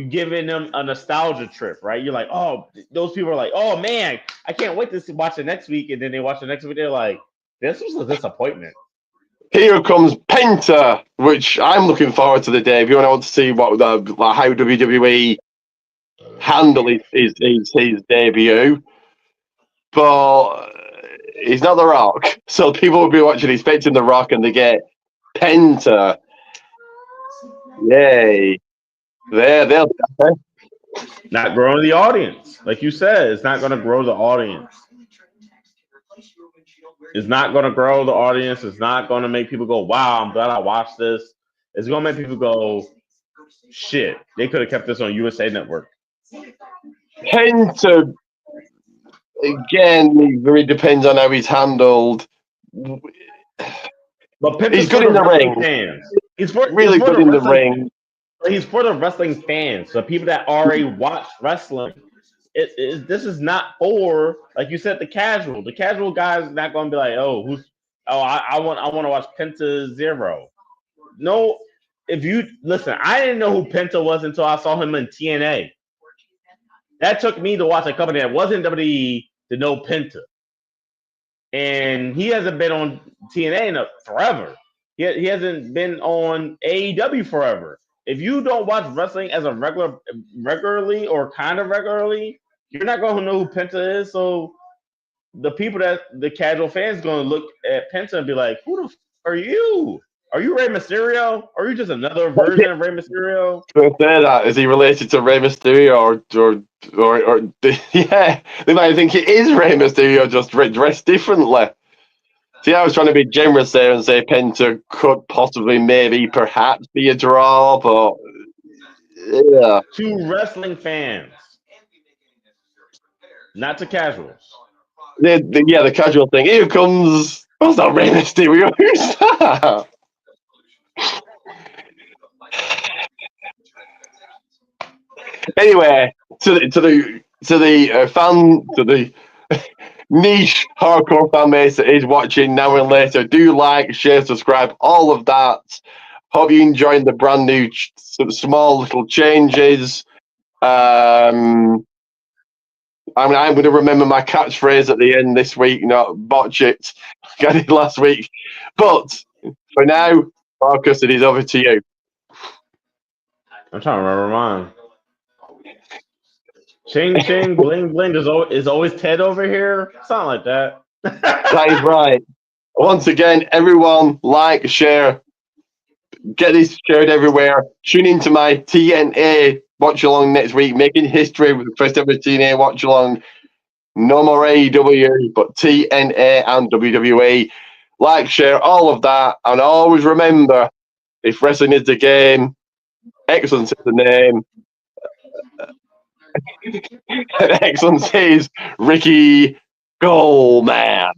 giving them a nostalgia trip, right? You're like, oh, those people are like, oh man, I can't wait to watch it next week. And then they watch the next week, they're like, this was a disappointment. Here comes Penta, which I'm looking forward to the debut, and I want to see how WWE handle his debut. But he's not The Rock, so people will be watching expecting The Rock, and they get Penta. Yay! They'll be happy. Not growing the audience, like you said, it's not going to grow the audience. It's not going to grow the audience. It's not going to make people go, wow, I'm glad I watched this. It's going to make people go, shit, they could have kept this on USA Network. Penta, again, it really depends on how he's handled. But Penta's he's good in the ring. Fans. He's really good in the ring. He's for the wrestling fans, the people that already watch wrestling. This is not for, like you said, the casual. The casual guy is not going to be like, I want to watch Penta Zero. No, if you listen, I didn't know who Penta was until I saw him in TNA. That took me to watch a company that wasn't WWE to know Penta, and he hasn't been on TNA forever. He hasn't been on AEW forever. If you don't watch wrestling as a regularly or kind of regularly, you're not going to know who Penta is. So the people the casual fans going to look at Penta and be like, who the f are you? Are you Rey Mysterio? Are you just another version of Rey Mysterio? Say that. Is he related to Rey Mysterio or yeah, they might think it is Rey Mysterio just dressed differently. See, I was trying to be generous there and say Penta could possibly, maybe, perhaps be a draw, but yeah. To wrestling fans, not to casuals. The casual thing. Here comes. What's that Rey Mysterio? Who's that? Anyway, to the niche hardcore fan base that is watching now and later, do like, share, subscribe, all of that. Hope you enjoyed the brand new small little changes. I'm going to remember my catchphrase at the end this week, not botch it. Got it last week. But for now, Marcus, it is over to you. I'm trying to remember mine. Ching ching, bling bling. Is always Ted over here? Something like that. That is right. Once again, everyone, like, share, Get this shared everywhere. Tune into my TNA watch along next week, making history with the first ever TNA watch along. No more AEW, but TNA and WWE. Like, share, all of that, and always remember: if wrestling is the game, excellence is the name. Excellence is Ricky Goldman.